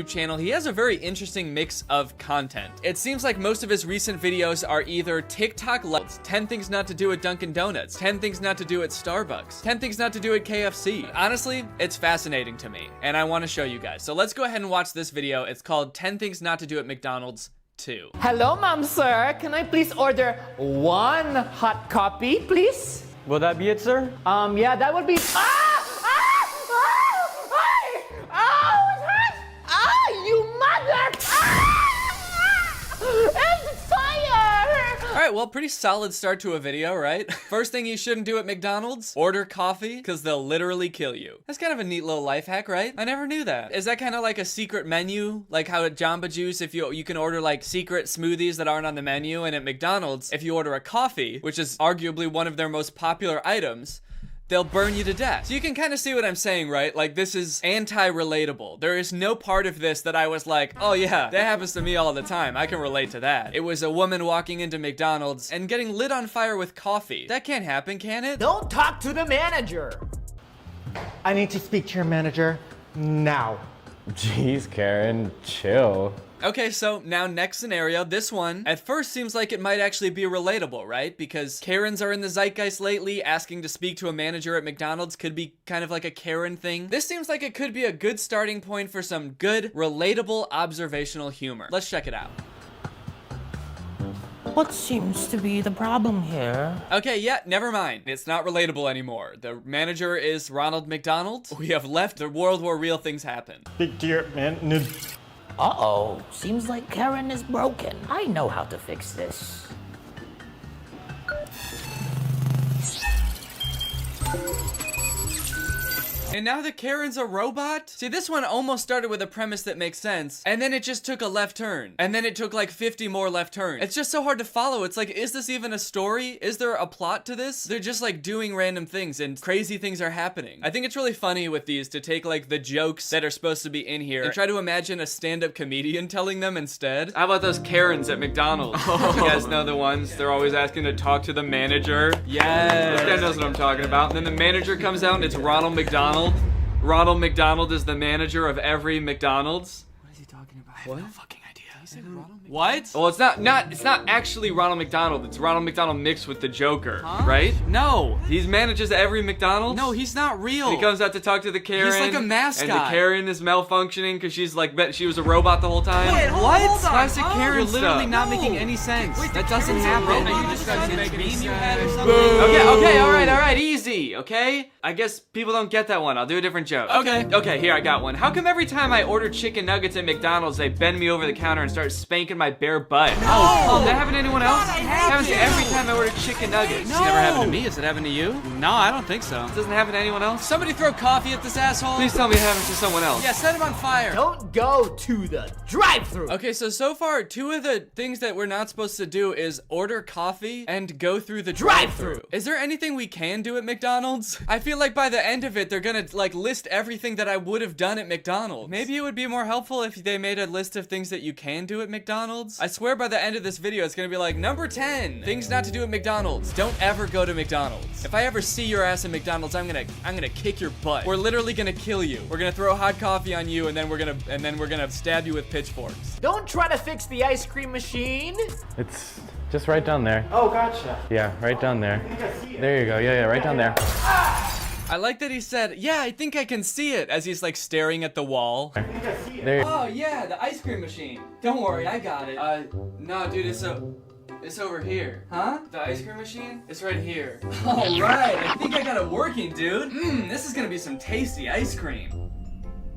channel, he has a very interesting mix of content. It seems like most of his recent videos are either TikTok levels, 10 things not to do at Dunkin' Donuts, 10 things not to do at Starbucks, 10 things not to do at KFC. Honestly, it's fascinating to me, and I want to show you guys. So let's go ahead and watch this video. It's called 10 things not to do at McDonald's 2. Hello, ma'am, sir. Can I please order one hot coffee, please? Will that be it, sir? Yeah, that would be... You mother! It's fire! Alright, well, pretty solid start to a video, right? First thing you shouldn't do at McDonald's, order coffee, because they'll literally kill you. That's kind of a neat little life hack, right? I never knew that. Is that kind of like a secret menu? Like how at Jamba Juice, if you can order like secret smoothies that aren't on the menu, and at McDonald's, if you order a coffee, which is arguably one of their most popular items, they'll burn you to death. So you can kind of see what I'm saying, right? Like, this is anti-relatable. There is no part of this that I was like, oh yeah, that happens to me all the time. I can relate to that. It was a woman walking into McDonald's and getting lit on fire with coffee. That can't happen, can it? Don't talk to the manager. I need to speak to your manager now. Jeez, Karen, chill. Okay, so now next scenario, this one, at first seems like it might actually be relatable, right? Because Karens are in the zeitgeist lately, asking to speak to a manager at McDonald's could be kind of like a Karen thing. This seems like it could be a good starting point for some good, relatable, observational humor. Let's check it out. What seems to be the problem here? Okay, yeah, never mind. It's not relatable anymore. The manager is Ronald McDonald. We have left the world where real things happen. Big dear man. Uh-oh, seems like Karen is broken. I know how to fix this. And now the Karen's a robot? See, this one almost started with a premise that makes sense, and then it just took a left turn. And then it took like 50 more left turns. It's just so hard to follow. It's like, is this even a story? Is there a plot to this? They're just like doing random things and crazy things are happening. I think it's really funny with these to take like the jokes that are supposed to be in here and try to imagine a stand-up comedian telling them instead. How about those Karens at McDonald's? You guys know the ones? They're always asking to talk to the manager. Yes. This guy knows what I'm talking about. And then the manager comes out and it's Ronald McDonald. Ronald McDonald is the manager of every McDonald's. What is he talking about? I have no fucking idea. He said Ronald McDonald? What? Well, it's not actually Ronald McDonald. It's Ronald McDonald mixed with the Joker, right? No. He manages every McDonald's. No, he's not real. He comes out to talk to the Karen. He's like a mascot. And the Karen is malfunctioning because she's like, she was a robot the whole time. Wait, what? Classic Karen stuff. You're literally not making any sense. Wait, that doesn't happen. Are you just trying to make any sense? Okay, all right, easy, okay? I guess people don't get that one. I'll do a different joke. Okay, here, I got one. How come every time I order chicken nuggets at McDonald's, they bend me over the counter and start spanking my bare butt? No! Oh, that happen to anyone else? It happens every time I order chicken nuggets. No. It's never happened to me. Has it happened to you? No, I don't think so. It doesn't happen to anyone else? Somebody throw coffee at this asshole. Please tell me it happens to someone else. Yeah, set him on fire. Don't go to the drive-thru. Okay, so far, two of the things that we're not supposed to do is order coffee and go through the drive-thru. Is there anything we can do at McDonald's? I feel like by the end of it, they're gonna like list everything that I would have done at McDonald's. Maybe it would be more helpful if they made a list of things that you can do at McDonald's. I swear by the end of this video, it's gonna be like, number 10, things not to do at McDonald's. Don't ever go to McDonald's. If I ever see your ass at McDonald's, I'm gonna kick your butt. We're literally gonna kill you. We're gonna throw hot coffee on you, and then we're gonna stab you with pitchforks. Don't try to fix the ice cream machine. It's just right down there. Oh, gotcha. Yeah, right down there. There you go. Yeah, right down there. I like that he said, yeah, I think I can see it, as he's like staring at the wall. There. Oh yeah, the ice cream machine. Don't worry, I got it. No, dude, it's over here. Huh? The ice cream machine? It's right here. All right, I think I got it working, dude. This is gonna be some tasty ice cream.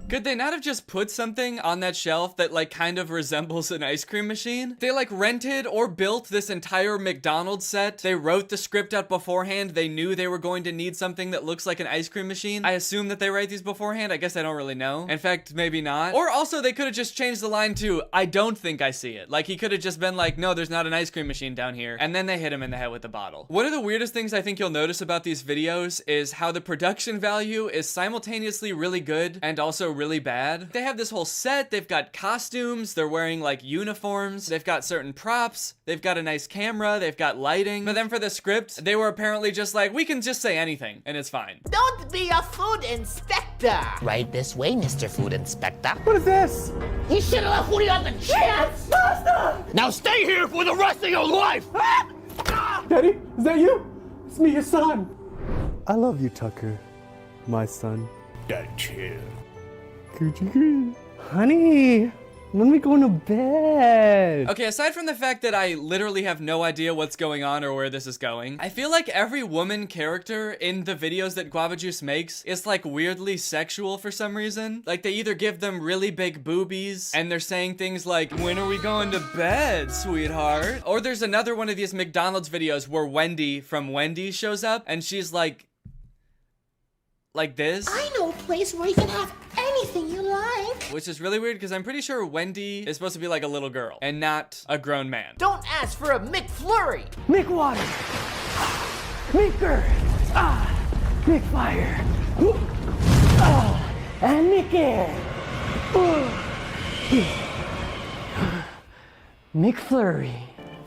Could they not have just put something on that shelf that like kind of resembles an ice cream machine? They like rented or built this entire McDonald's set. They wrote the script out beforehand. They knew they were going to need something that looks like an ice cream machine. I assume that they write these beforehand. I guess I don't really know. In fact, maybe not. Or also they could have just changed the line to, I don't think I see it. Like he could have just been like, no, there's not an ice cream machine down here. And then they hit him in the head with the bottle. One of the weirdest things I think you'll notice about these videos is how the production value is simultaneously really good and also really bad. They have this whole set, they've got costumes, they're wearing like uniforms, they've got certain props, they've got a nice camera, they've got lighting. But then for the script, they were apparently just like, we can just say anything and it's fine. Don't be a food inspector. Right this way, Mr. Food Inspector. What is this? You should have left Woody on the chance. Master! Now stay here for the rest of your life. Daddy, is that you? It's me, your son. I love you, Tucker, my son. Dad, chill. Coochie. Honey, when we going to bed? Okay, aside from the fact that I literally have no idea what's going on or where this is going, I feel like every woman character in the videos that Guava Juice makes is like weirdly sexual for some reason. Like they either give them really big boobies and they're saying things like, when are we going to bed, sweetheart? Or there's another one of these McDonald's videos where Wendy from Wendy's shows up and she's like this. I know a place where you can have anything you like. Which is really weird because I'm pretty sure Wendy is supposed to be like a little girl and not a grown man. Don't ask for a McFlurry. McWater. McGirl. McFire. And McAir. McFlurry.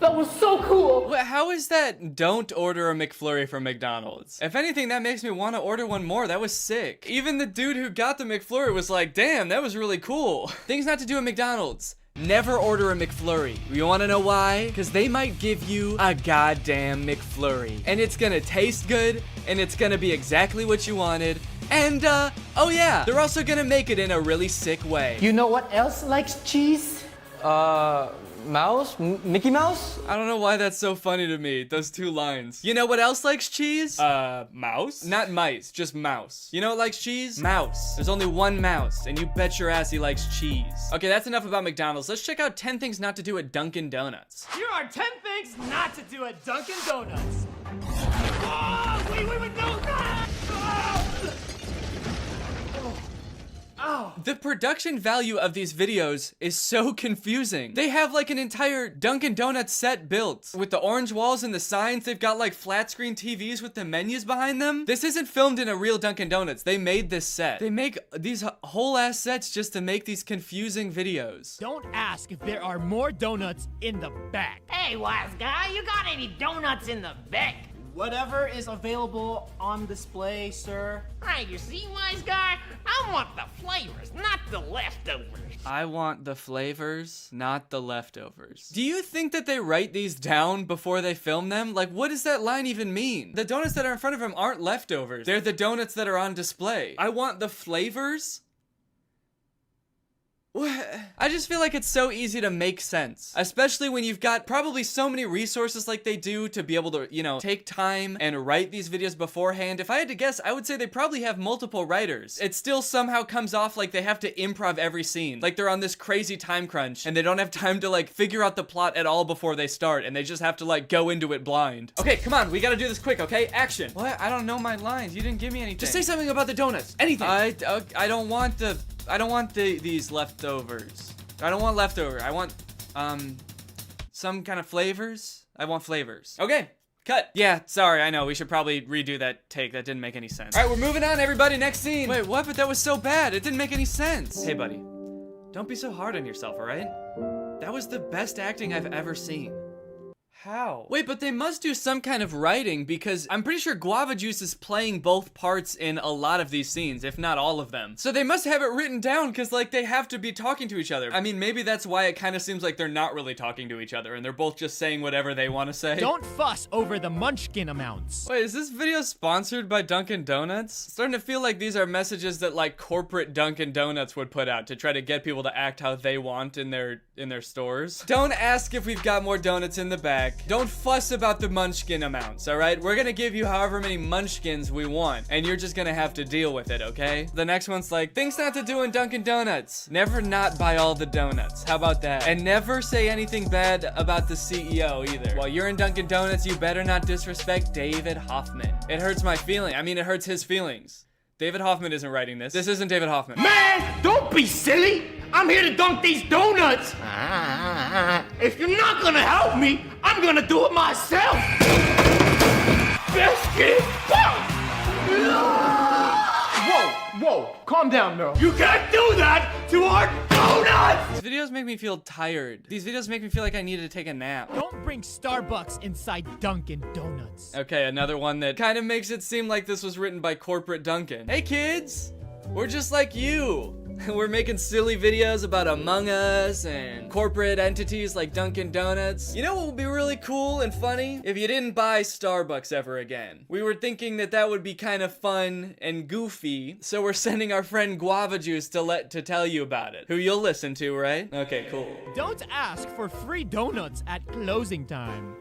That was so cool. How is that don't order a McFlurry from McDonald's? If anything, that makes me want to order one more. That was sick. Even the dude who got the McFlurry was like, damn, that was really cool. Things not to do at McDonald's. Never order a McFlurry. You wanna know why? Because they might give you a goddamn McFlurry. And it's gonna taste good, and it's gonna be exactly what you wanted. And, oh yeah, they're also gonna make it in a really sick way. You know what else likes cheese? Mouse? Mickey Mouse? I don't know why that's so funny to me, those two lines. You know what else likes cheese? Mouse? Not mice, just mouse. You know what likes cheese? Mouse. There's only one mouse, and you bet your ass he likes cheese. Okay, that's enough about McDonald's. Let's check out 10 things not to do at Dunkin' Donuts. Here are 10 things not to do at Dunkin' Donuts. Wait, no! The production value of these videos is so confusing. They have like an entire Dunkin' Donuts set built with the orange walls and the signs. They've got like flat screen TVs with the menus behind them. This isn't filmed in a real Dunkin' Donuts. They made this set. They make these whole ass sets just to make these confusing videos. Don't ask if there are more donuts in the back. Hey, wise guy, you got any donuts in the back? Whatever is available on display, sir. Hey, you see, wise guy? I want the flavors, not the leftovers. I want the flavors, not the leftovers. Do you think that they write these down before they film them? Like, what does that line even mean? The donuts that are in front of him aren't leftovers. They're the donuts that are on display. I want the flavors? I just feel like it's so easy to make sense, especially when you've got probably so many resources like they do to be able to, you know, take time and write these videos beforehand. If I had to guess, I would say they probably have multiple writers. It still somehow comes off like they have to improv every scene. Like they're on this crazy time crunch and they don't have time to like figure out the plot at all before they start and they just have to like go into it blind. Okay, come on, we gotta do this quick, okay? Action. What? I don't know my lines. You didn't give me anything. Just say something about the donuts. Anything. I don't want these leftovers. I don't want leftover. I want, some kind of flavors. I want flavors. Okay, cut. Yeah, sorry, I know. We should probably redo that take. That didn't make any sense. All right, we're moving on, everybody. Next scene. Wait, what? But that was so bad. It didn't make any sense. Hey, buddy. Don't be so hard on yourself, all right? That was the best acting I've ever seen. How? Wait, but they must do some kind of writing because I'm pretty sure Guava Juice is playing both parts in a lot of these scenes, if not all of them. So they must have it written down because like they have to be talking to each other. I mean, maybe that's why it kind of seems like they're not really talking to each other and they're both just saying whatever they want to say. Don't fuss over the munchkin amounts. Wait, is this video sponsored by Dunkin' Donuts? It's starting to feel like these are messages that like corporate Dunkin' Donuts would put out to try to get people to act how they want in their stores. Don't ask if we've got more donuts in the back. Don't fuss about the munchkin amounts, all right? We're gonna give you however many munchkins we want, and you're just gonna have to deal with it, okay? The next one's like, things not to do in Dunkin' Donuts. Never not buy all the donuts. How about that? And never say anything bad about the CEO either. While you're in Dunkin' Donuts, you better not disrespect David Hoffman. It hurts my feeling. I mean, it hurts his feelings. David Hoffman isn't writing this. This isn't David Hoffman. Man, don't be silly. I'm here to dunk these donuts. If you're not gonna help me, I'm gonna do it myself. Best kid. Whoa, Calm down, bro. You can't do that to our donuts! These videos make me feel tired. These videos make me feel like I need to take a nap. Don't bring Starbucks inside Dunkin' Donuts. Okay, another one that kind of makes it seem like this was written by corporate Dunkin'. Hey kids, we're just like you. We're making silly videos about Among Us and corporate entities like Dunkin' Donuts. You know what would be really cool and funny? If you didn't buy Starbucks ever again. We were thinking that that would be kind of fun and goofy, so we're sending our friend Guava Juice to tell you about it. Who you'll listen to, right? Okay, cool. Don't ask for free donuts at closing time.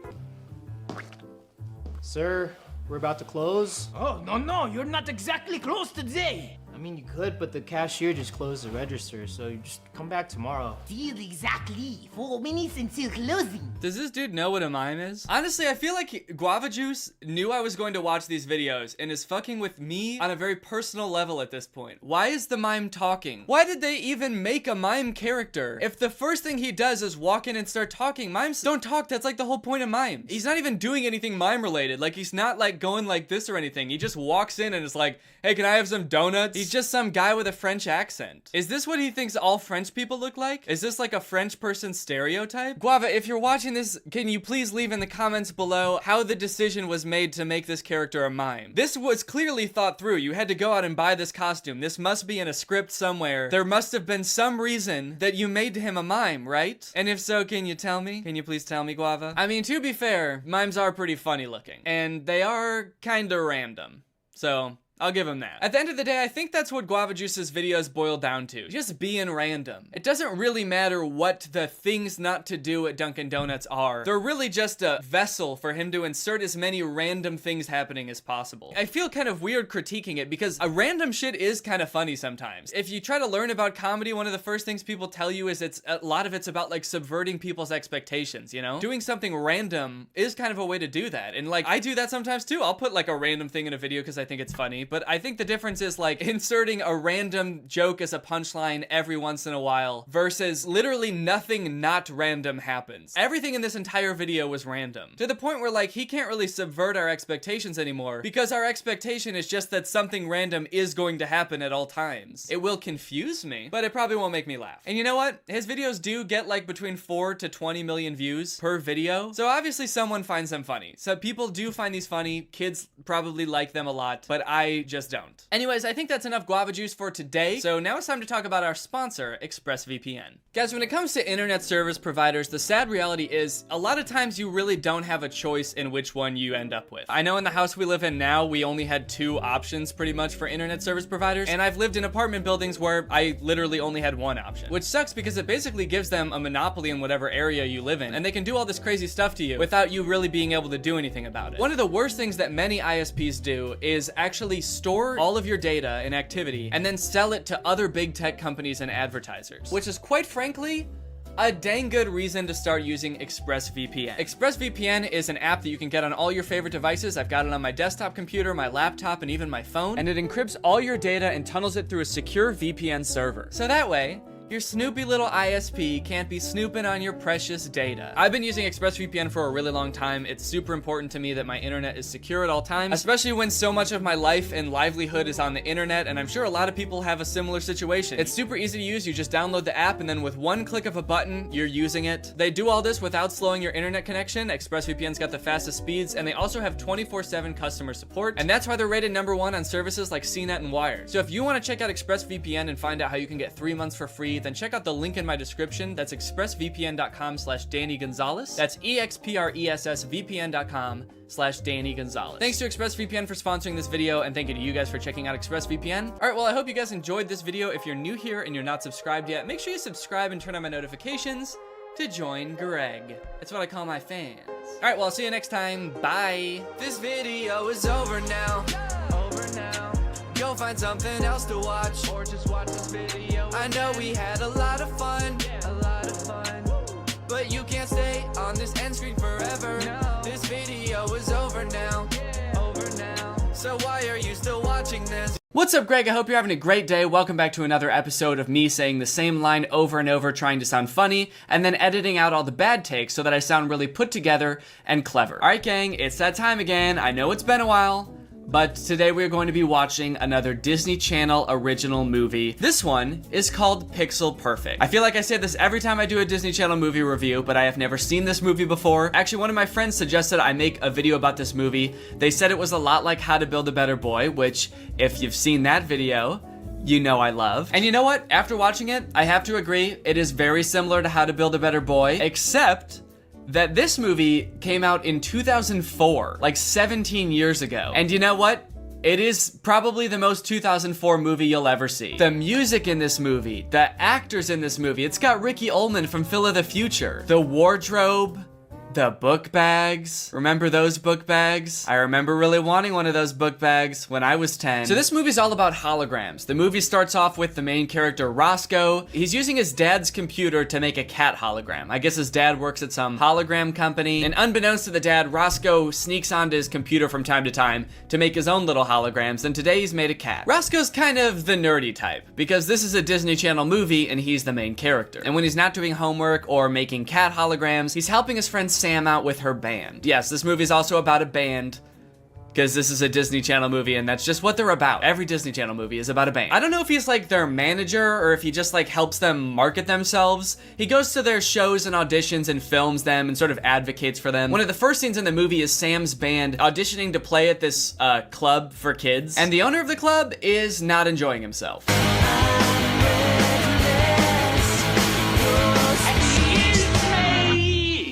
Sir, we're about to close. Oh, no, you're not exactly close today. I mean, you could, but the cashier just closed the register, so you just come back tomorrow. Till exactly 4 minutes until closing. Does this dude know what a mime is? Honestly, I feel like Guava Juice knew I was going to watch these videos and is fucking with me on a very personal level at this point. Why is the mime talking? Why did they even make a mime character? If the first thing he does is walk in and start talking, mimes don't talk. That's like the whole point of mimes. He's not even doing anything mime related. Like, he's not like going like this or anything. He just walks in and is like, hey, can I have some donuts? He's just some guy with a French accent. Is this what he thinks all French people look like? Is this like a French person stereotype? Guava, if you're watching this, can you please leave in the comments below how the decision was made to make this character a mime? This was clearly thought through. You had to go out and buy this costume. This must be in a script somewhere. There must have been some reason that you made him a mime, right? And if so, can you tell me? Can you please tell me, Guava? I mean, to be fair, mimes are pretty funny looking. And they are kinda random. So I'll give him that. At the end of the day, I think that's what Guava Juice's videos boil down to. Just being random. It doesn't really matter what the things not to do at Dunkin' Donuts are. They're really just a vessel for him to insert as many random things happening as possible. I feel kind of weird critiquing it because a random shit is kind of funny sometimes. If you try to learn about comedy, one of the first things people tell you is a lot of it's about like subverting people's expectations, you know? Doing something random is kind of a way to do that. And like, I do that sometimes too. I'll put like a random thing in a video because I think it's funny. But I think the difference is like inserting a random joke as a punchline every once in a while versus literally nothing not random happens. Everything in this entire video was random. To the point where like he can't really subvert our expectations anymore because our expectation is just that something random is going to happen at all times. It will confuse me, but it probably won't make me laugh. And you know what? His videos do get like between 4 to 20 million views per video. So obviously someone finds them funny. So people do find these funny. Kids probably like them a lot, but I just don't. Anyways, I think that's enough Guava Juice for today. So now it's time to talk about our sponsor, ExpressVPN. Guys, when it comes to internet service providers, the sad reality is a lot of times you really don't have a choice in which one you end up with. I know in the house we live in now, we only had 2 options pretty much for internet service providers. And I've lived in apartment buildings where I literally only had 1 option, which sucks because it basically gives them a monopoly in whatever area you live in. And they can do all this crazy stuff to you without you really being able to do anything about it. One of the worst things that many ISPs do is actually store all of your data and activity and then sell it to other big tech companies and advertisers, which is quite frankly a dang good reason to start using ExpressVPN. ExpressVPN is an app that you can get on all your favorite devices. I've got it on my desktop computer, my laptop, and even my phone, and it encrypts all your data and tunnels it through a secure VPN server. So that way, your snoopy little ISP can't be snooping on your precious data. I've been using ExpressVPN for a really long time. It's super important to me that my internet is secure at all times, especially when so much of my life and livelihood is on the internet, and I'm sure a lot of people have a similar situation. It's super easy to use. You just download the app, and then with one click of a button, you're using it. They do all this without slowing your internet connection. ExpressVPN's got the fastest speeds, and they also have 24/7 customer support, and that's why they're rated #1 on services like CNET and Wired. So if you want to check out ExpressVPN and find out how you can get 3 months for free, then check out the link in my description. That's expressvpn.com/Danny Gonzalez. That's expressvpn.com/Danny Gonzalez. Thanks to ExpressVPN for sponsoring this video, and thank you to you guys for checking out ExpressVPN. All right, well, I hope you guys enjoyed this video. If you're new here and you're not subscribed yet, make sure you subscribe and turn on my notifications to join Greg. That's what I call my fans. All right, well, I'll see you next time. Bye. This video is over now. Go find something else to watch, or just watch this video. I know we had a lot of fun, but you can't stay on this end screen forever. This video is over now, so why are you still watching this? What's up, Greg? I hope you're having a great day. Welcome back to another episode of me saying the same line over and over, trying to sound funny, and then editing out all the bad takes so that I sound really put together and clever. All right, gang, it's that time again. I know it's been a while, But today we're going to be watching another Disney Channel original movie. This one is called Pixel Perfect. I feel like I say this every time I do a Disney Channel movie review, but I have never seen this movie before. Actually, one of my friends suggested I make a video about this movie. They said it was a lot like How to Build a Better Boy, which, if you've seen that video, you know I love. And you know what? After watching it, I have to agree, it is very similar to How to Build a Better Boy, except that this movie came out in 2004, like 17 years ago. And you know what? It is probably the most 2004 movie you'll ever see. The music in this movie, the actors in this movie, it's got Ricky Ullman from Phil of the Future. The wardrobe, the book bags. Remember those book bags? I remember really wanting one of those book bags when I was 10. So this movie's all about holograms. The movie starts off with the main character, Roscoe. He's using his dad's computer to make a cat hologram. I guess his dad works at some hologram company. And unbeknownst to the dad, Roscoe sneaks onto his computer from time to time to make his own little holograms, and today he's made a cat. Roscoe's kind of the nerdy type, because this is a Disney Channel movie and he's the main character. And when he's not doing homework or making cat holograms, he's helping his friend Sam out with her band. Yes, this movie's also about a band, because this is a Disney Channel movie and that's just what they're about. Every Disney Channel movie is about a band. I don't know if he's like their manager or if he just like helps them market themselves. He goes to their shows and auditions and films them and sort of advocates for them. One of the first scenes in the movie is Sam's band auditioning to play at this club for kids, and the owner of the club is not enjoying himself.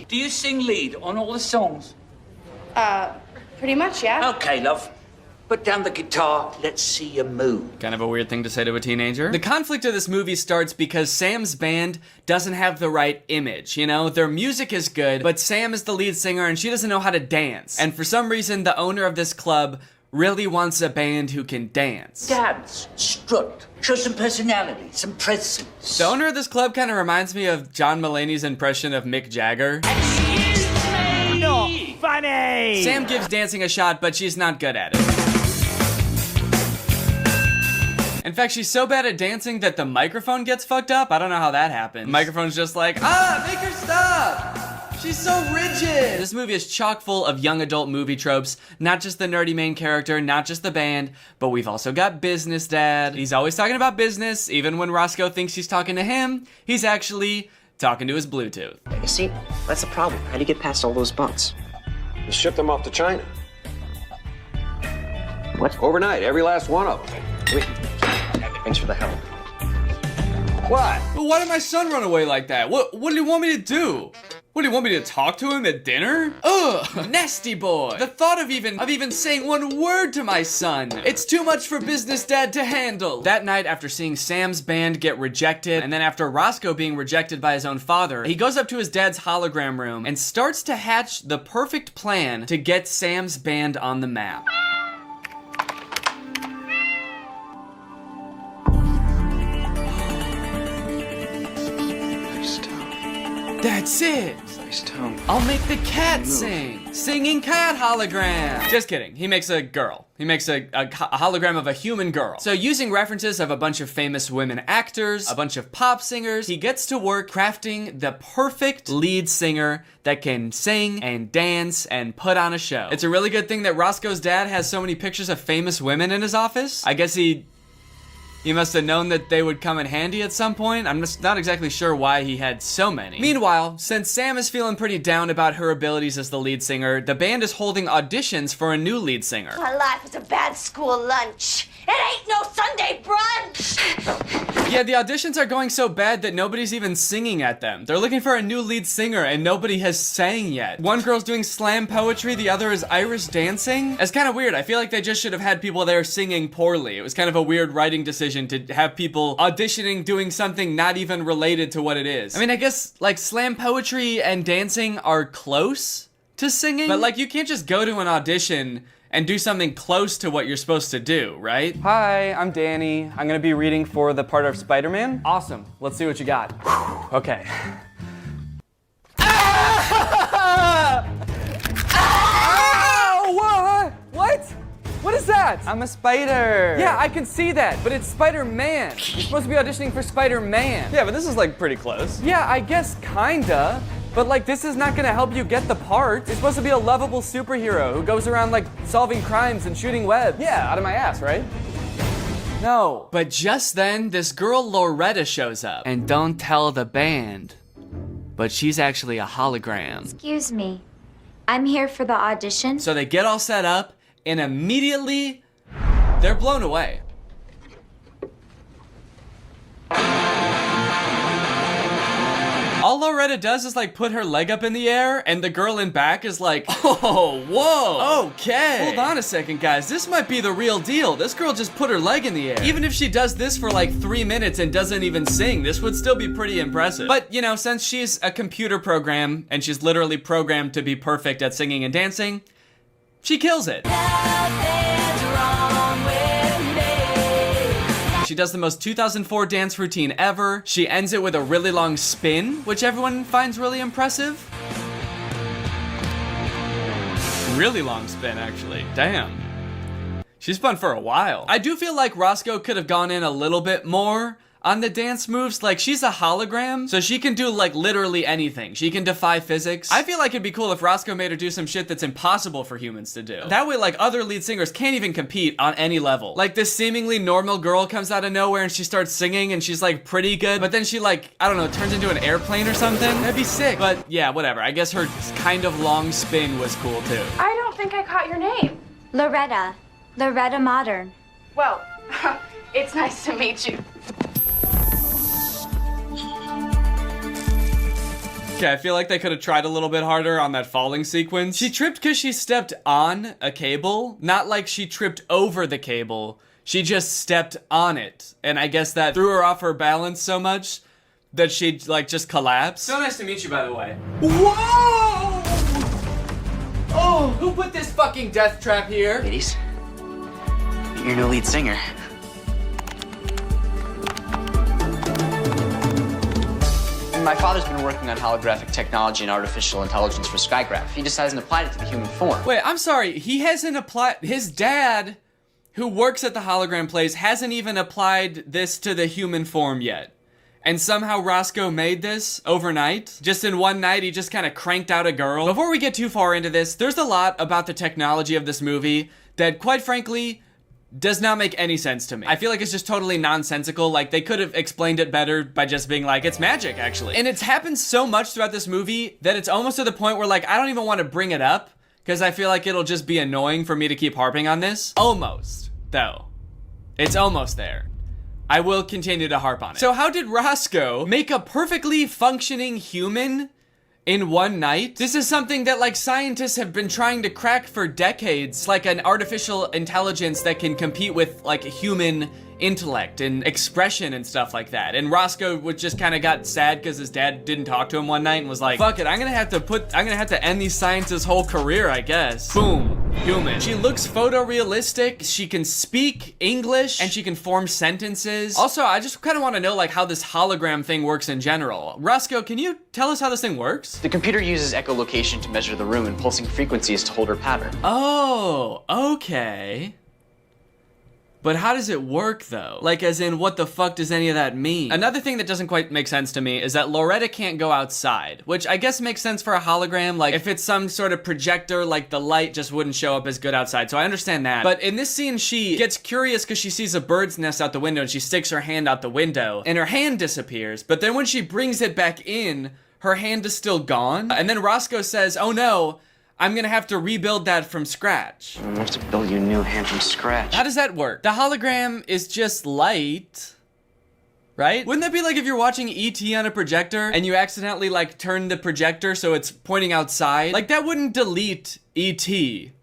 Do you sing lead on all the songs? Pretty much, yeah. Okay, love. Put down the guitar, let's see you move. Kind of a weird thing to say to a teenager. The conflict of this movie starts because Sam's band doesn't have the right image, you know? Their music is good, but Sam is the lead singer and she doesn't know how to dance. And for some reason, the owner of this club really wants a band who can dance. Dance, strut, show some personality, some presence. The owner of this club kind of reminds me of John Mulaney's impression of Mick Jagger. No, funny! Sam gives dancing a shot, but she's not good at it. In fact, she's so bad at dancing that the microphone gets fucked up. I don't know how that happened. The microphone's just like, make her stop! She's so rigid! This movie is chock full of young adult movie tropes. Not just the nerdy main character, not just the band, but we've also got Business Dad. He's always talking about business. Even when Roscoe thinks he's talking to him, he's actually talking to his Bluetooth. You see, that's the problem. How do you get past all those bumps? Just ship them off to China. What? Overnight, every last one of them. Wait. Thanks for the help. What? Well, why did my son run away like that? What do you want me to do? What, do you want me to talk to him at dinner? Ugh, nasty boy. The thought of even saying one word to my son. It's too much for Business Dad to handle. That night, after seeing Sam's band get rejected, and then after Roscoe being rejected by his own father, he goes up to his dad's hologram room and starts to hatch the perfect plan to get Sam's band on the map. That's it! Nice tone. I'll make the cat sing! Singing cat hologram! Just kidding, he makes a girl. He makes a hologram of a human girl. So using references of a bunch of famous women actors, a bunch of pop singers, he gets to work crafting the perfect lead singer that can sing and dance and put on a show. It's a really good thing that Roscoe's dad has so many pictures of famous women in his office. I guess he must have known that they would come in handy at some point. I'm just not exactly sure why he had so many. Meanwhile, since Sam is feeling pretty down about her abilities as the lead singer, the band is holding auditions for a new lead singer. My life is a bad school lunch. It ain't no Sunday brunch. Yeah, the auditions are going so bad that nobody's even singing at them. They're looking for a new lead singer and nobody has sang yet. One girl's doing slam poetry, the other is Irish dancing. It's kind of weird. I feel like they just should have had people there singing poorly. It was kind of a weird writing decision to have people auditioning doing something not even related to what it is. I mean, I guess like slam poetry and dancing are close to singing, but like you can't just go to an audition and do something close to what you're supposed to do, right? Hi, I'm Danny. I'm gonna be reading for the part of Spider-Man. Awesome, let's see what you got. Okay. Ow! What? What is that? I'm a spider. Yeah, I can see that, but it's Spider-Man. You're supposed to be auditioning for Spider-Man. Yeah, but this is like pretty close. Yeah, I guess kinda. But like, this is not gonna help you get the part. You're supposed to be a lovable superhero who goes around like solving crimes and shooting webs. Yeah, out of my ass, right? No. But just then, this girl Loretta shows up. And don't tell the band, but she's actually a hologram. Excuse me. I'm here for the audition. So they get all set up, and immediately, they're blown away. All Loretta does is like put her leg up in the air, and the girl in back is like, oh, whoa, okay. Hold on a second, guys. This might be the real deal. This girl just put her leg in the air. Even if she does this for like 3 minutes and doesn't even sing, this would still be pretty impressive. But, you know, since she's a computer program, and she's literally programmed to be perfect at singing and dancing, she kills it. She does the most 2004 dance routine ever. She ends it with a really long spin, which everyone finds really impressive. Really long spin, actually. Damn. She's fun for a while. I do feel like Roscoe could have gone in a little bit more on the dance moves. Like, she's a hologram, so she can do like literally anything. She can defy physics. I feel like it'd be cool if Roscoe made her do some shit that's impossible for humans to do. That way, like, other lead singers can't even compete on any level. Like, this seemingly normal girl comes out of nowhere and she starts singing and she's like pretty good, but then she like, I don't know, turns into an airplane or something. That'd be sick. But yeah, whatever. I guess her kind of long spin was cool too. I don't think I caught your name. Loretta. Loretta Modern. Well, it's nice to meet you. Okay, I feel like they could have tried a little bit harder on that falling sequence. She tripped because she stepped on a cable, not like she tripped over the cable. She just stepped on it. And I guess that threw her off her balance so much that she like just collapsed. So nice to meet you, by the way. Whoa! Oh, who put this fucking death trap here? Ladies, meet your new lead singer. My father's been working on holographic technology and artificial intelligence for Skygraph. He just hasn't applied it to the human form. Wait, I'm sorry. He hasn't applied... His dad, who works at the hologram place, hasn't even applied this to the human form yet. And somehow Roscoe made this overnight. Just in one night, he just kind of cranked out a girl. Before we get too far into this, there's a lot about the technology of this movie that, quite frankly, does not make any sense to me. I feel like it's just totally nonsensical. Like, they could have explained it better by just being like, it's magic, actually. And it's happened so much throughout this movie that it's almost to the point where, like, I don't even want to bring it up because I feel like it'll just be annoying for me to keep harping on this. Almost, though. It's almost there. I will continue to harp on it. So how did Roscoe make a perfectly functioning human in one night? This is something that like scientists have been trying to crack for decades, like an artificial intelligence that can compete with like human intellect and expression and stuff like that. And Roscoe would just kind of got sad because his dad didn't talk to him one night and was like, fuck it, I'm gonna have to end these scientists' whole career, I guess. Boom, human. She looks photorealistic, she can speak English, and she can form sentences. Also, I just kind of want to know like how this hologram thing works in general. Roscoe, can you tell us how this thing works? The computer uses echolocation to measure the room and pulsing frequencies to hold her pattern. Oh, okay. But how does it work though? Like as in, what the fuck does any of that mean? Another thing that doesn't quite make sense to me is that Loretta can't go outside, which I guess makes sense for a hologram. Like if it's some sort of projector, like the light just wouldn't show up as good outside. So I understand that. But in this scene, she gets curious because she sees a bird's nest out the window and she sticks her hand out the window and her hand disappears. But then when she brings it back in, her hand is still gone. And then Roscoe says, oh no, I'm gonna have to rebuild that from scratch. I'm gonna have to build you a new hand from scratch. How does that work? The hologram is just light, right? Wouldn't that be like if you're watching E.T. on a projector and you accidentally like turn the projector so it's pointing outside? Like that wouldn't delete E.T.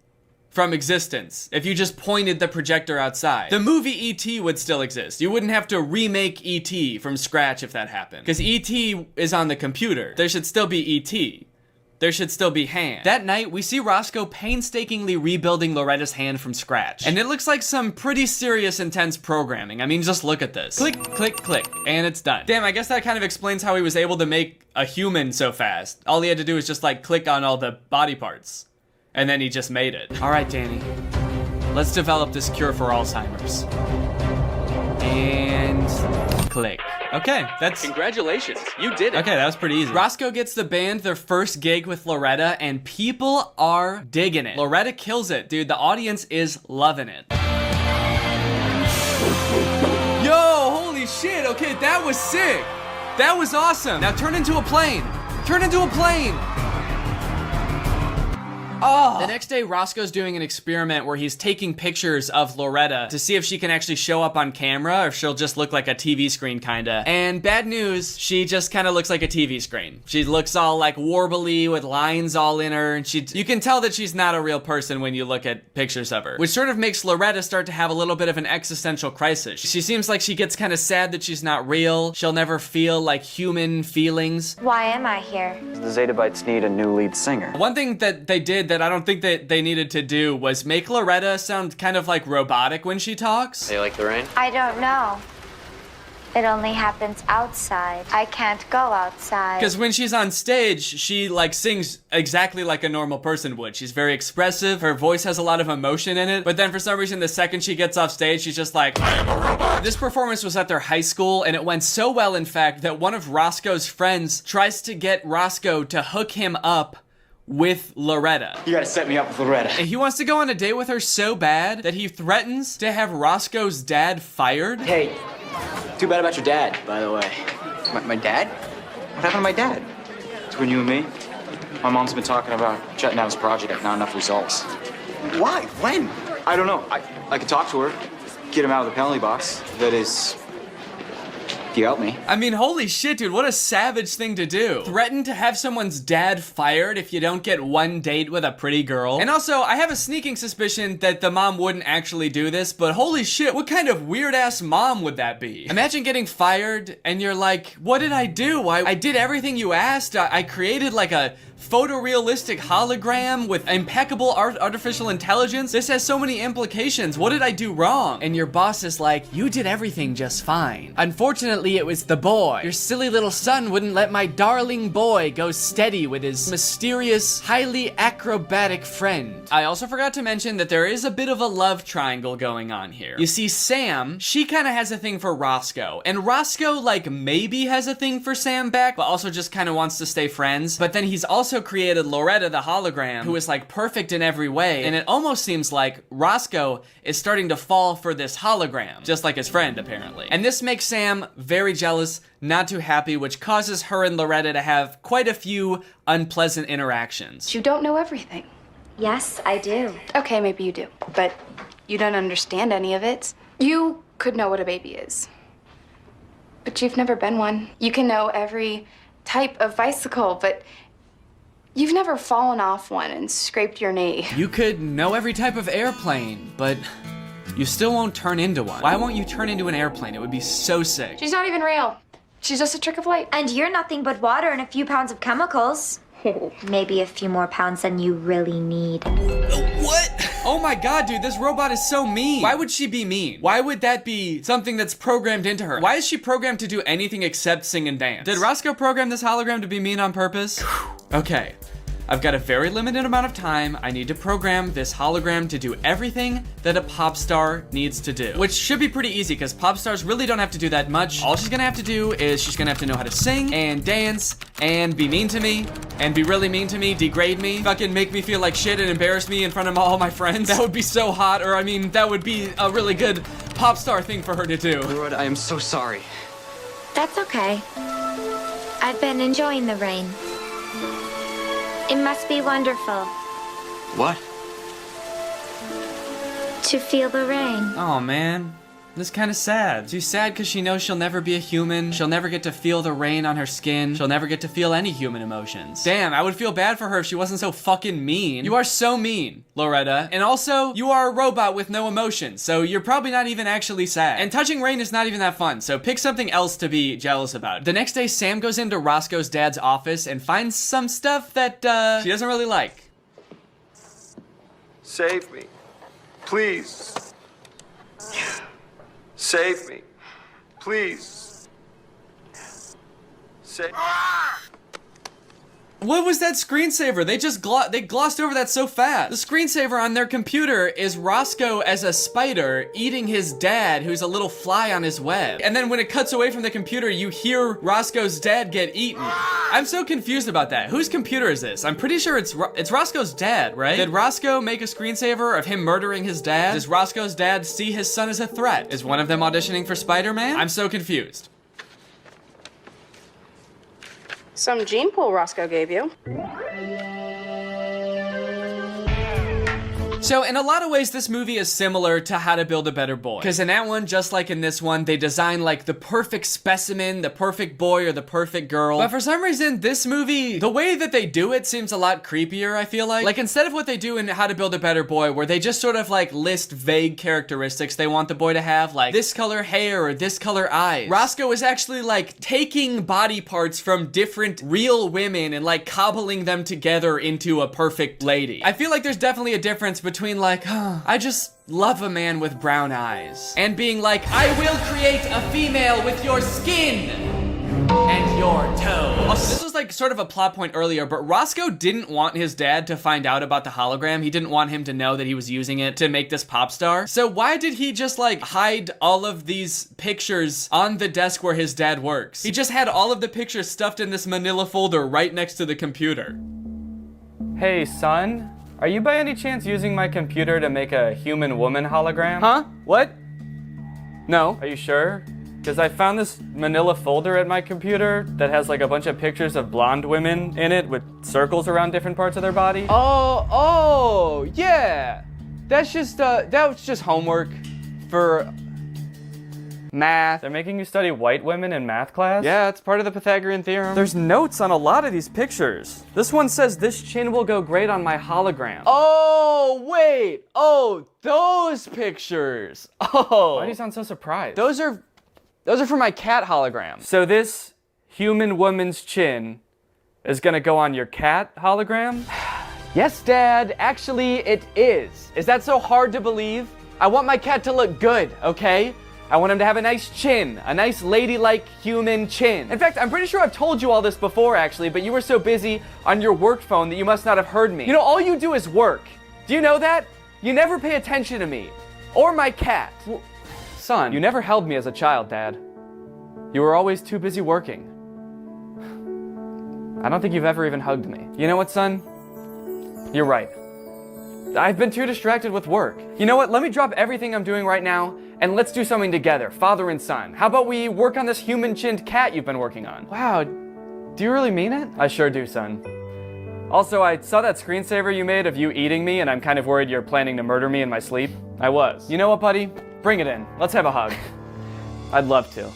from existence if you just pointed the projector outside. The movie E.T. would still exist. You wouldn't have to remake E.T. from scratch if that happened. Because E.T. is on the computer. There should still be E.T. There should still be hand. That night, we see Roscoe painstakingly rebuilding Loretta's hand from scratch. And it looks like some pretty serious, intense programming. I mean, just look at this. Click, click, click, and it's done. Damn, I guess that kind of explains how he was able to make a human so fast. All he had to do was just like click on all the body parts. And then he just made it. All right, Danny, let's develop this cure for Alzheimer's. And click. Okay, that's... Congratulations, you did it. Okay, that was pretty easy. Roscoe gets the band their first gig with Loretta, and people are digging it. Loretta kills it, dude. The audience is loving it. Yo, holy shit. Okay, that was sick. That was awesome. Now turn into a plane. Turn into a plane. Oh. The next day, Roscoe's doing an experiment where he's taking pictures of Loretta to see if she can actually show up on camera or if she'll just look like a TV screen, kinda. And bad news, she just kinda looks like a TV screen. She looks all like warbly with lines all in her, and you can tell that she's not a real person when you look at pictures of her, which sort of makes Loretta start to have a little bit of an existential crisis. She seems like she gets kinda sad that she's not real. She'll never feel like human feelings. Why am I here? The Zeta Bites need a new lead singer. One thing that they did that I don't think that they needed to do was make Loretta sound kind of like robotic when she talks. Do you like the rain? I don't know. It only happens outside. I can't go outside. Because when she's on stage, she like sings exactly like a normal person would. She's very expressive. Her voice has a lot of emotion in it. But then for some reason, the second she gets off stage, she's just like, I am a robot. This performance was at their high school, and it went so well, in fact, that one of Roscoe's friends tries to get Roscoe to hook him up with Loretta. You gotta set me up with Loretta. And he wants to go on a date with her so bad that he threatens to have Roscoe's dad fired. Hey, too bad about your dad, by the way. My dad? What happened to my dad? Between you and me, my mom's been talking about shutting down his project, not enough results. Why? When? I don't know. I could talk to her, get him out of the penalty box. That is, if you help me. I mean, holy shit, dude, what a savage thing to do. Threaten to have someone's dad fired if you don't get one date with a pretty girl. And also, I have a sneaking suspicion that the mom wouldn't actually do this, but holy shit, what kind of weird-ass mom would that be? Imagine getting fired and you're like, what did I do? I did everything you asked. I created like a photorealistic hologram with impeccable artificial intelligence. This has so many implications. What did I do wrong? And your boss is like, you did everything just fine. Unfortunately, it was the boy. Your silly little son wouldn't let my darling boy go steady with his mysterious, highly acrobatic friend. I also forgot to mention that there is a bit of a love triangle going on here. You see, Sam, she kind of has a thing for Roscoe, and Roscoe like maybe has a thing for Sam back, but also just kind of wants to stay friends. But then he's also created Loretta the hologram, who is like perfect in every way, and it almost seems like Roscoe is starting to fall for this hologram, just like his friend apparently. And this makes Sam very jealous, not too happy, which causes her and Loretta to have quite a few unpleasant interactions. You don't know everything. Yes, I do. Okay, maybe you do, but you don't understand any of it. You could know what a baby is, but you've never been one. You can know every type of bicycle, but you've never fallen off one and scraped your knee. You could know every type of airplane, but you still won't turn into one. Why won't you turn into an airplane? It would be so sick. She's not even real. She's just a trick of light. And you're nothing but water and a few pounds of chemicals. Maybe a few more pounds than you really need. What? Oh my god, dude, this robot is so mean. Why would she be mean? Why would that be something that's programmed into her? Why is she programmed to do anything except sing and dance? Did Roscoe program this hologram to be mean on purpose? Okay. I've got a very limited amount of time. I need to program this hologram to do everything that a pop star needs to do, which should be pretty easy because pop stars really don't have to do that much. All she's gonna have to do is she's gonna have to know how to sing and dance and be mean to me and be really mean to me, degrade me, fucking make me feel like shit and embarrass me in front of all my friends. That would be so hot, or I mean, that would be a really good pop star thing for her to do. Loretta, I am so sorry. That's okay. I've been enjoying the rain. It must be wonderful What? to feel the rain. Oh man, this is kind of sad. She's sad because she knows she'll never be a human. She'll never get to feel the rain on her skin. She'll never get to feel any human emotions. Damn, I would feel bad for her if she wasn't so fucking mean. You are so mean, Loretta. And also, you are a robot with no emotions, so you're probably not even actually sad. And touching rain is not even that fun, so pick something else to be jealous about. The next day, Sam goes into Roscoe's dad's office and finds some stuff that, she doesn't really like. Save me. Please. Save me. Please. Save. What was that screensaver? They just they glossed over that so fast. The screensaver on their computer is Roscoe as a spider eating his dad, who's a little fly on his web. And then when it cuts away from the computer, you hear Roscoe's dad get eaten. I'm so confused about that. Whose computer is this? I'm pretty sure it's Roscoe's dad, right? Did Roscoe make a screensaver of him murdering his dad? Does Roscoe's dad see his son as a threat? Is one of them auditioning for Spider-Man? I'm so confused. Some gene pool Roscoe gave you. So in a lot of ways, this movie is similar to How to Build a Better Boy. Because in that one, just like in this one, they design like the perfect specimen, the perfect boy or the perfect girl. But for some reason, this movie, the way that they do it seems a lot creepier, I feel like. Like instead of what they do in How to Build a Better Boy, where they just sort of like list vague characteristics they want the boy to have, like this color hair or this color eyes. Roscoe is actually like taking body parts from different real women and like cobbling them together into a perfect lady. I feel like there's definitely a difference between like, I just love a man with brown eyes, and being like, I will create a female with your skin and your toes. Also, this was like sort of a plot point earlier, but Roscoe didn't want his dad to find out about the hologram. He didn't want him to know that he was using it to make this pop star. So why did he just like hide all of these pictures on the desk where his dad works? He just had all of the pictures stuffed in this manila folder right next to the computer. Hey, son. Are you by any chance using my computer to make a human woman hologram? Huh? What? No. Are you sure? Because I found this manila folder at my computer that has like a bunch of pictures of blonde women in it with circles around different parts of their body. Oh, yeah. That's just, that was just homework for math. They're making you study white women in math class? Yeah, it's part of the Pythagorean theorem. There's notes on a lot of these pictures. This one says, this chin will go great on my hologram. Oh, wait. Oh, those pictures. Oh. Why do you sound so surprised? Those are for my cat hologram. So this human woman's chin is gonna go on your cat hologram? Yes, Dad. Actually, it is. Is that so hard to believe? I want my cat to look good, okay? I want him to have a nice chin, a nice ladylike human chin. In fact, I'm pretty sure I've told you all this before actually, but you were so busy on your work phone that you must not have heard me. You know, all you do is work. Do you know that? You never pay attention to me. Or my cat. Well, son, you never held me as a child, Dad. You were always too busy working. I don't think you've ever even hugged me. You know what, son? You're right. I've been too distracted with work. You know what? Let me drop everything I'm doing right now and let's do something together, father and son. How about we work on this human-chinned cat you've been working on? Wow, do you really mean it? I sure do, son. Also, I saw that screensaver you made of you eating me, and I'm kind of worried you're planning to murder me in my sleep. I was. You know what, buddy? Bring it in. Let's have a hug. I'd love to.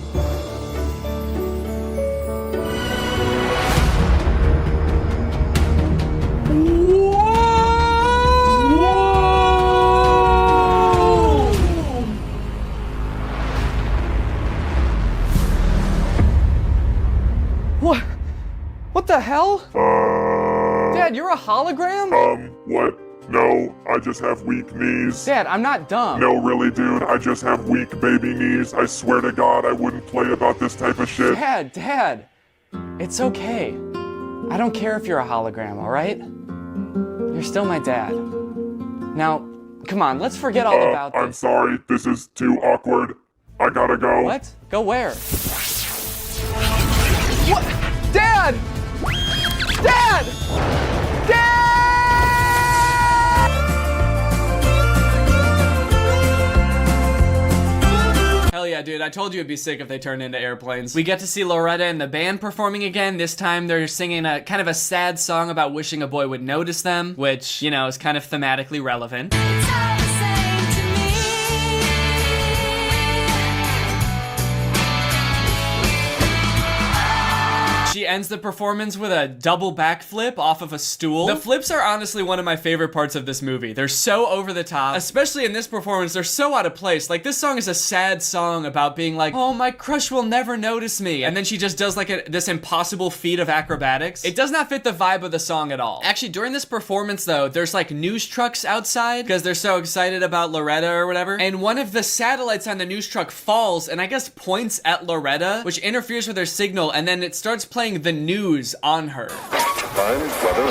What the hell? Dad, you're a hologram? What? No, I just have weak knees. Dad, I'm not dumb. No, really, dude, I just have weak baby knees. I swear to God, I wouldn't play about this type of shit. Dad, it's okay. I don't care if you're a hologram, all right? You're still my dad. Now, come on, let's forget all about this. I'm sorry, this is too awkward. I gotta go. What? Go where? What? Dad! Dad! Dad! Hell yeah, dude. I told you it'd be sick if they turned into airplanes. We get to see Loretta and the band performing again. This time they're singing a kind of a sad song about wishing a boy would notice them, which, you know, is kind of thematically relevant. She ends the performance with a double backflip off of a stool. The flips are honestly one of my favorite parts of this movie. They're so over the top, especially in this performance. They're so out of place. Like, this song is a sad song about being like, oh, my crush will never notice me. And then she just does like this impossible feat of acrobatics. It does not fit the vibe of the song at all. Actually, during this performance though, there's like news trucks outside because they're so excited about Loretta or whatever. And one of the satellites on the news truck falls and I guess points at Loretta, which interferes with her signal, and then it starts playing the news on her. Fine weather.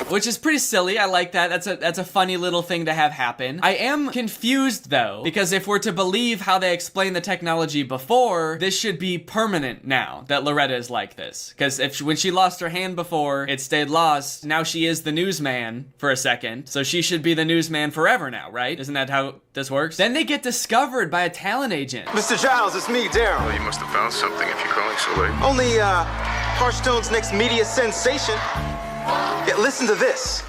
Which is pretty silly. I like that. That's a funny little thing to have happen. I am confused though, because if we're to believe how they explained the technology before, this should be permanent now that Loretta is like this. Because when she lost her hand before, it stayed lost. Now she is the newsman for a second, so she should be the newsman forever now, right? Isn't that how this works? Then they get discovered by a talent agent. Mr. Giles, it's me, Daryl. Well, you must have found something if you're calling so late. Only, Hearthstone's next media sensation. Yeah, listen to this.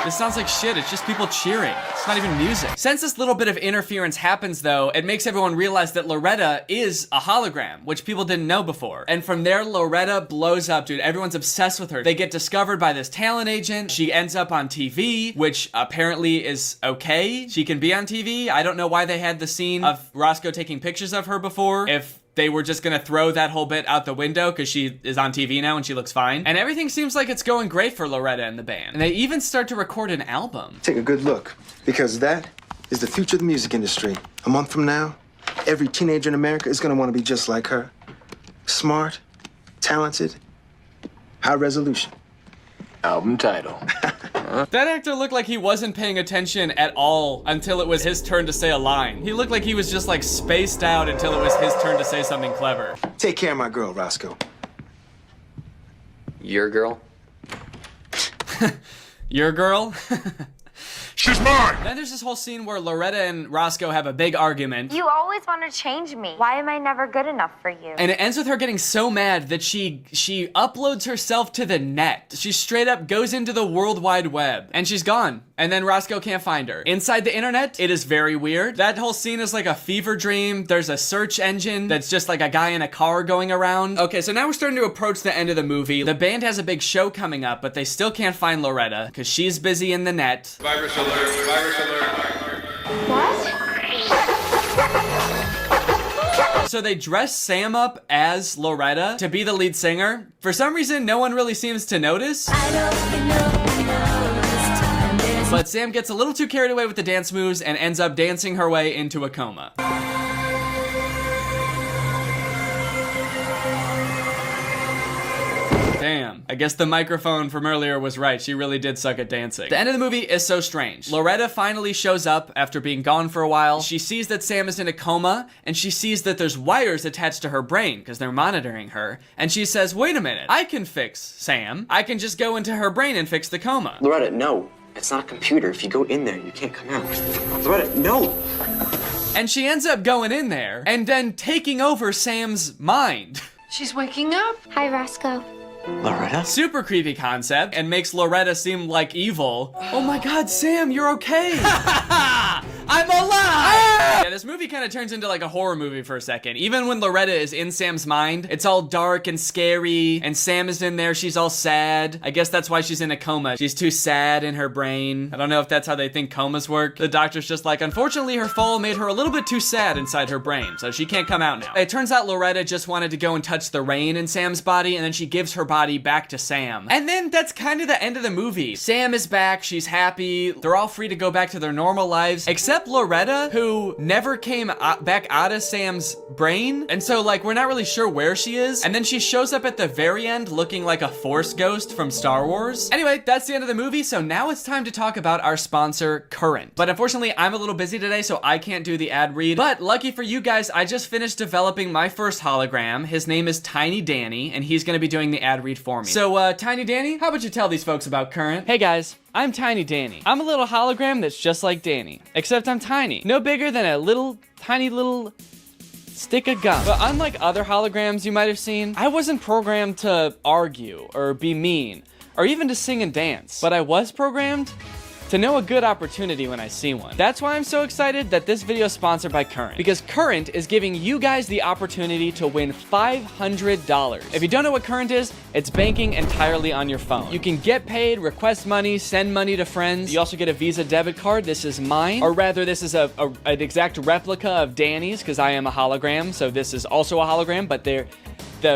This sounds like shit. It's just people cheering. It's not even music. Since this little bit of interference happens though, it makes everyone realize that Loretta is a hologram, which people didn't know before. And from there, Loretta blows up, dude. Everyone's obsessed with her. They get discovered by this talent agent. She ends up on TV, which apparently is okay. She can be on TV. I don't know why they had the scene of Roscoe taking pictures of her before. If they were just gonna throw that whole bit out the window because she is on TV now and she looks fine. And everything seems like it's going great for Loretta and the band. And they even start to record an album. Take a good look, because that is the future of the music industry. A month from now, every teenager in America is gonna want to be just like her. Smart, talented, high resolution. Album title. That actor looked like he wasn't paying attention at all until it was his turn to say a line. He looked like he was just like spaced out until it was his turn to say something clever. Take care of my girl, Roscoe. Your girl? Your girl? She's mine! Then there's this whole scene where Loretta and Roscoe have a big argument. You always want to change me. Why am I never good enough for you? And it ends with her getting so mad that she uploads herself to the net. She straight up goes into the World Wide Web and she's gone. And then Roscoe can't find her. Inside the internet, it is very weird. That whole scene is like a fever dream. There's a search engine that's just like a guy in a car going around. Okay, so now we're starting to approach the end of the movie. The band has a big show coming up, but they still can't find Loretta because she's busy in the net. Virus alert, virus alert. So they dress Sam up as Loretta to be the lead singer. For some reason, no one really seems to notice. But Sam gets a little too carried away with the dance moves and ends up dancing her way into a coma. Damn. I guess the microphone from earlier was right. She really did suck at dancing. The end of the movie is so strange. Loretta finally shows up after being gone for a while. She sees that Sam is in a coma, and she sees that there's wires attached to her brain because they're monitoring her. And she says, wait a minute, I can fix Sam. I can just go into her brain and fix the coma. Loretta, no. It's not a computer. If you go in there, you can't come out. Loretta, no! And she ends up going in there and then taking over Sam's mind. She's waking up. Hi, Roscoe. Loretta? Super creepy concept and makes Loretta seem like evil. Oh my god, Sam, you're okay. I'm alive! Yeah, this movie kind of turns into like a horror movie for a second. Even when Loretta is in Sam's mind, it's all dark and scary, and Sam is in there, she's all sad. I guess that's why she's in a coma. She's too sad in her brain. I don't know if that's how they think comas work. The doctor's just like, unfortunately, her fall made her a little bit too sad inside her brain, so she can't come out now. It turns out Loretta just wanted to go and touch the rain in Sam's body, and then she gives her body back to Sam. And then that's kind of the end of the movie. Sam is back, she's happy, they're all free to go back to their normal lives, except Loretta, who never came back out of Sam's brain. And so like, we're not really sure where she is. And then she shows up at the very end looking like a Force ghost from Star Wars. Anyway, that's the end of the movie. So now it's time to talk about our sponsor, Current. But unfortunately, I'm a little busy today, so I can't do the ad read. But lucky for you guys, I just finished developing my first hologram. His name is Tiny Danny, and he's gonna be doing the ad read for me. So Tiny Danny, how about you tell these folks about Current? Hey guys, I'm Tiny Danny. I'm a little hologram that's just like Danny, except I'm tiny. No bigger than a tiny little stick of gum. But unlike other holograms you might have seen, I wasn't programmed to argue or be mean or even to sing and dance, but I was programmed to know a good opportunity when I see one. That's why I'm so excited that this video is sponsored by Current, because Current is giving you guys the opportunity to win $500. If you don't know what Current is, it's banking entirely on your phone. You can get paid, request money, send money to friends. You also get a Visa debit card. This is mine, or rather this is an exact replica of Danny's, because I am a hologram, so this is also a hologram, but the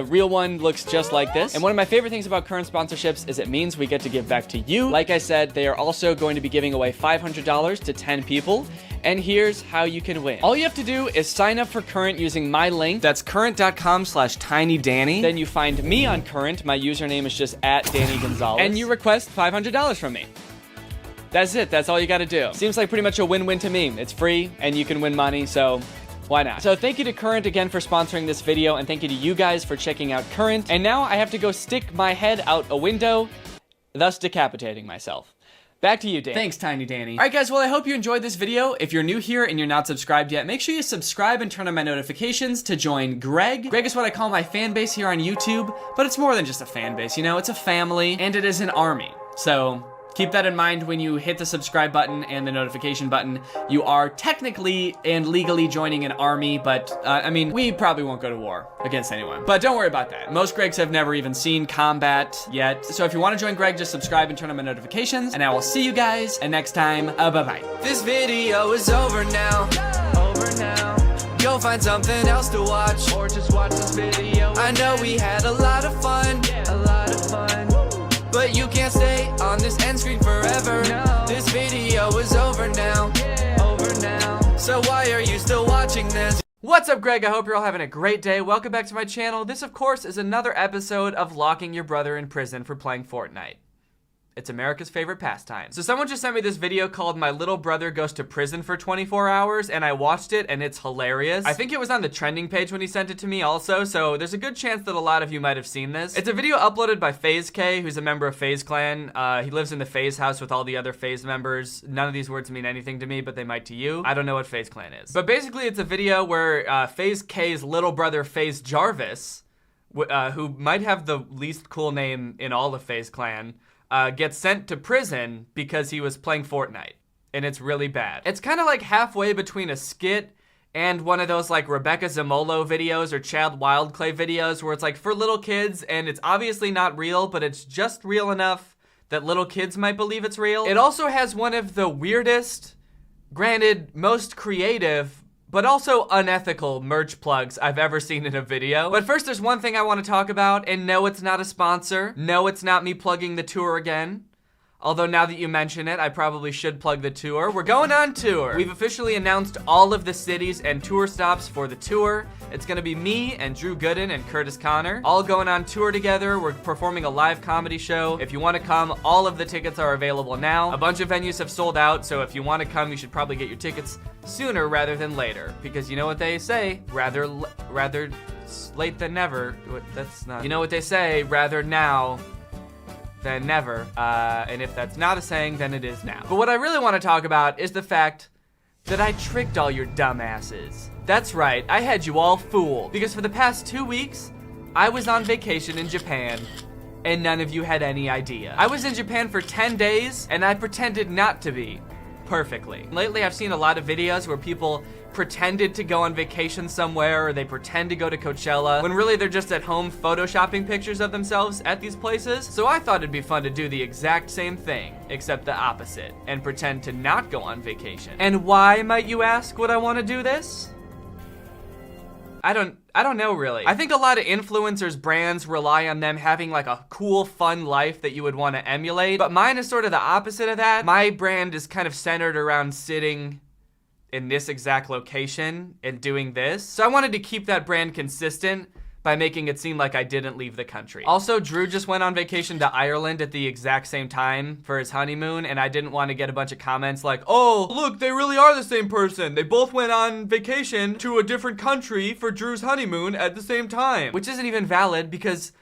real one looks just like this. And one of my favorite things about Current sponsorships is it means we get to give back to you. Like I said, they are also going to be giving away $500 to 10 people. And here's how you can win. All you have to do is sign up for Current using my link. That's current.com/tinydanny. Then you find me on Current. My username is just @Danny Gonzalez. And you request $500 from me. That's it. That's all you gotta do. Seems like pretty much a win-win to me. It's free and you can win money, so why not? So thank you to Current again for sponsoring this video, and thank you to you guys for checking out Current. And now I have to go stick my head out a window, thus decapitating myself. Back to you, Dan. Thanks, Tiny Danny. All right, guys, well, I hope you enjoyed this video. If you're new here and you're not subscribed yet, make sure you subscribe and turn on my notifications to join Greg. Greg is what I call my fan base here on YouTube, but it's more than just a fan base, you know? It's a family, and it is an army. So keep that in mind when you hit the subscribe button and the notification button. You are technically and legally joining an army, but I mean, we probably won't go to war against anyone. But don't worry about that. Most Gregs have never even seen combat yet. So if you want to join Greg, just subscribe and turn on my notifications, and I will see you guys next time. Bye-bye. This video is over now. Go find something else to watch, or just watch this video. I know we had a lot of fun. But you can't stay on this end screen forever. No. This video is over now. So why are you still watching this? What's up, Greg? I hope you're all having a great day. Welcome back to my channel. This, of course, is another episode of locking your brother in prison for playing Fortnite. It's America's favorite pastime. So someone just sent me this video called My Little Brother Goes to Prison for 24 Hours, and I watched it, and it's hilarious. I think it was on the trending page when he sent it to me also, so there's a good chance that a lot of you might have seen this. It's a video uploaded by FaZe K, who's a member of FaZe Clan. He lives in the FaZe house with all the other FaZe members. None of these words mean anything to me, but they might to you. I don't know what FaZe Clan is. But basically, it's a video where FaZe K's little brother, FaZe Jarvis, who might have the least cool name in all of FaZe Clan, gets sent to prison because he was playing Fortnite, and it's really bad. It's kind of like halfway between a skit and one of those like Rebecca Zamolo videos or Chad Wildclay videos where it's like for little kids and it's obviously not real, but it's just real enough that little kids might believe it's real. It also has one of the weirdest, granted most creative, but also unethical merch plugs I've ever seen in a video. But first, there's one thing I want to talk about, and no, it's not a sponsor. No, it's not me plugging the tour again. Although now that you mention it, I probably should plug the tour. We're going on tour. We've officially announced all of the cities and tour stops for the tour. It's gonna be me and Drew Gooden and Curtis Connor, all going on tour together. We're performing a live comedy show. If you wanna come, all of the tickets are available now. A bunch of venues have sold out, so if you wanna come, you should probably get your tickets sooner rather than later. Because you know what they say, rather late than never. That's not, you know what they say, rather now than never, and if that's not a saying, then it is now. But what I really want to talk about is the fact that I tricked all your dumbasses. That's right, I had you all fooled, because for the past 2 weeks, I was on vacation in Japan, and none of you had any idea. I was in Japan for 10 days, and I pretended not to be, perfectly. Lately, I've seen a lot of videos where people pretended to go on vacation somewhere, or they pretend to go to Coachella, when really they're just at home photoshopping pictures of themselves at these places. So I thought it'd be fun to do the exact same thing, except the opposite, and pretend to not go on vacation. And why, might you ask, would I want to do this? I don't know really. I think a lot of influencers, brands rely on them having like a cool, fun life that you would want to emulate, but mine is sort of the opposite of that. My brand is kind of centered around sitting in this exact location and doing this. So I wanted to keep that brand consistent by making it seem like I didn't leave the country. Also, Drew just went on vacation to Ireland at the exact same time for his honeymoon, and I didn't want to get a bunch of comments like, oh, look, they really are the same person. They both went on vacation to a different country for Drew's honeymoon at the same time. Which isn't even valid because,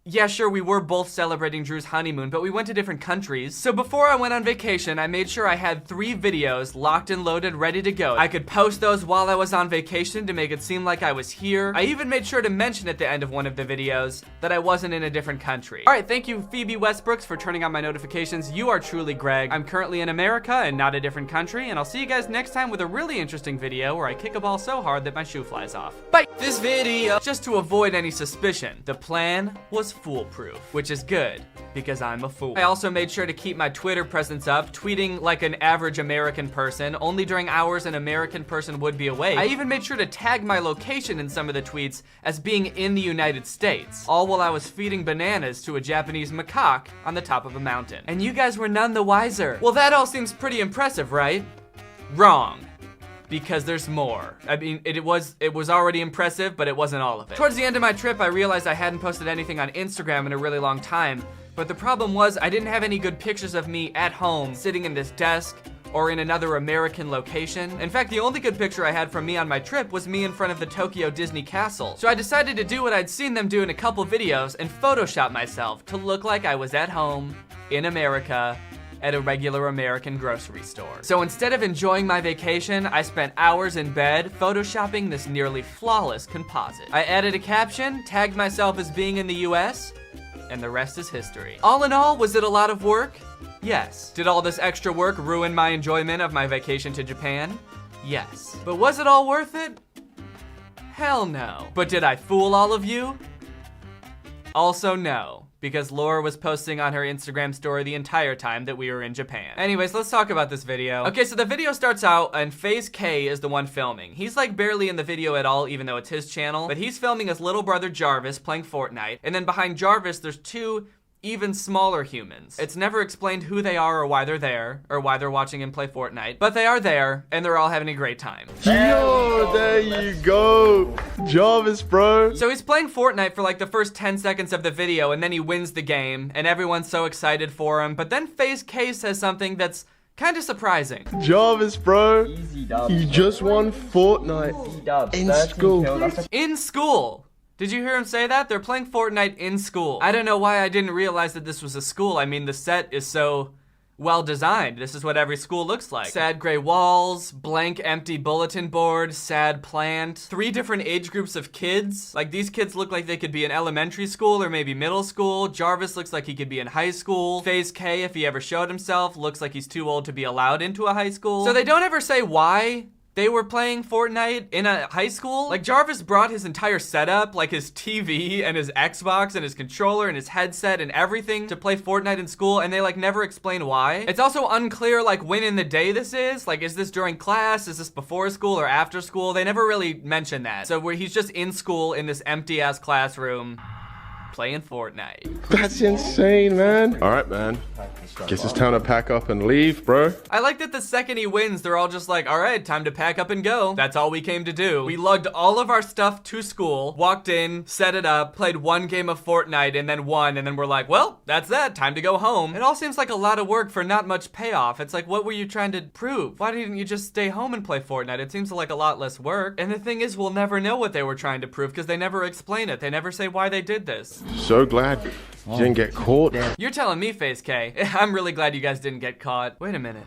yeah, sure, we were both celebrating Drew's honeymoon, but we went to different countries. So before I went on vacation, I made sure I had 3 videos locked and loaded, ready to go. I could post those while I was on vacation to make it seem like I was here. I even made sure to mention at the end of one of the videos that I wasn't in a different country. All right, thank you, Phoebe Westbrooks, for turning on my notifications. You are truly Greg. I'm currently in America and not a different country, and I'll see you guys next time with a really interesting video where I kick a ball so hard that my shoe flies off. Bye! This video, just to avoid any suspicion, the plan was foolproof, which is good because I'm a fool. I also made sure to keep my Twitter presence up, tweeting like an average American person, only during hours an American person would be awake. I even made sure to tag my location in some of the tweets as being in the United States, all while I was feeding bananas to a Japanese macaque on the top of a mountain. And you guys were none the wiser. Well, that all seems pretty impressive, right? Wrong. because there's more. I mean, it was already impressive, but it wasn't all of it. Towards the end of my trip, I realized I hadn't posted anything on Instagram in a really long time, but the problem was I didn't have any good pictures of me at home, sitting in this desk, or in another American location. In fact, the only good picture I had from me on my trip was me in front of the Tokyo Disney Castle. So I decided to do what I'd seen them do in a couple videos and Photoshop myself to look like I was at home, in America, at a regular American grocery store. So instead of enjoying my vacation, I spent hours in bed photoshopping this nearly flawless composite. I added a caption, tagged myself as being in the US, and the rest is history. All in all, was it a lot of work? Yes. Did all this extra work ruin my enjoyment of my vacation to Japan? Yes. But was it all worth it? Hell no. But did I fool all of you? Also no, because Laura was posting on her Instagram story the entire time that we were in Japan. Anyways, let's talk about this video. Okay, so the video starts out and FaZe K is the one filming. He's like barely in the video at all, even though it's his channel, but he's filming his little brother Jarvis playing Fortnite, and then behind Jarvis, there's two even smaller humans. It's never explained who they are or why they're there, or why they're watching him play Fortnite, but they are there, and they're all having a great time. Yo, there you go. Jarvis, bro. So he's playing Fortnite for like the first 10 seconds of the video, and then he wins the game, and everyone's so excited for him, but then FaZe K says something that's kind of surprising. Jarvis, bro. You just won Fortnite in school. In school. Did you hear him say that? They're playing Fortnite in school. I don't know why I didn't realize that this was a school. I mean, the set is so well designed. This is what every school looks like. Sad gray walls, blank empty bulletin board, sad plant, 3 different age groups of kids. Like, these kids look like they could be in elementary school or maybe middle school. Jarvis looks like he could be in high school. FaZe K, if he ever showed himself, looks like he's too old to be allowed into a high school. So they don't ever say why they were playing Fortnite in a high school. Like, Jarvis brought his entire setup, like his TV and his Xbox and his controller and his headset and everything to play Fortnite in school, and they like never explain why. It's also unclear like when in the day this is. Like, is this during class? Is this before school or after school? They never really mention that. So where he's just in school in this empty ass classroom playing Fortnite. That's insane, man. All right, man. Guess it's time to pack up and leave, bro. I like that the second he wins, they're all just like, all right, time to pack up and go. That's all we came to do. We lugged all of our stuff to school, walked in, set it up, played 1 game of Fortnite, and then won, and then we're like, well, that's that, time to go home. It all seems like a lot of work for not much payoff. It's like, what were you trying to prove? Why didn't you just stay home and play Fortnite? It seems like a lot less work. And the thing is, we'll never know what they were trying to prove because they never explain it. They never say why they did this. So glad you didn't get caught. You're telling me, FaZe K. I'm really glad you guys didn't get caught. Wait a minute.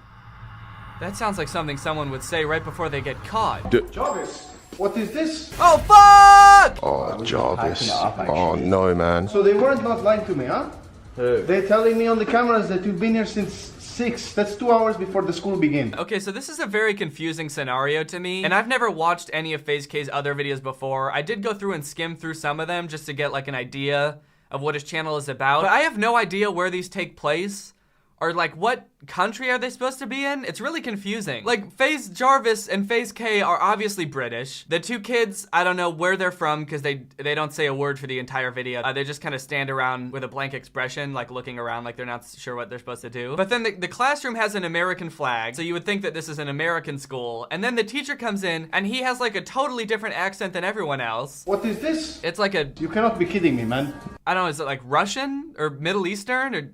That sounds like something someone would say right before they get caught. Jarvis, what is this? Oh, fuck! Oh, Jarvis. Oh, no, man. So they weren't not lying to me, huh? They're telling me on the cameras that you've been here since 6. That's 2 hours before the school begins. Okay, so this is a very confusing scenario to me, and I've never watched any of FaZe K's other videos before. I did go through and skim through some of them just to get like an idea of what his channel is about, but I have no idea where these take place, or like what country are they supposed to be in? It's really confusing. Like, FaZe Jarvis and FaZe K are obviously British. The 2 kids, I don't know where they're from because they don't say a word for the entire video. They just kind of stand around with a blank expression, like looking around like they're not sure what they're supposed to do. But then the classroom has an American flag, so you would think that this is an American school. And then the teacher comes in and he has like a totally different accent than everyone else. What is this? It's like a... You cannot be kidding me, man. I don't know, is it like Russian or Middle Eastern or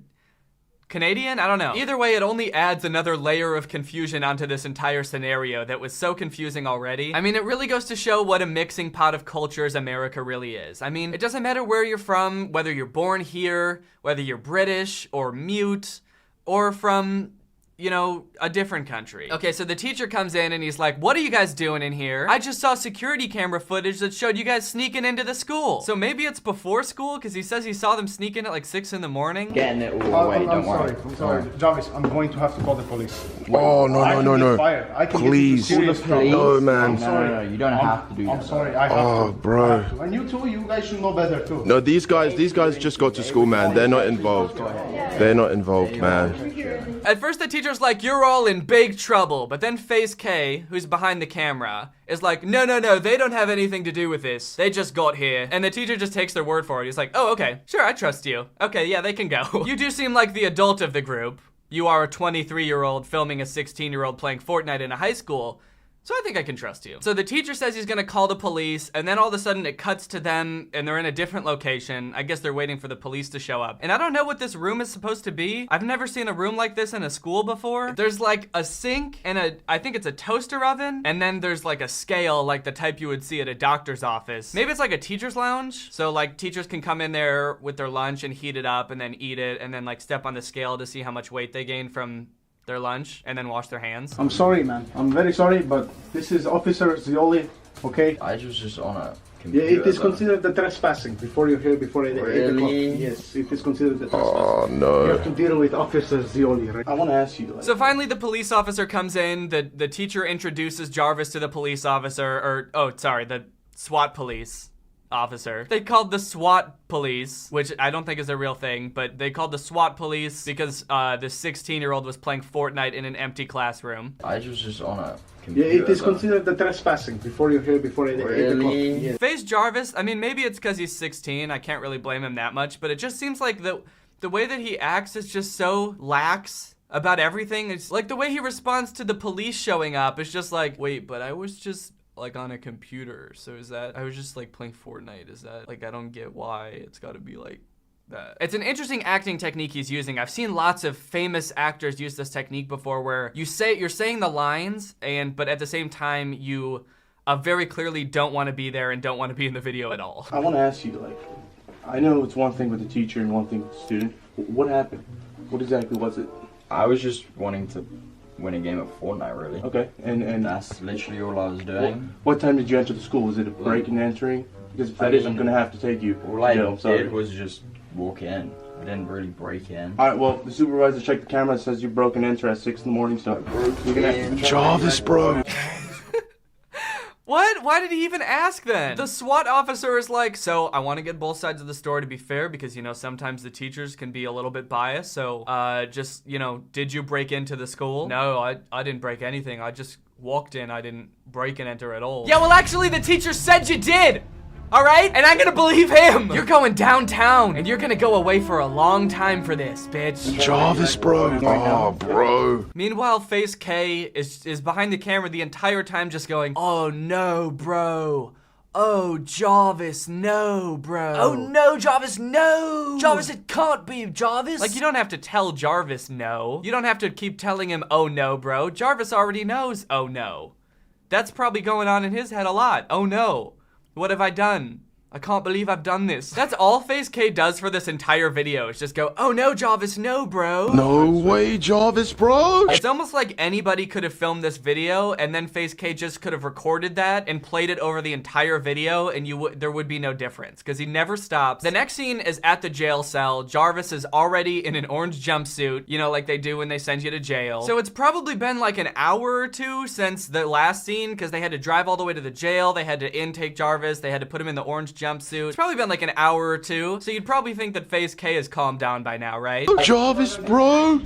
Canadian? I don't know. Either way, it only adds another layer of confusion onto this entire scenario that was so confusing already. I mean, it really goes to show what a mixing pot of cultures America really is. I mean, it doesn't matter where you're from, whether you're born here, whether you're British or mute, or from, you know, a different country. Okay, so the teacher comes in and he's like, what are you guys doing in here? I just saw security camera footage that showed you guys sneaking into the school. So maybe it's before school, because he says he saw them sneak in at like 6 in the morning. Getting it all away, don't worry. I'm sorry. Jarvis, I'm going to have to call the police. Oh, no. Please. No, man. No, you don't have to do that. I'm sorry, I have to. Oh, bro. And you too, you guys should know better too. No, these guys just got to school, man. They're not involved. They're not involved, man. At first the teacher's like, you're all in big trouble, but then FaZe K, who's behind the camera, is like, no, they don't have anything to do with this. They just got here. And the teacher just takes their word for it. He's like, oh, okay, sure, I trust you. Okay, yeah, they can go. You do seem like the adult of the group. You are a 23-year-old filming a 16-year-old playing Fortnite in a high school, So I think I can trust you. So the teacher says he's gonna call the police, and then all of a sudden it cuts to them, and they're in a different location. I guess they're waiting for the police to show up. And I don't know what this room is supposed to be. I've never seen a room like this in a school before. There's like a sink and I think it's a toaster oven, and then there's like a scale like the type you would see at a doctor's office. Maybe it's like a teacher's lounge. So like teachers can come in there with their lunch and heat it up and then eat it and then like step on the scale to see how much weight they gain from their lunch and then wash their hands. I'm sorry, man. I'm very sorry, but this is Officer Zioli, okay? I was just on a Yeah, computer. it is considered the trespassing before you're here, before 8 o'clock. Really? Yes, it is considered the trespassing. Oh, no. You have to deal with Officer Zioli, right? I want to ask you, like, So finally the police officer comes in, the teacher introduces Jarvis to the police officer, the SWAT police officer. They called the SWAT police, which I don't think is a real thing, but they called the SWAT police because the 16-year-old was playing Fortnite in an empty classroom. I was just on a yeah, computer. it is considered the trespassing before you're here, before 8 o'clock. Yes. Face Jarvis, I mean, maybe it's because he's 16, I can't really blame him that much, but it just seems like the way that he acts is just so lax about everything. It's like the way he responds to the police showing up is just like, wait, but I was just like on a computer, so is that I was just like playing Fortnite? Is that like I don't get why it's got to be like that. It's an interesting acting technique he's using. I've seen lots of famous actors use this technique before, where you're saying the lines but at the same time you very clearly don't want to be there and don't want to be in the video at all. I want to ask you, like, I know it's one thing with the teacher and one thing with the student. What happened? What exactly was it? I was just wanting to win a game of Fortnite, really. Okay, and that's literally all I was doing. What time did you enter the school? Was it a break and entering? Because if that is, I'm gonna have to take you. All I I'm sorry. did was just walk in. I didn't really break in. All right, well, the supervisor checked the camera. It says you broke and enter at 6 in the morning, so you're gonna have to... Jarvis, bro. What? Why did he even ask then? The SWAT officer is like, so I want to get both sides of the story to be fair because, you know, sometimes the teachers can be a little bit biased. So just, you know, did you break into the school? No, I didn't break anything. I just walked in. I didn't break and enter at all. Yeah, well, actually, the teacher said you did. All right? And I'm gonna believe him. You're going downtown and you're gonna go away for a long time for this, bitch. Jarvis, bro. Oh, bro. Meanwhile, Face K is behind the camera the entire time just going, oh no, bro. Oh, Jarvis, no, bro. Oh no, Jarvis, no. Jarvis, it can't be, Jarvis. Like, you don't have to tell Jarvis no. You don't have to keep telling him, oh no, bro. Jarvis already knows, oh no. That's probably going on in his head a lot. Oh no. What have I done? I can't believe I've done this. That's all Face K does for this entire video. It's just go, oh no, Jarvis, no, bro. No way, Jarvis, bro. It's almost like anybody could have filmed this video and then Face K just could have recorded that and played it over the entire video and there would be no difference because he never stops. The next scene is at the jail cell. Jarvis is already in an orange jumpsuit, you know, like they do when they send you to jail. So it's probably been like an hour or two since the last scene because they had to drive all the way to the jail. They had to intake Jarvis. They had to put him in the orange jumpsuit. It's probably been like an hour or two. So you'd probably think that Face K has calmed down by now, right? Oh, Jarvis, bro.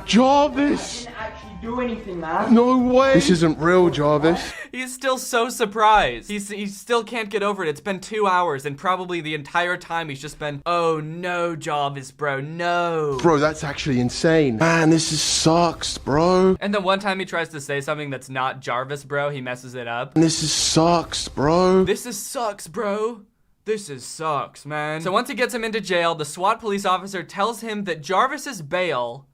Jarvis. Do anything, man. No way. This isn't real, Jarvis. He's still so surprised. He still can't get over it. It's been 2 hours and probably the entire time he's just been, oh no, Jarvis, bro, no. Bro, that's actually insane. Man, this sucks, bro. And then one time he tries to say something that's not Jarvis, bro, he messes it up. This sucks, bro. This sucks, bro. This sucks, man. So once he gets him into jail, the SWAT police officer tells him that Jarvis's bail,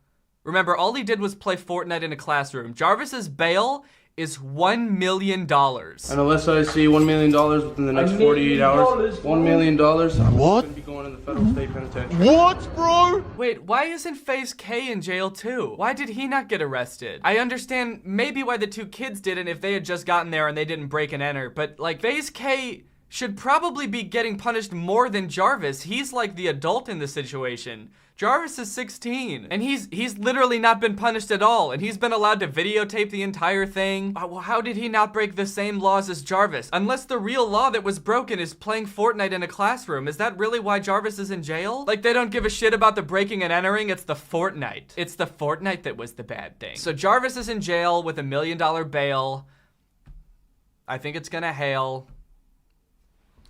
remember, all he did was play Fortnite in a classroom. Jarvis's bail is $1 million. And unless I see $1 million within the next 48 hours, $1 million, I'm what? gonna be going in the federal state penitentiary. What, bro? Wait, why isn't Face K in jail too? Why did he not get arrested? I understand maybe why the two kids didn't if they had just gotten there and they didn't break and enter, but like Face K should probably be getting punished more than Jarvis. He's like the adult in this situation. Jarvis is 16, and he's literally not been punished at all, and he's been allowed to videotape the entire thing. Well, how did he not break the same laws as Jarvis? Unless the real law that was broken is playing Fortnite in a classroom. Is that really why Jarvis is in jail? Like, they don't give a shit about the breaking and entering, it's the Fortnite. It's the Fortnite that was the bad thing. So Jarvis is in jail with $1 million bail. I think it's gonna hail.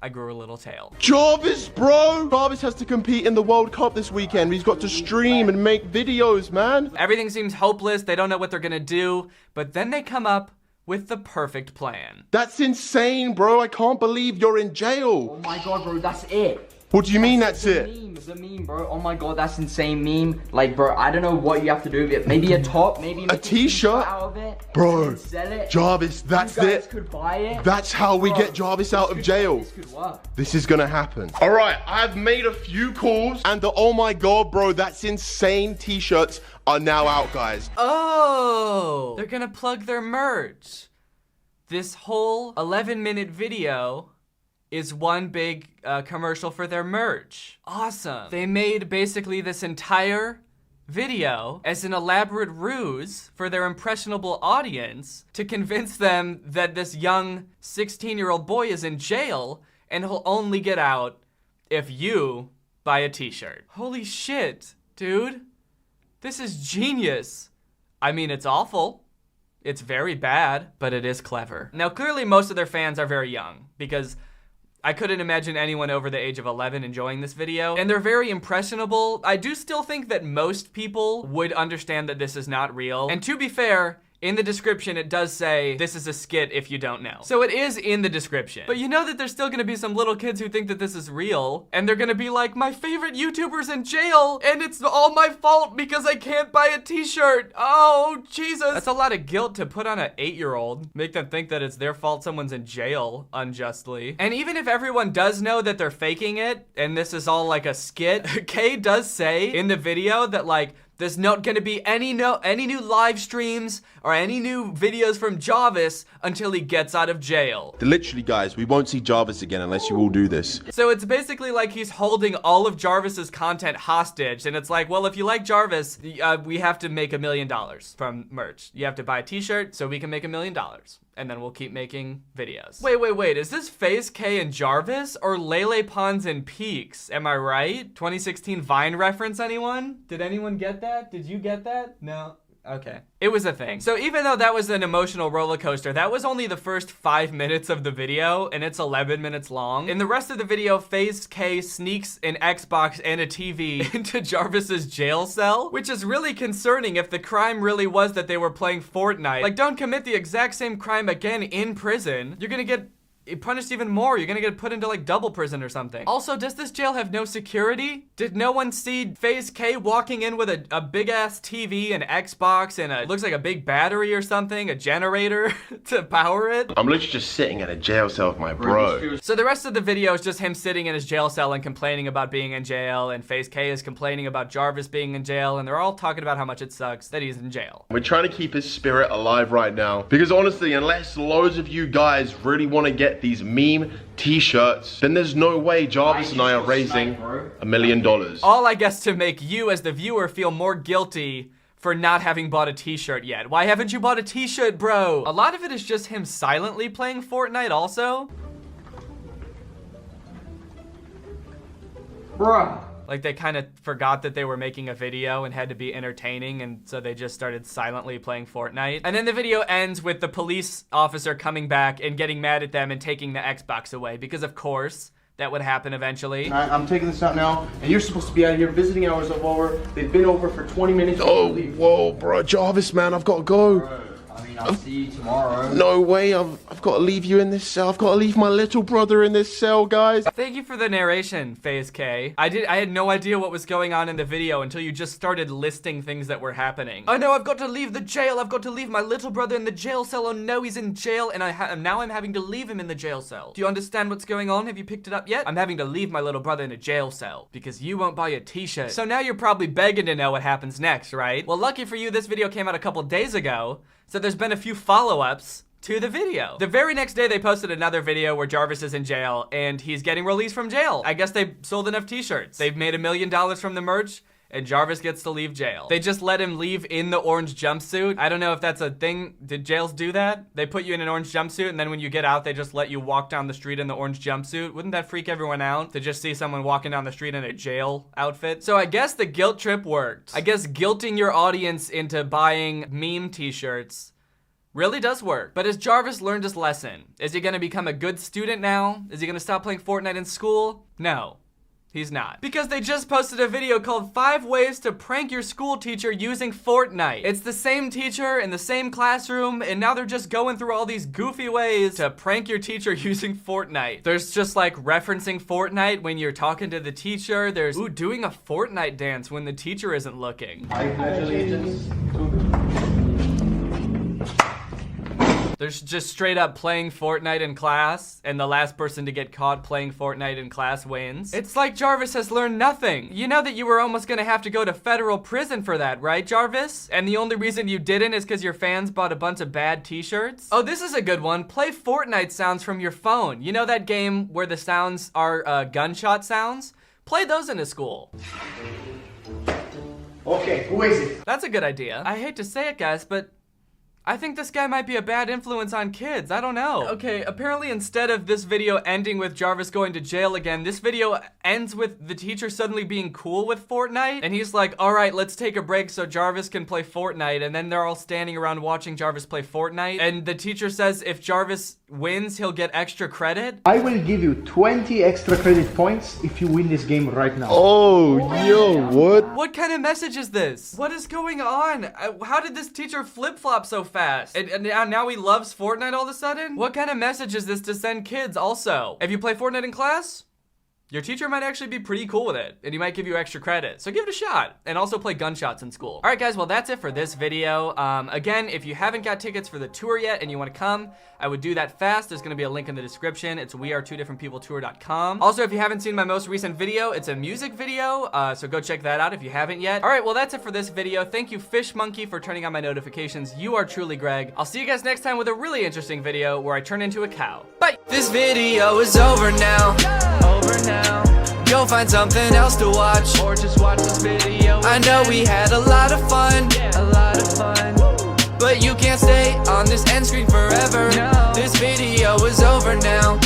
I grew a little tail. Jarvis, bro! Jarvis has to compete in the World Cup this weekend. He's got to stream and make videos, man. Everything seems hopeless. They don't know what they're gonna do. But then they come up with the perfect plan. That's insane, bro. I can't believe you're in jail. Oh my god, bro, that's it. What do you mean that's it? The meme, bro. Oh my god, that's insane meme. Like, bro, I don't know what you have to do with it. Maybe a top, maybe a t-shirt out of it. Bro, sell it. Jarvis, that's you guys it. Could buy it. That's how we get Jarvis out of jail. This could work. This is gonna happen. All right, I've made a few calls and the oh my god, bro, that's insane t-shirts are now out, guys. Oh, they're gonna plug their merch. This whole 11-minute video is one big commercial for their merch. Awesome. They made basically this entire video as an elaborate ruse for their impressionable audience to convince them that this young 16-year-old boy is in jail and he'll only get out if you buy a t-shirt. Holy shit, dude. This is genius. I mean, it's awful. It's very bad, but it is clever. Now, clearly most of their fans are very young because I couldn't imagine anyone over the age of 11 enjoying this video. And they're very impressionable. I do still think that most people would understand that this is not real. And to be fair, in the description, it does say, this is a skit if you don't know. So it is in the description. But you know that there's still gonna be some little kids who think that this is real, and they're gonna be like, my favorite YouTuber's in jail, and it's all my fault because I can't buy a t-shirt. Oh, Jesus. That's a lot of guilt to put on an 8-year-old. Make them think that it's their fault someone's in jail unjustly. And even if everyone does know that they're faking it, and this is all like a skit, Kay does say in the video that like, there's not gonna be any new live streams or any new videos from Jarvis until he gets out of jail. Literally, guys, we won't see Jarvis again unless you all do this. So it's basically like he's holding all of Jarvis's content hostage, and it's like, well, if you like Jarvis, we have to make $1 million from merch. You have to buy a t-shirt so we can make $1 million. And then we'll keep making videos. Wait, is this FaZe K and Jarvis or Lele Pons and Peaks? Am I right? 2016 Vine reference, anyone? Did anyone get that? Did you get that? No? Okay. It was a thing. So even though that was an emotional roller coaster, that was only the first 5 minutes of the video, and it's 11 minutes long. In the rest of the video, FaZe K sneaks an Xbox and a TV into Jarvis's jail cell, which is really concerning if the crime really was that they were playing Fortnite. Like, don't commit the exact same crime again in prison. You're gonna get punished even more. You're gonna get put into like double prison or something. Also, does this jail have no security? Did no one see FaZe K walking in with a big ass TV and Xbox and looks like a big battery or something, a generator to power it? I'm literally just sitting in a jail cell with my bro. So the rest of the video is just him sitting in his jail cell and complaining about being in jail, and FaZe K is complaining about Jarvis being in jail, and they're all talking about how much it sucks that he's in jail. We're trying to keep his spirit alive right now because honestly, unless loads of you guys really want to get these meme t-shirts, then there's no way Jarvis and I are raising $1 million. All I guess to make you as the viewer feel more guilty for not having bought a t-shirt yet. Why haven't you bought a t-shirt, bro? A lot of it is just him silently playing Fortnite also. Bruh. Like they kind of forgot that they were making a video and had to be entertaining, and so they just started silently playing Fortnite. And then the video ends with the police officer coming back and getting mad at them and taking the Xbox away, because of course that would happen eventually. I'm taking this out now, and you're supposed to be out here. Visiting hours are over. They've been over for 20 minutes. Oh, whoa, bro, Jarvis, man, I've got to go. Bro, I mean, I'll see you tomorrow. No way, I've got to leave you in this cell. I've got to leave my little brother in this cell, guys. Thank you for the narration, FaZe K. I had no idea what was going on in the video until you just started listing things that were happening. Oh no, I've got to leave the jail. I've got to leave my little brother in the jail cell. Oh no, he's in jail, and now I'm having to leave him in the jail cell. Do you understand what's going on? Have you picked it up yet? I'm having to leave my little brother in a jail cell because you won't buy a t-shirt. So now you're probably begging to know what happens next, right? Well, lucky for you, this video came out a couple days ago, so there's been a few follow-ups to the video. The very next day, they posted another video where Jarvis is in jail and he's getting released from jail. I guess they sold enough t-shirts. They've made $1 million from the merch, and Jarvis gets to leave jail. They just let him leave in the orange jumpsuit. I don't know if that's a thing. Did jails do that? They put you in an orange jumpsuit, and then when you get out, they just let you walk down the street in the orange jumpsuit. Wouldn't that freak everyone out to just see someone walking down the street in a jail outfit? So I guess the guilt trip worked. I guess guilting your audience into buying meme t-shirts really does work. But has Jarvis learned his lesson? Is he gonna become a good student now? Is he gonna stop playing Fortnite in school? No. He's not. Because they just posted a video called 5 Ways to Prank Your School Teacher Using Fortnite. It's the same teacher in the same classroom, and now they're just going through all these goofy ways to prank your teacher using Fortnite. There's just like referencing Fortnite when you're talking to the teacher. There's, ooh, doing a Fortnite dance when the teacher isn't looking. I pledge allegiance to There's just straight up playing Fortnite in class, and the last person to get caught playing Fortnite in class wins. It's like Jarvis has learned nothing. You know that you were almost gonna have to go to federal prison for that, right, Jarvis? And the only reason you didn't is because your fans bought a bunch of bad t-shirts? Oh, this is a good one. Play Fortnite sounds from your phone. You know that game where the sounds are gunshot sounds? Play those in a school. Okay, who is it? That's a good idea. I hate to say it, guys, but I think this guy might be a bad influence on kids. I don't know. Okay, apparently instead of this video ending with Jarvis going to jail again, this video ends with the teacher suddenly being cool with Fortnite. And he's like, all right, let's take a break so Jarvis can play Fortnite. And then they're all standing around watching Jarvis play Fortnite. And the teacher says if Jarvis wins, he'll get extra credit. I will give you 20 extra credit points if you win this game right now. Oh, yo, what? What kind of message is this? What is going on? How did this teacher flip-flop so fast? And now he loves Fortnite all of a sudden? What kind of message is this to send kids also? If you play Fortnite in class, your teacher might actually be pretty cool with it, and he might give you extra credit. So give it a shot, and also play gunshots in school. All right, guys, well, that's it for this video. Again, if you haven't got tickets for the tour yet and you wanna come, I would do that fast. There's gonna be a link in the description. It's wearetwodifferentpeopletour.com. Also, if you haven't seen my most recent video, it's a music video, so go check that out if you haven't yet. All right, well, that's it for this video. Thank you, Fish Monkey, for turning on my notifications. You are truly Greg. I'll see you guys next time with a really interesting video where I turn into a cow. Bye! This video is over now. Go find something else to watch, or just watch this video. I know we had a lot of fun, but you can't stay on this end screen forever. No. This video is over now,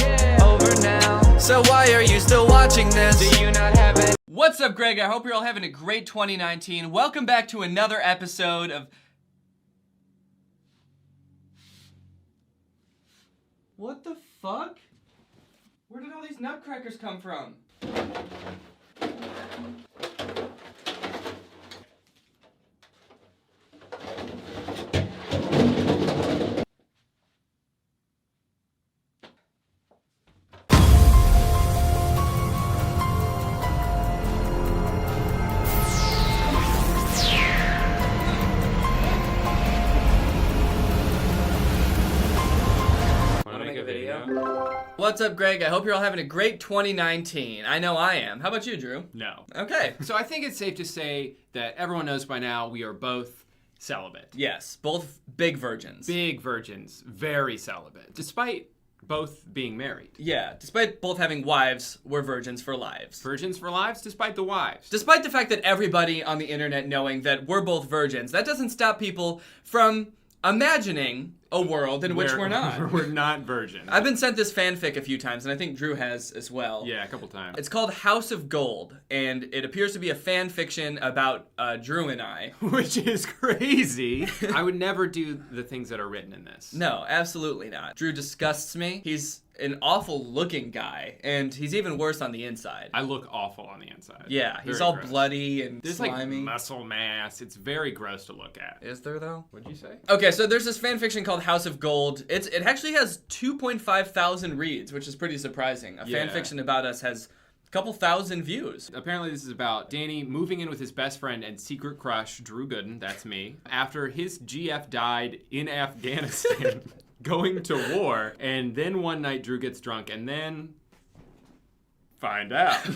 So why are you still watching this? Do you not have it? What's up, Greg? I hope you're all having a great 2019. Welcome back to another episode of... What the fuck? Where did all these nutcrackers come from? What's up, Greg? I hope you're all having a great 2019. I know I am. How about you, Drew? No. Okay. So I think it's safe to say that everyone knows by now we are both celibate. Yes, both big virgins. Big virgins. Very celibate. Despite both being married. Yeah, despite both having wives, we're virgins for lives. Virgins for lives, despite the wives. Despite the fact that everybody on the internet knowing that we're both virgins, that doesn't stop people from imagining a world in which we're not. We're not virgins. I've been sent this fanfic a few times, and I think Drew has as well. Yeah, a couple times. It's called House of Gold, and it appears to be a fan fiction about Drew and I. Which is crazy. I would never do the things that are written in this. No, absolutely not. Drew disgusts me. He's an awful looking guy, and he's even worse on the inside. I look awful on the inside. Yeah, he's very all gross. Bloody and there's slimy. Like muscle mass. It's very gross to look at. Is there though? What'd you say? Okay, so there's this fan fiction called House of Gold. It actually has 2.5 thousand reads, which is pretty surprising. A fan fiction about us has a couple thousand views. Apparently this is about Danny moving in with his best friend and secret crush, Drew Gooden, that's me, after his GF died in Afghanistan. Going to war, and then one night Drew gets drunk, and then find out.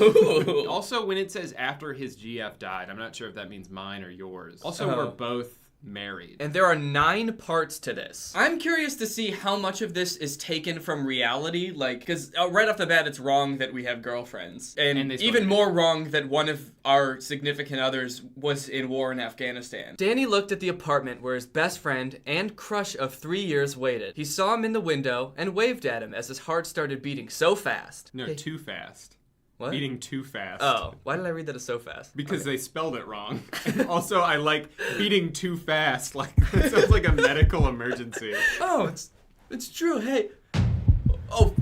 Also, when it says after his GF died, I'm not sure if that means mine or yours. Also, we're both married. And there are 9 parts to this. I'm curious to see how much of this is taken from reality, like, because right off the bat, it's wrong that we have girlfriends. And even more wrong that one of our significant others was in war in Afghanistan. Danny looked at the apartment where his best friend and crush of 3 years waited. He saw him in the window and waved at him as his heart started beating so fast. No, too fast. What? Beating too fast. Oh, why did I read that as so fast? Because they spelled it wrong. Also, I like beating too fast. Like, that sounds like a medical emergency. Oh, it's true. Hey. Oh.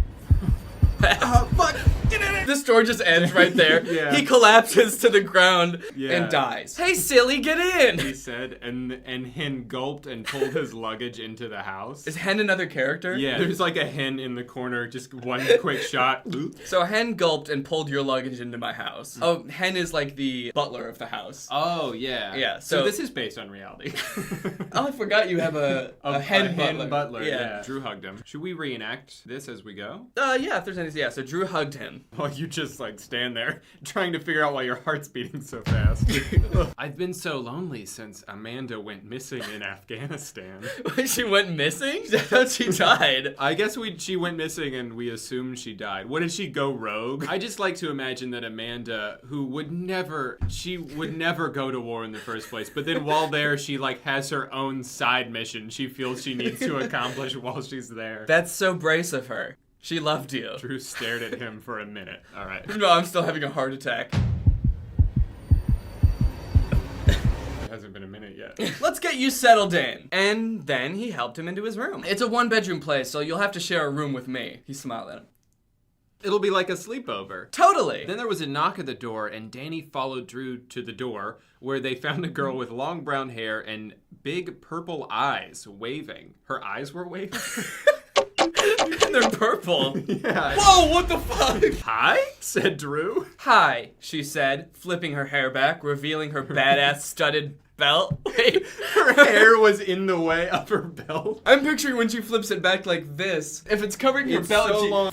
Fuck. Get in it. The story just ends right there. Yeah. He collapses to the ground Yeah. and dies. Hey, silly, get in! He said, and Hen gulped and pulled his luggage into the house. Is Hen another character? Yeah, there's like a hen in the corner, just one quick shot. So Hen gulped and pulled your luggage into my house. Oh, Hen is like the butler of the house. Oh, yeah. Yeah, So so this is based on reality. Oh, I forgot you have a hen butler. Yeah. Drew hugged him. Should we reenact this as we go? Yeah, if there's anything. Yeah, so Drew hugged him. While you just like stand there trying to figure out why your heart's beating so fast. I've been so lonely since Amanda went missing in Afghanistan. She went missing? I thought she died. I guess she went missing and we assumed she died. What did she go rogue? I just like to imagine that Amanda, who would never go to war in the first place, but then while there, she like has her own side mission she feels she needs to accomplish while she's there. That's so brace of her. She loved you. Drew stared at him for a minute. All right. No, I'm still having a heart attack. It hasn't been a minute yet. Let's get you settled in. And then he helped him into his room. It's a 1-bedroom place, so you'll have to share a room with me. He smiled at him. It'll be like a sleepover. Totally. Then there was a knock at the door, and Danny followed Drew to the door, where they found a girl with long brown hair and big purple eyes waving. Her eyes were waving? They're purple. Yeah. Whoa, what the fuck? Hi? Said Drew. Hi, she said, flipping her hair back, revealing her badass studded belt. Wait. Her hair was in the way of her belt. I'm picturing when she flips it back like this. If it's covering your belt, so she... long.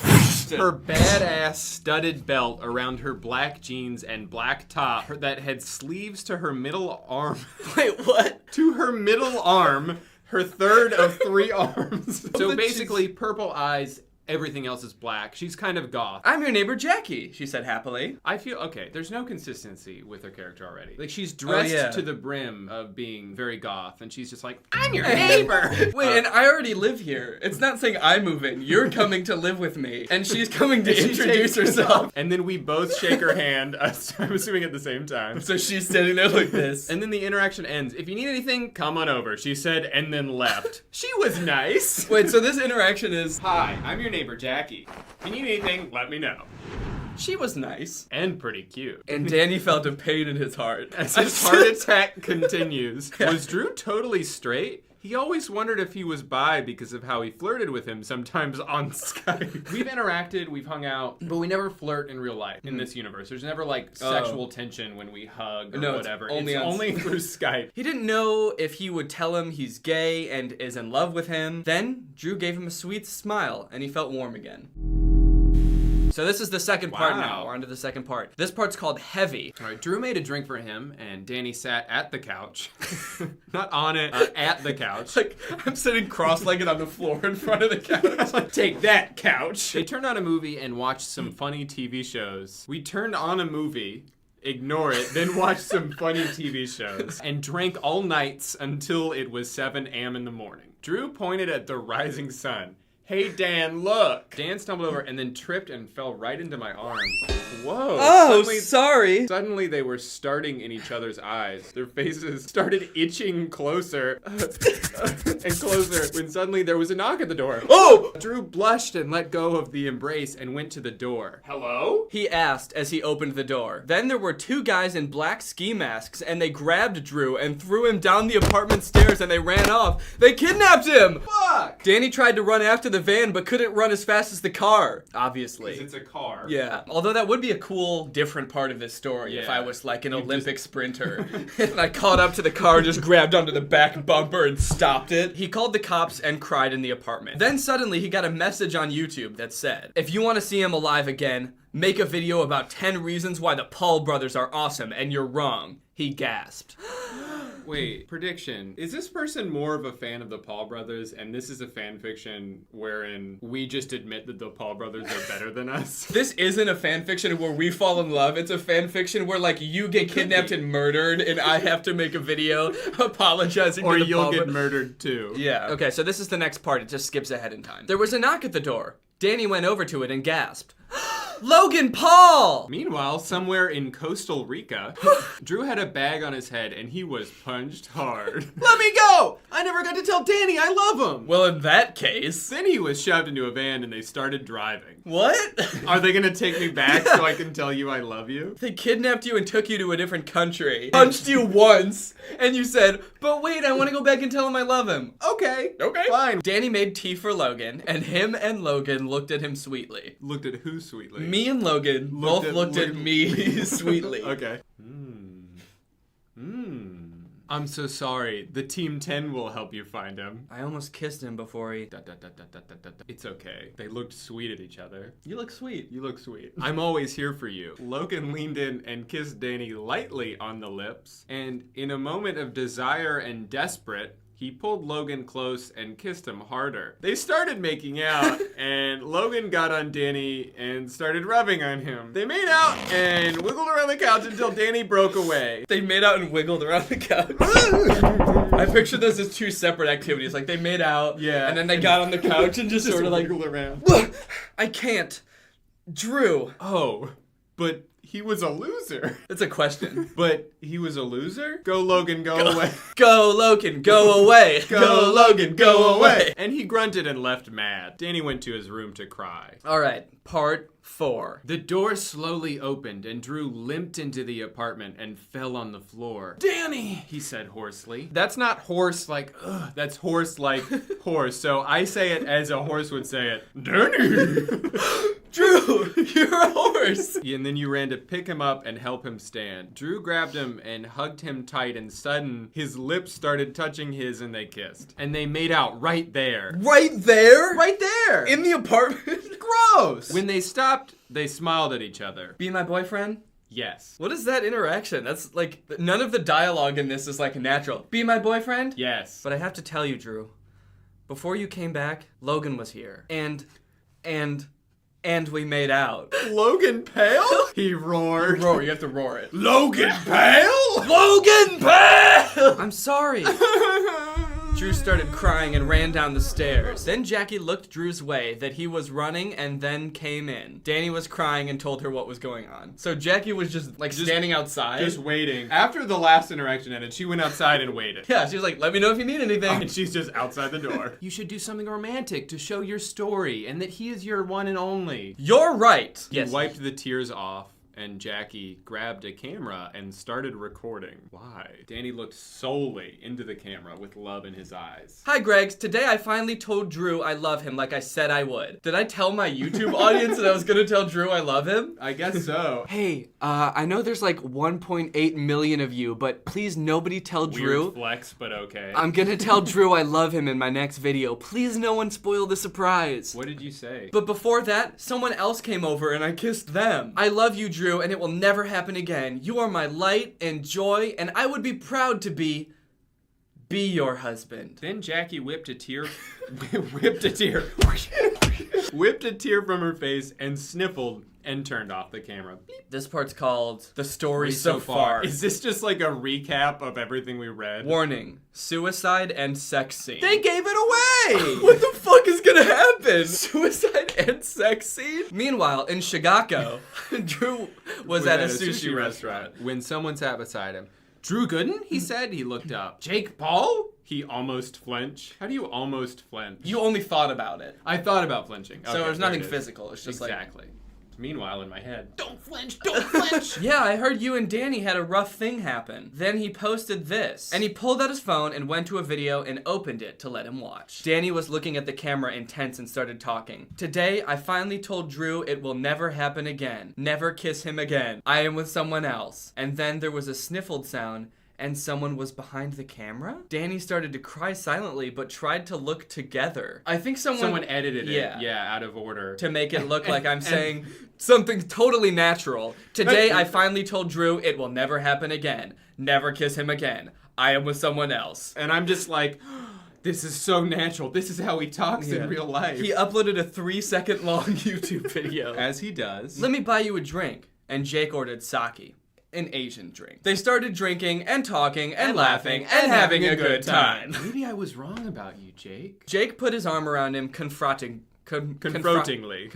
Her badass studded belt around her black jeans and black top that had sleeves to her middle arm. Wait, what? To her middle arm, her third of 3 arms. So basically, purple eyes, everything else is black. She's kind of goth. I'm your neighbor Jackie, she said happily. I feel, okay, there's no consistency with her character already. Like, she's dressed to the brim of being very goth, and she's just like, I'm your neighbor! Wait, and I already live here. It's not saying I'm moving. You're coming to live with me. And she's coming to introduce herself. And then we both shake her hand, I'm assuming at the same time. So she's standing there like this. And then the interaction ends. If you need anything, come on over, she said, and then left. She was nice. Wait, so this interaction is, hi, I'm your neighbor Jackie. If you need anything, let me know. She was nice. And pretty cute. And Danny felt a pain in his heart. As his heart attack continues. Was Drew totally straight? He always wondered if he was bi because of how he flirted with him sometimes on Skype. We've interacted, we've hung out, but we never flirt in real life in this universe. There's never like sexual tension when we hug or whatever. It's only through Skype. He didn't know if he would tell him he's gay and is in love with him. Then Drew gave him a sweet smile and he felt warm again. So this is the second part now. We're on to the second part. This part's called Heavy. All right, Drew made a drink for him, and Danny sat at the couch. Not on it, at the couch. Like, I'm sitting cross-legged on the floor in front of the couch. Like, take that, couch. They turned on a movie and watched some funny TV shows. We turned on a movie, ignore it, then watched some funny TV shows, and drank all nights until it was 7 a.m. in the morning. Drew pointed at the rising sun. Hey, Dan, look! Dan stumbled over and then tripped and fell right into my arm. Whoa. Oh, sorry. Suddenly they were starting in each other's eyes. Their faces started itching closer and closer when suddenly there was a knock at the door. Oh! Drew blushed and let go of the embrace and went to the door. Hello? He asked as he opened the door. Then there were 2 guys in black ski masks and they grabbed Drew and threw him down the apartment stairs and they ran off. They kidnapped him! Fuck! Danny tried to run after the van but couldn't run as fast as the car. Obviously. Because it's a car. Yeah. Although that would be a cool, different part of this story if I was like an Olympic sprinter. And I caught up to the car, just grabbed onto the back bumper and stopped it. He called the cops and cried in the apartment. Then suddenly he got a message on YouTube that said, if you want to see him alive again, make a video about 10 reasons why the Paul brothers are awesome and you're wrong. He gasped. Wait, prediction. Is this person more of a fan of the Paul brothers and this is a fan fiction wherein we just admit that the Paul brothers are better than us? This isn't a fan fiction where we fall in love. It's a fan fiction where like you get kidnapped and murdered and I have to make a video apologizing or to the you'll Paul get murdered too. Yeah. Okay, so this is the next part. It just skips ahead in time. There was a knock at the door. Danny went over to it and gasped. Logan Paul! Meanwhile, somewhere in coastal Rica, Drew had a bag on his head and he was punched hard. Let me go! I never got to tell Danny I love him! Well, in that case... Then he was shoved into a van and they started driving. What? Are they gonna take me back so I can tell you I love you? They kidnapped you and took you to a different country. Punched you once, and you said, but wait, I want to go back and tell him I love him. Okay, fine. Danny made tea for Logan, and him and Logan looked at him sweetly. Looked at who sweetly? Me and Logan both looked at me sweetly. Okay. I'm so sorry. The Team 10 will help you find him. I almost kissed him before he... It's okay. They looked sweet at each other. You look sweet. You look sweet. I'm always here for you. Logan leaned in and kissed Danny lightly on the lips, and in a moment of desire and desperate, he pulled Logan close and kissed him harder. They started making out, and Logan got on Danny and started rubbing on him. They made out and wiggled around the couch until Danny broke away. They made out and wiggled around the couch. I picture this as two separate activities. Like, they made out, and then they got on the couch and just sort of like... wiggled around. I can't. Drew. Oh, but... he was a loser. It's a question. But he was a loser? Go Logan, go away. Go Logan, go away. Go Logan, go away. And he grunted and left mad. Danny went to his room to cry. All right, part 4. The door slowly opened and Drew limped into the apartment and fell on the floor. Danny, he said hoarsely. That's not horse like, ugh, that's horse like horse. So I say it as a horse would say it. Danny! Drew, you're a horse. And then you ran to pick him up and help him stand. Drew grabbed him and hugged him tight, and sudden, his lips started touching his and they kissed. And they made out right there. Right there? Right there! In the apartment? Gross! When they stopped, they smiled at each other. Be my boyfriend? Yes. What is that interaction? That's like, none of the dialogue in this is like natural. Be my boyfriend? Yes. But I have to tell you, Drew, before you came back, Logan was here. And we made out. Logan Pale? He roared. Roar, you have to roar it. Logan Pale? Logan Pale! I'm sorry. Drew started crying and ran down the stairs. Then Jackie looked Drew's way that he was running and then came in. Danny was crying and told her what was going on. So Jackie was just standing outside. Just waiting. After the last interaction ended, she went outside and waited. Yeah, she was like, let me know if you need anything. And she's just outside the door. You should do something romantic to show your story and that he is your one and only. You're right. He wiped the tears off. And Jackie grabbed a camera and started recording. Why? Danny looked solely into the camera with love in his eyes. Hi, Gregs. Today I finally told Drew I love him like I said I would. Did I tell my YouTube audience that I was gonna tell Drew I love him? I guess so. Hey, I know there's like 1.8 million of you, but please nobody tell Drew. Weird flex, but okay. I'm gonna tell Drew I love him in my next video. Please no one spoil the surprise. What did you say? But before that, someone else came over and I kissed them. I love you, Drew, and it will never happen again. You are my light and joy, and I would be proud to be your husband. Then Jackie whipped a tear from her face and sniffled and turned off the camera. This part's called The Story So Far. Is this just like a recap of everything we read? Warning, suicide and sex scene. They gave it away! What the fuck is gonna happen? Suicide and sex scene? Meanwhile, in Chicago, Drew was at a sushi restaurant. When someone sat beside him. Drew Gooden? He said. He looked up. Jake Paul? He almost flinched. How do you almost flinch? You only thought about it. I thought about flinching. So Okay, there's nothing it is. physical. It's just exactly. Meanwhile, in my head, don't flinch, don't flinch. Yeah, I heard you and Danny had a rough thing happen. Then he posted this. And he pulled out his phone and went to a video and opened it to let him watch. Danny was looking at the camera intense and started talking. Today, I finally told Drew it will never happen again. Never kiss him again. I am with someone else. And then there was a sniffled sound. And someone was behind the camera? Danny started to cry silently, but tried to look together. I think someone edited it, out of order. To make it look like I'm saying something totally natural. Today, I finally told Drew it will never happen again. Never kiss him again. I am with someone else. And I'm just like, this is so natural. This is how he talks in real life. He uploaded a 3-second long YouTube video. As he does. Let me buy you a drink. And Jake ordered sake. An Asian drink. They started drinking and talking and laughing and having a good time. Maybe I was wrong about you, Jake. Jake put his arm around him, confronting Confrontingly.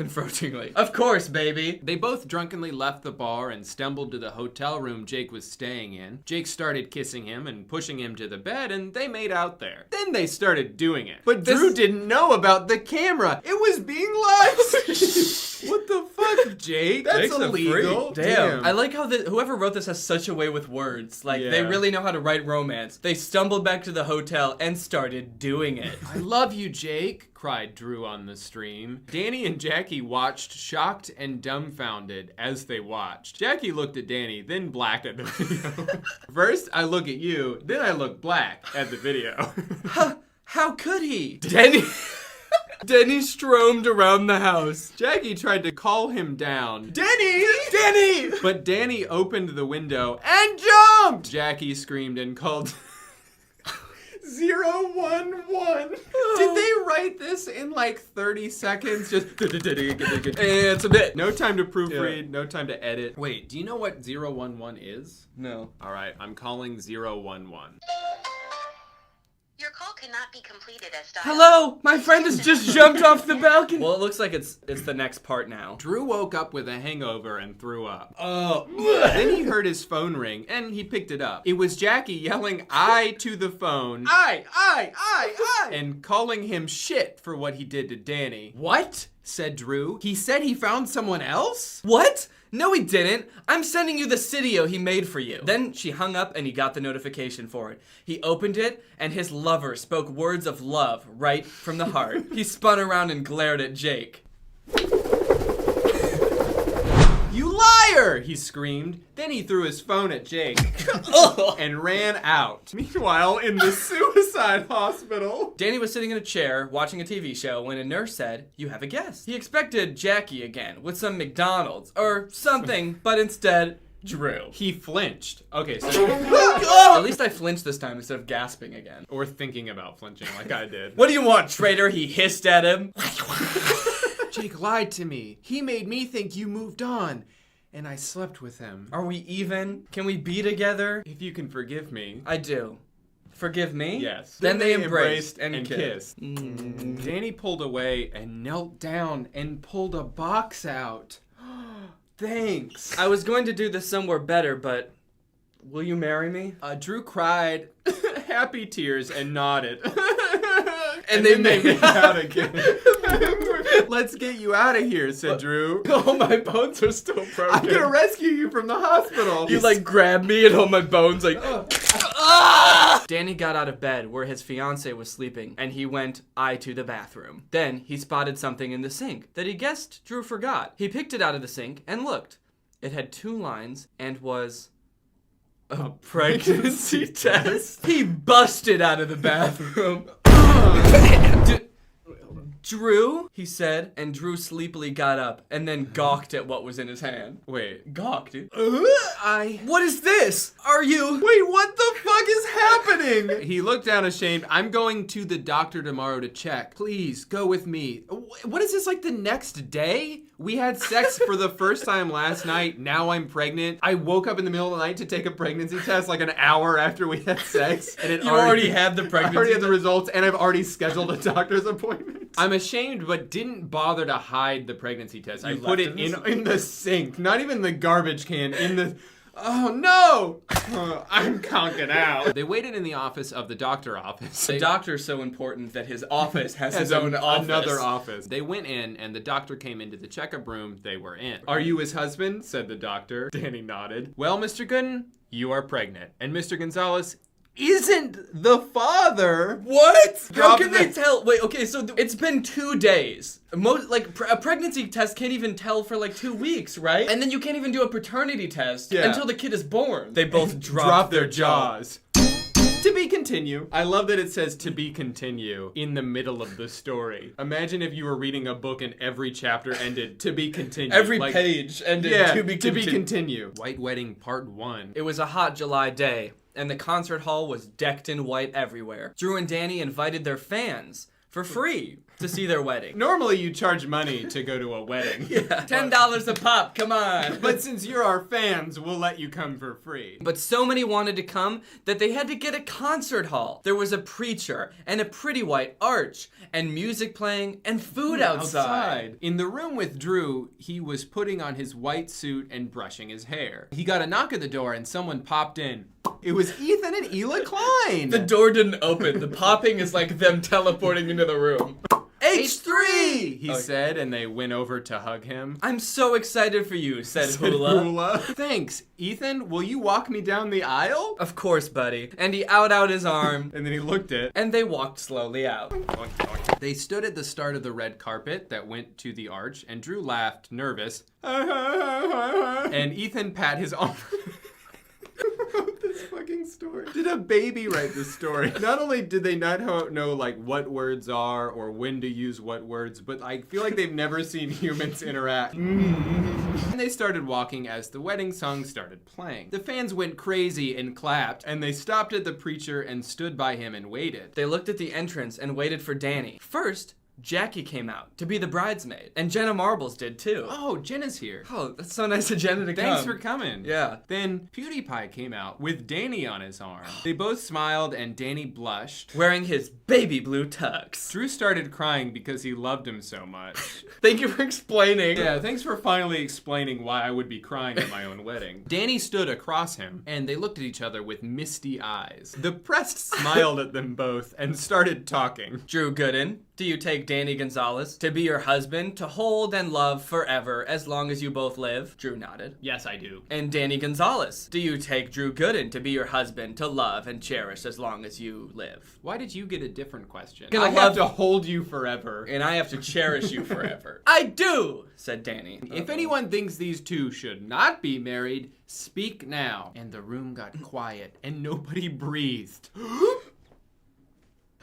Of course, baby. They both drunkenly left the bar and stumbled to the hotel room Jake was staying in. Jake started kissing him and pushing him to the bed, and they made out there. Then they started doing it. But Drew didn't know about the camera. It was being live. What the fuck, Jake? That's illegal. Damn. I like how whoever wrote this has such a way with words. Like, they really know how to write romance. They stumbled back to the hotel and started doing it. I love you, Jake, cried Drew on the stream. Danny and Jackie watched, shocked and dumbfounded as they watched. Jackie looked at Danny, then blacked at the video. First, I look at you, then I look black at the video. How could he? Danny stromed around the house. Jackie tried to call him down. Danny! Danny! But Danny opened the window and jumped! Jackie screamed and called 011. Did they write this in like 30 seconds? Just it's a bit. No time to proofread, no time to edit. Wait, do you know what 011 is? No. All right, I'm calling 011. Your call cannot be completed as dialed. Hello! My friend has just jumped off the balcony. Well, it looks like it's the next part now. Drew woke up with a hangover and threw up. Oh. Then he heard his phone ring and he picked it up. It was Jackie yelling "I" to the phone. I, and calling him shit for what he did to Danny. What? Said Drew. He said he found someone else? What? No, he didn't. I'm sending you the video he made for you. Then she hung up and he got the notification for it. He opened it and his lover spoke words of love right from the heart. He spun around and glared at Jake. You liar! He screamed. Then he threw his phone at Jake and ran out. Meanwhile, in the suicide hospital, Danny was sitting in a chair watching a TV show when a nurse said, "You have a guest." He expected Jackie again with some McDonald's or something, but instead, Drew. He flinched. Okay, so at least I flinched this time instead of gasping again. Or thinking about flinching like I did. What do you want, traitor? He hissed at him. Jake lied to me. He made me think you moved on. And I slept with him. Are we even? Can we be together? If you can forgive me. I do. Forgive me? Yes. Then they embraced and kissed. Danny pulled away and knelt down and pulled a box out. Thanks. I was going to do this somewhere better, but will you marry me? Drew cried happy tears and nodded. And they made out again. Let's get you out of here, said Drew. Oh, my bones are still broken. I'm gonna rescue you from the hospital. You like grab me and hold my bones like. Danny got out of bed where his fiance was sleeping and he went to the bathroom. Then he spotted something in the sink that he guessed Drew forgot. He picked it out of the sink and looked. It had 2 lines and was a pregnancy test. He busted out of the bathroom. Drew, he said, and Drew sleepily got up and then gawked at what was in his hand. Wait. Gawked? What is this? Are you? Wait, what the fuck is happening? He looked down ashamed. I'm going to the doctor tomorrow to check. Please, go with me. What is this, like the next day? We had sex for the first time last night. Now I'm pregnant. I woke up in the middle of the night to take a pregnancy test like an hour after we had sex. And it You already had the pregnancy I already had the results and I've already scheduled a doctor's appointment. I'm ashamed but didn't bother to hide the pregnancy test. I put it in the sink. Not even the garbage can. In the... Oh no! I'm conking out. They waited in the office of the doctor's office. The doctor's so important that his office has his own office. Another office. They went in and the doctor came into the checkup room they were in. Are you his husband? Said the doctor. Danny nodded. Well, Mr. Gooden, you are pregnant. And Mr. Gonzalez isn't the father. What? How can they tell? Wait, okay, so it's been 2 days. A pregnancy test can't even tell for like 2 weeks, right? And then you can't even do a paternity test until the kid is born. They both drop their jaws. To be continue. I love that it says to be continue in the middle of the story. Imagine if you were reading a book and every chapter ended to be continued. Every page ended to be continue. White Wedding Part 1. It was a hot July day, and the concert hall was decked in white everywhere. Drew and Danny invited their fans for free. to see their wedding. Normally you charge money to go to a wedding. Yeah. $10 a pop, come on. But since you're our fans, we'll let you come for free. But so many wanted to come that they had to get a concert hall. There was a preacher and a pretty white arch and music playing and food outside. In the room with Drew, he was putting on his white suit and brushing his hair. He got a knock at the door and someone popped in. It was Ethan and Hila Klein. The door didn't open. The popping is like them teleporting into the room. H3! He said, and they went over to hug him. I'm so excited for you, said Hula. Thanks. Ethan, will you walk me down the aisle? Of course, buddy. And he out his arm. And then he looked it. And they walked slowly out. They stood at the start of the red carpet that went to the arch, and Drew laughed, nervous. And Ethan pat his arm. Who wrote this fucking story? Did a baby write this story? Not only did they not know like what words are or when to use what words, but I feel like they've never seen humans interact. And they started walking as the wedding song started playing. The fans went crazy and clapped, and they stopped at the preacher and stood by him and waited. They looked at the entrance and waited for Danny. First, Jackie came out to be the bridesmaid, and Jenna Marbles did too. Oh, Jenna's here. Oh, that's so nice of Jenna to come. Thanks for coming. Yeah. Then PewDiePie came out with Danny on his arm. They both smiled and Danny blushed. Wearing his baby blue tux. Drew started crying because he loved him so much. Thank you for explaining. Yeah, thanks for finally explaining why I would be crying at my own wedding. Danny stood across him, and they looked at each other with misty eyes. The press smiled at them both and started talking. Drew Gooden, do you take Danny Gonzalez to be your husband, to hold and love forever as long as you both live? Drew nodded. Yes, I do. And Danny Gonzalez, do you take Drew Gooden to be your husband, to love and cherish as long as you live? Why did you get a different question? Gonna I have to hold you forever. And I have to cherish you forever. I do, said Danny. If anyone thinks these two should not be married, speak now. And the room got quiet and nobody breathed.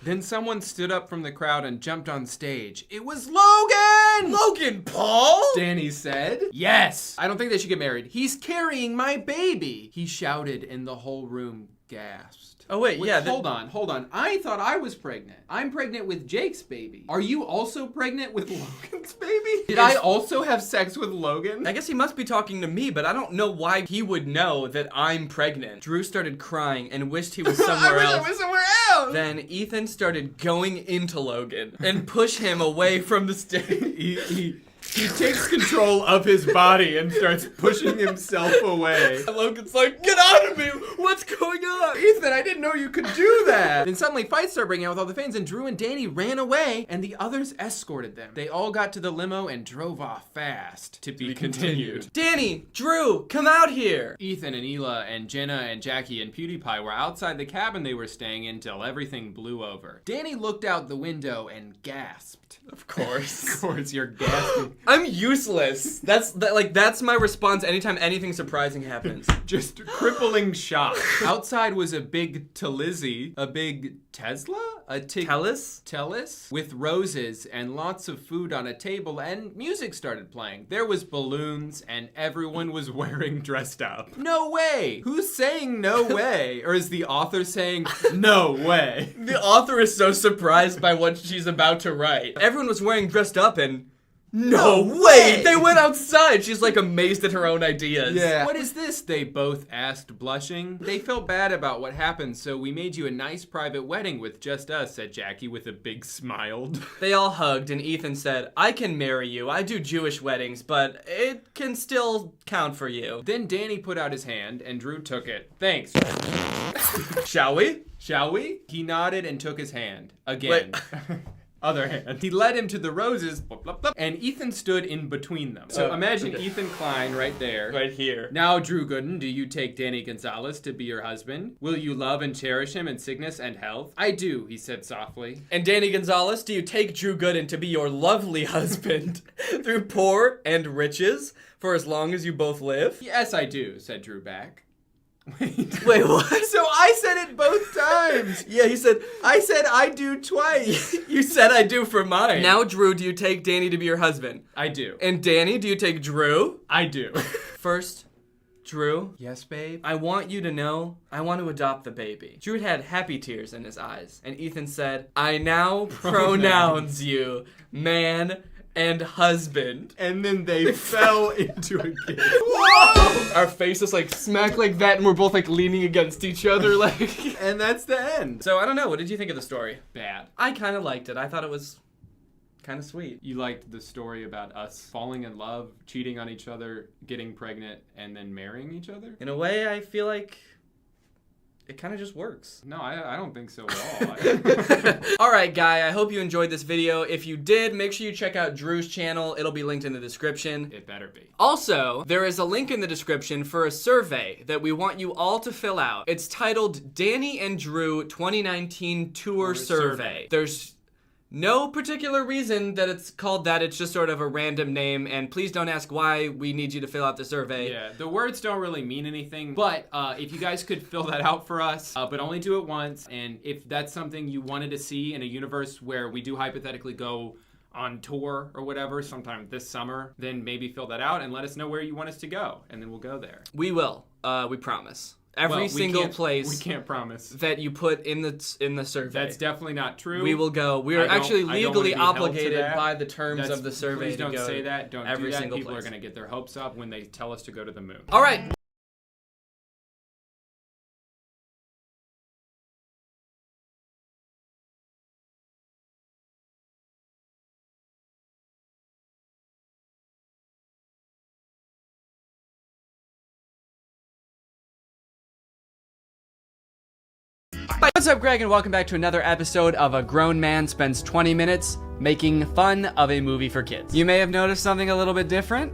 Then someone stood up from the crowd and jumped on stage. It was Logan! Logan Paul? Danny said. Yes! I don't think they should get married. He's carrying my baby! He shouted and the whole room gasped. Oh, wait, yeah. Hold on. I thought I was pregnant. I'm pregnant with Jake's baby. Are you also pregnant with Logan's baby? Did I also have sex with Logan? I guess he must be talking to me, but I don't know why he would know that I'm pregnant. Drew started crying and wished he was somewhere else. I was somewhere else! Then Ethan started going into Logan and push him away from the stage. He takes control of his body and starts pushing himself away. Logan's like, get out of me! What's going on? Ethan, I didn't know you could do that! Then suddenly fights start breaking out with all the fans, and Drew and Danny ran away, and the others escorted them. They all got to the limo and drove off fast. To be continued. Danny, Drew, come out here! Ethan and Hila and Jenna and Jackie and PewDiePie were outside the cabin they were staying in till everything blew over. Danny looked out the window and gasped. Of course. Of course, you're gasping. I'm useless. That's my response anytime anything surprising happens. Just crippling shock. Outside was a big Talizzy, a big Tesla? A Tellus? With roses and lots of food on a table, and music started playing. There was balloons, and everyone was wearing dressed up. No way! Who's saying no way? Or is the author saying no way? The author is so surprised by what she's about to write. Everyone was wearing dressed up and... No way! They went outside! She's like amazed at her own ideas. Yeah. What is this? They both asked, blushing. They felt bad about what happened, so we made you a nice private wedding with just us, said Jackie with a big smile. They all hugged, and Ethan said, I can marry you. I do Jewish weddings, but it can still count for you. Then Danny put out his hand, and Drew took it. Thanks. Shall we? Shall we? He nodded and took his hand. Again. Other hand. He led him to the roses, blah, blah, blah, and Ethan stood in between them. So imagine Ethan Klein right there. Right here. Now, Drew Gooden, do you take Danny Gonzalez to be your husband? Will you love and cherish him in sickness and health? I do, he said softly. And Danny Gonzalez, do you take Drew Gooden to be your lovely husband through poor and riches for as long as you both live? Yes, I do, said Drew back. Wait, what? So I said it both times. Yeah, he said, I said I do twice. You said I do for mine. Now, Drew, do you take Danny to be your husband? I do. And Danny, do you take Drew? I do. First, Drew, Yes, babe? I want you to know I want to adopt the baby. Drew had happy tears in his eyes, and Ethan said, I now pronounce you man and husband. And then they fell into a kiss. Our faces like smack like that, and we're both like leaning against each other like. And that's the end. So I don't know, what did you think of the story? Bad. I kind of liked it. I thought it was kind of sweet. You liked the story about us falling in love, cheating on each other, getting pregnant, and then marrying each other? In a way, I feel like it kind of just works. No, I don't think so at all. All right, Guy, I hope you enjoyed this video. If you did, make sure you check out Drew's channel. It'll be linked in the description. It better be. Also, there is a link in the description for a survey that we want you all to fill out. It's titled Danny and Drew 2019 Tour Survey. There's no particular reason that it's called that. It's just sort of a random name, and please don't ask why we need you to fill out the survey. Yeah, the words don't really mean anything, but if you guys could fill that out for us, but only do it once, and if that's something you wanted to see in a universe where we do hypothetically go on tour or whatever sometime this summer, then maybe fill that out and let us know where you want us to go, and then we'll go there. We will. We promise. Every single place we can't promise that you put in the survey. That's definitely not true. We will go. We are actually legally obligated by the terms of the survey Please don't to go say that. Don't every do that. single People place. are going to get their hopes up when they tell us to go to the moon. All right. What's up, Greg, and welcome back to another episode of A Grown Man Spends 20 Minutes Making Fun of a Movie for Kids. You may have noticed something a little bit different.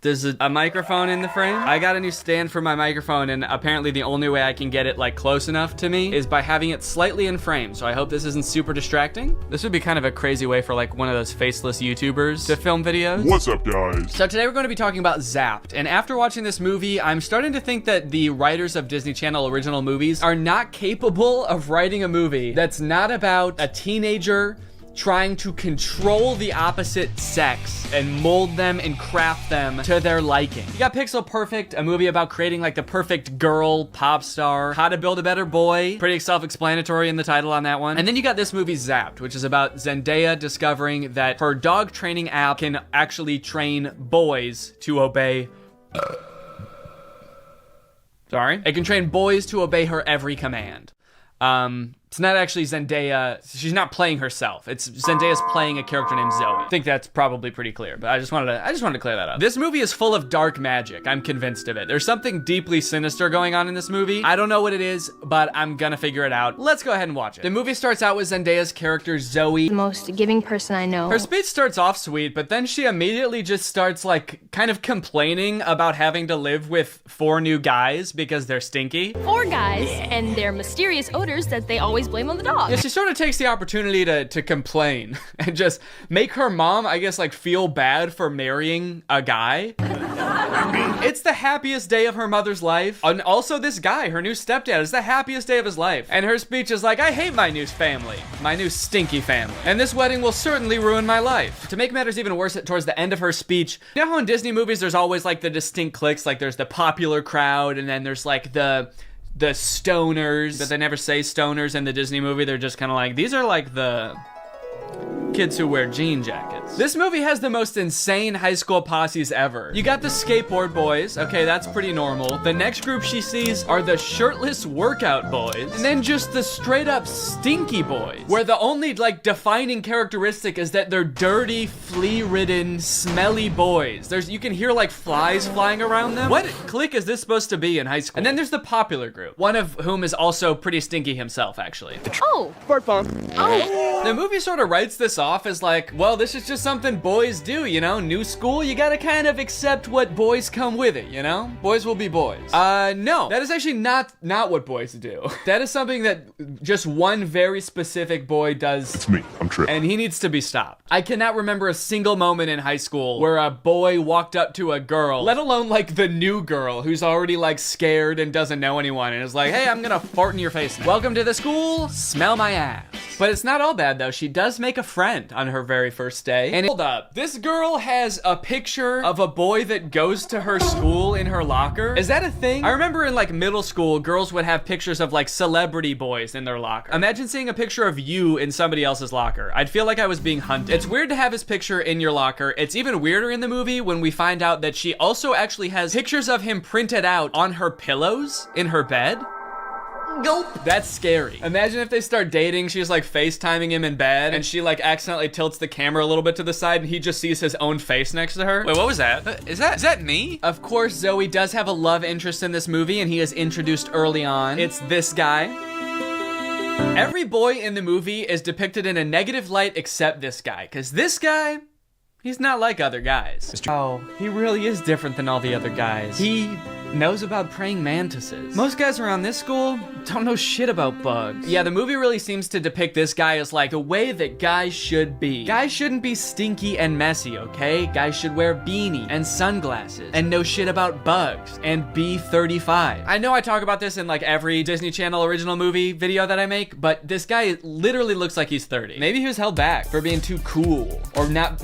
There's a microphone in the frame. I got a new stand for my microphone, and apparently the only way I can get it like close enough to me is by having it slightly in frame, so I hope this isn't super distracting. This would be kind of a crazy way for like one of those faceless YouTubers to film videos. What's up, guys? So today we're going to be talking about Zapped, and after watching this movie, I'm starting to think that the writers of Disney Channel original movies are not capable of writing a movie that's not about a teenager trying to control the opposite sex and mold them and craft them to their liking. You got Pixel Perfect, a movie about creating like the perfect girl pop star. How to Build a Better Boy, pretty self-explanatory in the title on that one. And then you got this movie Zapped, which is about Zendaya discovering that her dog training app can actually train boys to obey. Sorry? It can train boys to obey her every command. It's not actually Zendaya. She's not playing herself. It's Zendaya's playing a character named Zoe. I think that's probably pretty clear, but I just wanted to clear that up. This movie is full of dark magic. I'm convinced of it. There's something deeply sinister going on in this movie. I don't know what it is, but I'm gonna figure it out. Let's go ahead and watch it. The movie starts out with Zendaya's character, Zoe. The most giving person I know. Her speech starts off sweet, but then she immediately just starts like kind of complaining about having to live with 4 new guys because they're stinky. 4 guys, and their mysterious odors that they always blame on the dog. Yeah, she sort of takes the opportunity to complain and just make her mom, I guess, like feel bad for marrying a guy. It's the happiest day of her mother's life. And also this guy, her new stepdad, is the happiest day of his life. And her speech is like, I hate my new family, my new stinky family. And this wedding will certainly ruin my life. To make matters even worse, towards the end of her speech, you know how in Disney movies there's always like the distinct cliques, like there's the popular crowd and then there's like the stoners, but they never say stoners in the Disney movie. They're just kind of like, these are like the kids who wear jean jackets. This movie has the most insane high school posses ever. You got the skateboard boys. Okay, that's pretty normal. The next group she sees are the shirtless workout boys. And then just the straight up stinky boys, where the only like defining characteristic is that they're dirty, flea-ridden, smelly boys. You can hear like flies flying around them. What clique is this supposed to be in high school? And then there's the popular group, one of whom is also pretty stinky himself, actually. Oh. Fart bomb. Oh. The movie sort of writes this off as like, well, this is just something boys do, you know? New school, you gotta kind of accept what boys come with it, you know? Boys will be boys. No, that is actually not what boys do. That is something that just one very specific boy does. It's me, I'm Trip. And he needs to be stopped. I cannot remember a single moment in high school where a boy walked up to a girl, let alone like the new girl who's already like scared and doesn't know anyone and is like, hey, I'm gonna fart in your face now. Welcome to the school, smell my ass. But it's not all bad though. She does make a friend friend on her very first day. And hold up, this girl has a picture of a boy that goes to her school in her locker. Is that a thing? I remember in like middle school, girls would have pictures of like celebrity boys in their locker. Imagine seeing a picture of you in somebody else's locker. I'd feel like I was being hunted. It's weird to have his picture in your locker. It's even weirder in the movie when we find out that she also actually has pictures of him printed out on her pillows in her bed. Nope. That's scary. Imagine if they start dating, she's like FaceTiming him in bed, and she like accidentally tilts the camera a little bit to the side, and he just sees his own face next to her. Wait, what was that? Is that me? Of course, Zoe does have a love interest in this movie, and he is introduced early on. It's this guy. Every boy in the movie is depicted in a negative light except this guy, because this guy, he's not like other guys. Oh, he really is different than all the other guys. He knows about praying mantises. Most guys around this school don't know shit about bugs. Yeah, the movie really seems to depict this guy as like the way that guys should be. Guys shouldn't be stinky and messy, okay? Guys should wear beanie and sunglasses and know shit about bugs and be 35. I know I talk about this in like every Disney Channel original movie video that I make, but this guy literally looks like he's 30. Maybe he was held back for being too cool or not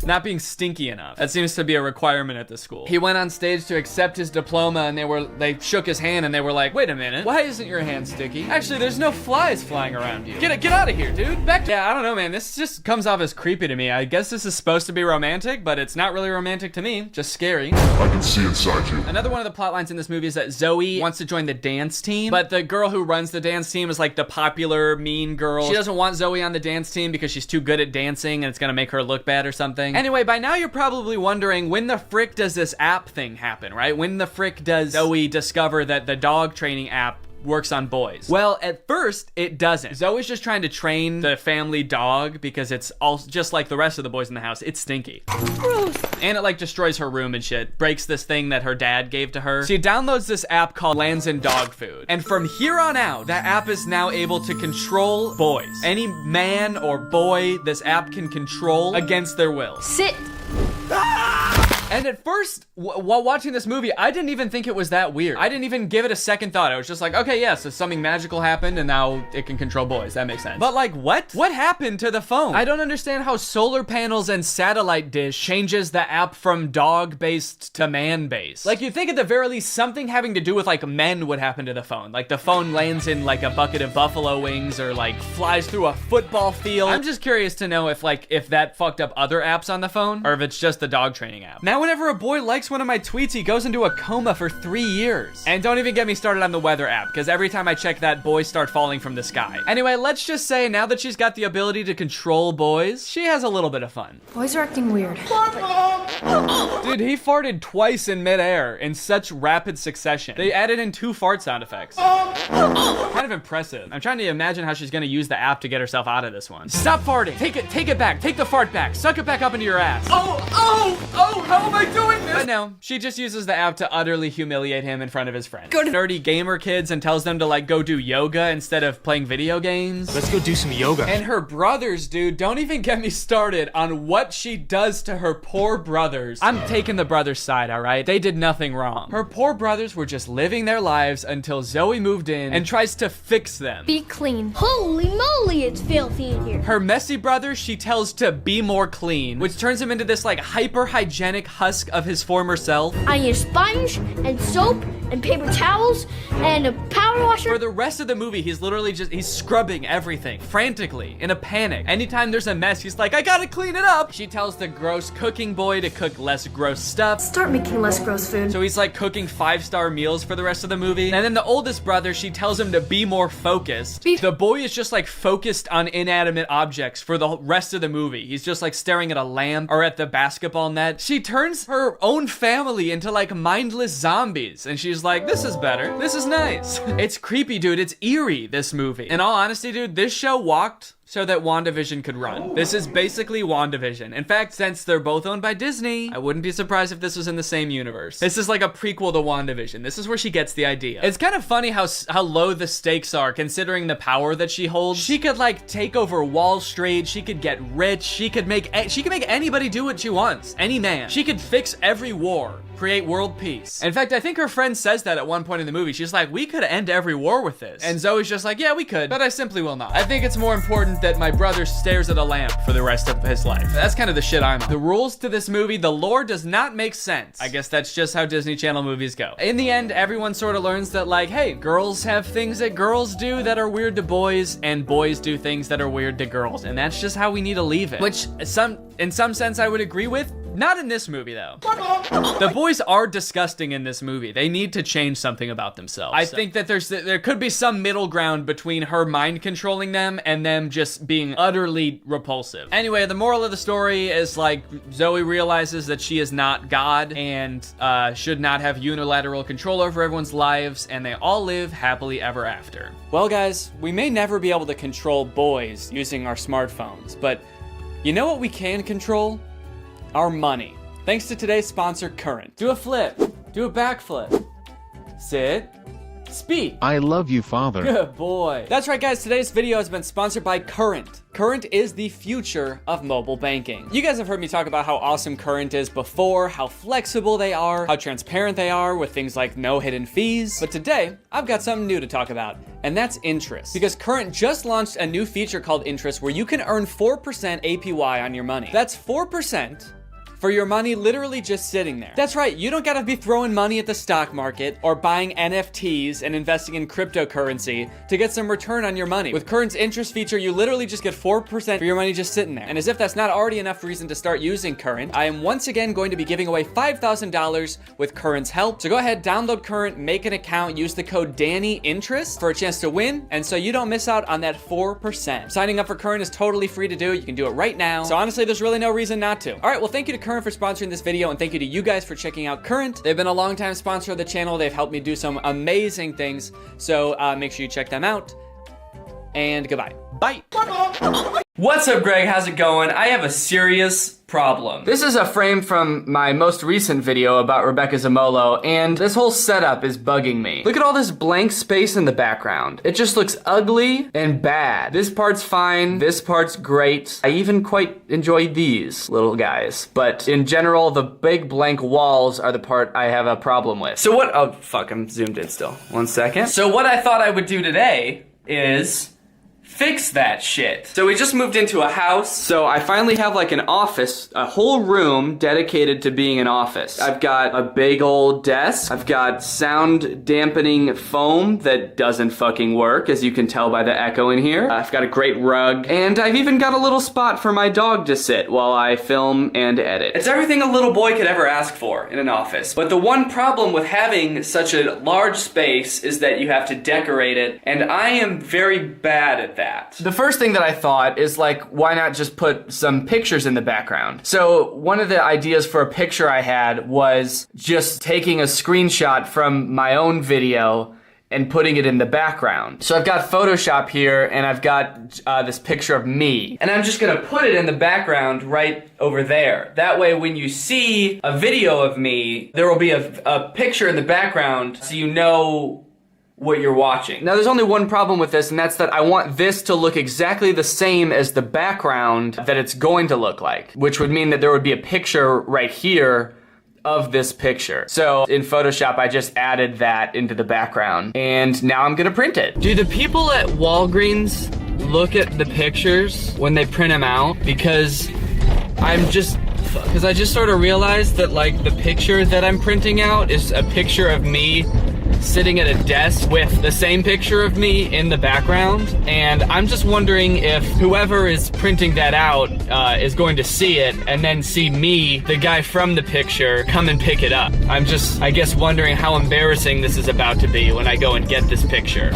not being stinky enough. That seems to be a requirement at the school. He went on stage to accept his diploma, and they shook his hand, and they were like, wait a minute, why isn't your hand sticky? Actually, there's no flies flying around you. Get out of here, dude. Yeah, I don't know, man. This just comes off as creepy to me. I guess this is supposed to be romantic, but it's not really romantic to me. Just scary. I can see inside you. Another one of the plot lines in this movie is that Zoe wants to join the dance team, but the girl who runs the dance team is like the popular mean girl. She doesn't want Zoe on the dance team because she's too good at dancing and it's gonna make her look bad or something. Anyway, by now you're probably wondering, when the frick does this app thing happen, right? When the frick does Zoe discover that the dog training app works on boys? Well, at first, it doesn't. Zoe's just trying to train the family dog because it's all just like the rest of the boys in the house. It's stinky. Gross. And it like destroys her room and shit. Breaks this thing that her dad gave to her. She downloads this app called Lands in Dog Food. And from here on out, that app is now able to control boys. Any man or boy this app can control against their will. Sit. And at first, while watching this movie, I didn't even think it was that weird. I didn't even give it a second thought. I was just like, okay, yeah, so something magical happened and now it can control boys. That makes sense. But like, what? What happened to the phone? I don't understand how solar panels and satellite dish changes the app from dog-based to man-based. Like, you'd think at the very least something having to do with like men would happen to the phone. Like the phone lands in like a bucket of buffalo wings or like flies through a football field. I'm just curious to know if that fucked up other apps on the phone or if it's just the dog training app. Now, whenever a boy likes one of my tweets, he goes into a coma for 3 years. And don't even get me started on the weather app, because every time I check that, boys start falling from the sky. Anyway, let's just say now that she's got the ability to control boys, she has a little bit of fun. Boys are acting weird. Dude, he farted twice in midair in such rapid succession. They added in 2 fart sound effects. Kind of impressive. I'm trying to imagine how she's gonna use the app to get herself out of this one. Stop farting. Take it back. Take the fart back. Suck it back up into your ass. Oh, how am I doing this? But no, she just uses the app to utterly humiliate him in front of his friends. Go to nerdy gamer kids and tells them to like go do yoga instead of playing video games. Let's go do some yoga. And her brothers, dude, don't even get me started on what she does to her poor brothers. I'm taking the brothers' side, all right? They did nothing wrong. Her poor brothers were just living their lives until Zoe moved in and tries to fix them. Be clean. Holy moly, it's filthy in here. Her messy brother, she tells to be more clean, which turns him into this like hyper hygienic husk of his former self. I need a sponge and soap and paper towels and a power washer. For the rest of the movie, he's literally he's scrubbing everything frantically in a panic. Anytime there's a mess, he's like, I gotta clean it up. She tells the gross cooking boy to cook less gross stuff. Start making less gross food. So he's like cooking 5-star meals for the rest of the movie. And then the oldest brother, she tells him to be more focused. The boy is just like focused on inanimate objects for the rest of the movie. He's just like staring at a lamp or at the basketball net. She turns her own family into like mindless zombies. And she's like, this is better. This is nice. It's creepy, dude. It's eerie, this movie. In all honesty, dude, this show walked so that WandaVision could run. This is basically WandaVision. In fact, since they're both owned by Disney, I wouldn't be surprised if this was in the same universe. This is like a prequel to WandaVision. This is where she gets the idea. It's kind of funny how low the stakes are considering the power that she holds. She could like take over Wall Street. She could get rich. She could make anybody do what she wants. Any man. She could fix every war create world peace. In fact, I think her friend says that at one point in the movie. She's like, we could end every war with this. And Zoe's just like, yeah, we could, but I simply will not. I think it's more important that my brother stares at a lamp for the rest of his life. That's kind of the shit I'm on. The rules to this movie, the lore does not make sense. I guess that's just how Disney Channel movies go. In the end, everyone sort of learns that like, hey, girls have things that girls do that are weird to boys, and boys do things that are weird to girls. And that's just how we need to leave it. Which in some sense I would agree with. Not in this movie, though. The boys are disgusting in this movie. They need to change something about themselves. I think that there could be some middle ground between her mind controlling them and them just being utterly repulsive. Anyway, the moral of the story is like Zoe realizes that she is not God and should not have unilateral control over everyone's lives, and they all live happily ever after. Well, guys, we may never be able to control boys using our smartphones, but you know what we can control? Our money. Thanks to today's sponsor, Current. Do a flip. Do a backflip. Sit. Speak. I love you, Father. Good boy. That's right, guys. Today's video has been sponsored by Current. Current is the future of mobile banking. You guys have heard me talk about how awesome Current is before, how flexible they are, how transparent they are with things like no hidden fees. But today, I've got something new to talk about, and that's interest. Because Current just launched a new feature called Interest where you can earn 4% APY on your money. That's 4% for your money literally just sitting there. That's right, you don't gotta be throwing money at the stock market or buying NFTs and investing in cryptocurrency to get some return on your money. With Current's interest feature, you literally just get 4% for your money just sitting there. And as if that's not already enough reason to start using Current, I am once again going to be giving away $5,000 with Current's help. So go ahead, download Current, make an account, use the code DANNYINTEREST for a chance to win, and so you don't miss out on that 4%. Signing up for Current is totally free to do. You can do it right now. So honestly, there's really no reason not to. All right, well, thank you to Current for sponsoring this video, and thank you to you guys for checking out Current. They've been a long-time sponsor of the channel. They've helped me do some amazing things, so make sure you check them out, and goodbye. Bye. What's up, Greg? How's it going? I have a serious problem. This is a frame from my most recent video about Rebecca Zamolo, and this whole setup is bugging me. Look at all this blank space in the background. It just looks ugly and bad. This part's fine, this part's great. I even quite enjoy these little guys. But in general, the big blank walls are the part I have a problem with. So what, oh fuck, I'm zoomed in still. 1 second. So what I thought I would do today is fix that shit. So we just moved into a house, so I finally have like an office, a whole room dedicated to being an office. I've got a big old desk. I've got sound dampening foam that doesn't fucking work, as you can tell by the echo in here. I've got a great rug, and I've even got a little spot for my dog to sit while I film and edit. It's everything a little boy could ever ask for in an office. But the one problem with having such a large space is that you have to decorate it, and I am very bad at that. The first thing that I thought is like, why not just put some pictures in the background? So one of the ideas for a picture I had was just taking a screenshot from my own video and putting it in the background. So I've got Photoshop here, and I've got this picture of me. And I'm just gonna put it in the background right over there. That way when you see a video of me, there will be a picture in the background so you know what you're watching. Now there's only one problem with this, and that's that I want this to look exactly the same as the background that it's going to look like, which would mean that there would be a picture right here of this picture. So in Photoshop, I just added that into the background, and now I'm gonna print it. Do the people at Walgreens look at the pictures when they print them out? Because I just sort of realized that like the picture that I'm printing out is a picture of me sitting at a desk with the same picture of me in the background, and I'm just wondering if whoever is printing that out is going to see it and then see me, the guy from the picture, come and pick it up. I'm just, I guess, wondering how embarrassing this is about to be when I go and get this picture.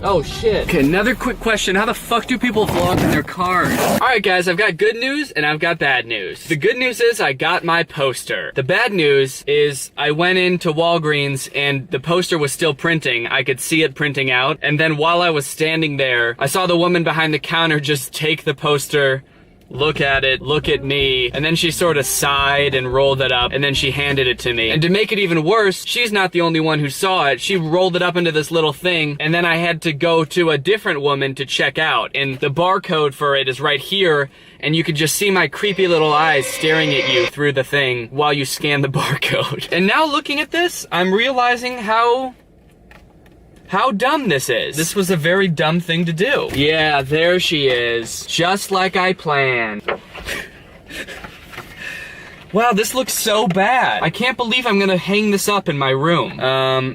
Oh shit. Okay, another quick question. How the fuck do people vlog in their cars? Alright guys, I've got good news and I've got bad news. The good news is I got my poster. The bad news is I went into Walgreens and the poster was still printing. I could see it printing out. And then while I was standing there, I saw the woman behind the counter just take the poster look at it, look at me, and then she sort of sighed and rolled it up, and then she handed it to me. And to make it even worse, she's not the only one who saw it. She rolled it up into this little thing, and then I had to go to a different woman to check out. And the barcode for it is right here, and you could just see my creepy little eyes staring at you through the thing while you scan the barcode. And now looking at this, I'm realizing how dumb this is. This was a very dumb thing to do. Yeah, there she is. Just like I planned. Wow, this looks so bad. I can't believe I'm gonna hang this up in my room.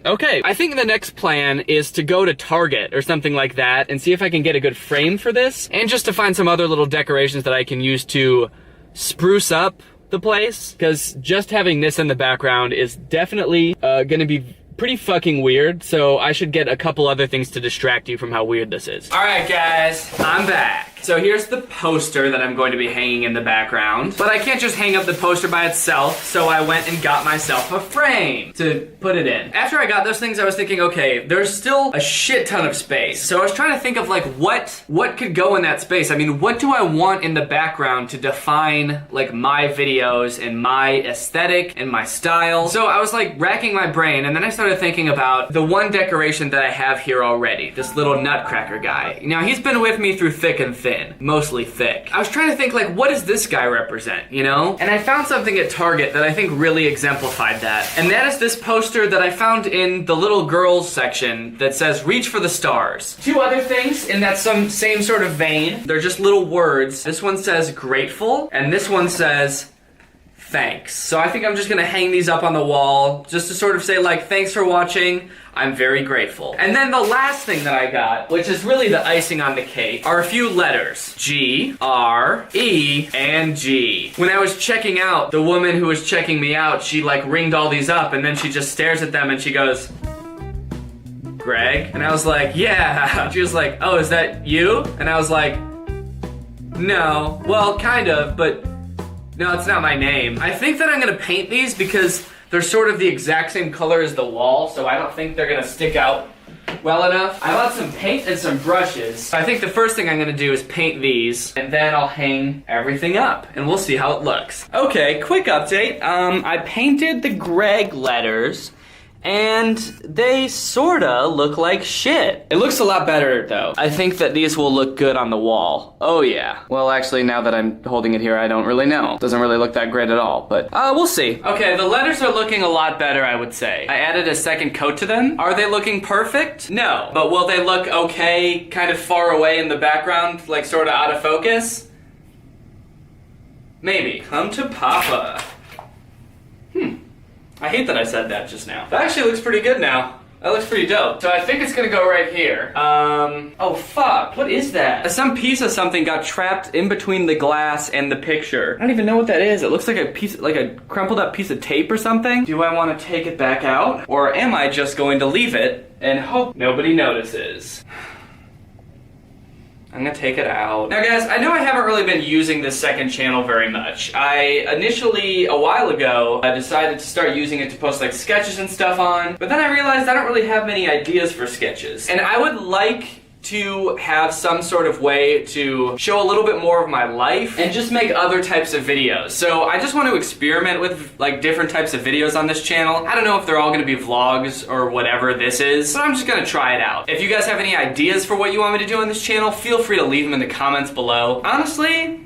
Okay. I think the next plan is to go to Target or something like that and see if I can get a good frame for this, and just to find some other little decorations that I can use to spruce up the place, because just having this in the background is definitely gonna be pretty fucking weird, so I should get a couple other things to distract you from how weird this is. All right, guys, I'm back. So here's the poster that I'm going to be hanging in the background, but I can't just hang up the poster by itself, so I went and got myself a frame to put it in. After I got those things, I was thinking, okay, there's still a shit ton of space. So I was trying to think of like, what could go in that space? I mean, what do I want in the background to define like my videos and my aesthetic and my style? So I was like racking my brain, and then I started thinking about the one decoration that I have here already, this little nutcracker guy. Now, he's been with me through thick and thin. Mostly thick. I was trying to think like, what does this guy represent, you know? And I found something at Target that I think really exemplified that. And that is this poster that I found in the little girls section that says, reach for the stars. Two other things in that same sort of vein. They're just little words. This one says grateful, and this one says thanks. So I think I'm just gonna hang these up on the wall just to sort of say like, thanks for watching. I'm very grateful. And then the last thing that I got, which is really the icing on the cake, are a few letters. G, R, E, and G. When I was checking out, the woman who was checking me out, she like ringed all these up, and then she just stares at them and she goes, Greg? And I was like, yeah. She was like, oh, is that you? And I was like, no. Well, kind of, but no, it's not my name. I think that I'm gonna paint these because they're sort of the exact same color as the wall, so I don't think they're gonna stick out well enough. I bought some paint and some brushes. I think the first thing I'm gonna do is paint these, and then I'll hang everything up, and we'll see how it looks. Okay, quick update. I painted the Greg letters, and they sorta look like shit. It looks a lot better though. I think that these will look good on the wall. Oh yeah. Well, actually, now that I'm holding it here, I don't really know. Doesn't really look that great at all, but we'll see. Okay, the letters are looking a lot better, I would say. I added a second coat to them. Are they looking perfect? No. But will they look okay, kind of far away in the background, like sorta out of focus? Maybe. Come to Papa. I hate that I said that just now. That actually looks pretty good now. That looks pretty dope. So I think it's gonna go right here. Oh fuck, what is that? Some piece of something got trapped in between the glass and the picture. I don't even know what that is. It looks like a piece, like a crumpled up piece of tape or something. Do I wanna take it back out? Or am I just going to leave it and hope nobody notices? I'm gonna take it out. Now guys, I know I haven't really been using this second channel very much. I initially, a while ago, I decided to start using it to post like sketches and stuff on, but then I realized I don't really have many ideas for sketches. And I would like to have some sort of way to show a little bit more of my life and just make other types of videos. So I just want to experiment with like different types of videos on this channel. I don't know if they're all gonna be vlogs or whatever this is, but I'm just gonna try it out. If you guys have any ideas for what you want me to do on this channel, feel free to leave them in the comments below. Honestly,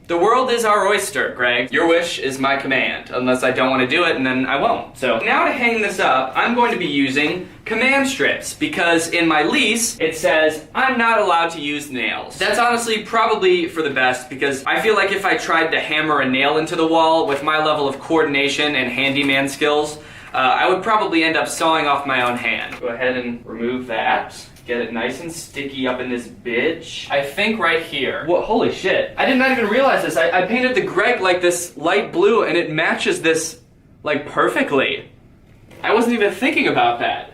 the world is our oyster, Greg. Your wish is my command, unless I don't want to do it, and then I won't. So now to hang this up, I'm going to be using command strips, because in my lease, it says I'm not allowed to use nails. That's honestly probably for the best, because I feel like if I tried to hammer a nail into the wall with my level of coordination and handyman skills, I would probably end up sawing off my own hand. Go ahead and remove that. Get it nice and sticky up in this bitch. I think right here. What? Holy shit. I did not even realize this. I painted the Greg like this light blue and it matches this like perfectly. I wasn't even thinking about that.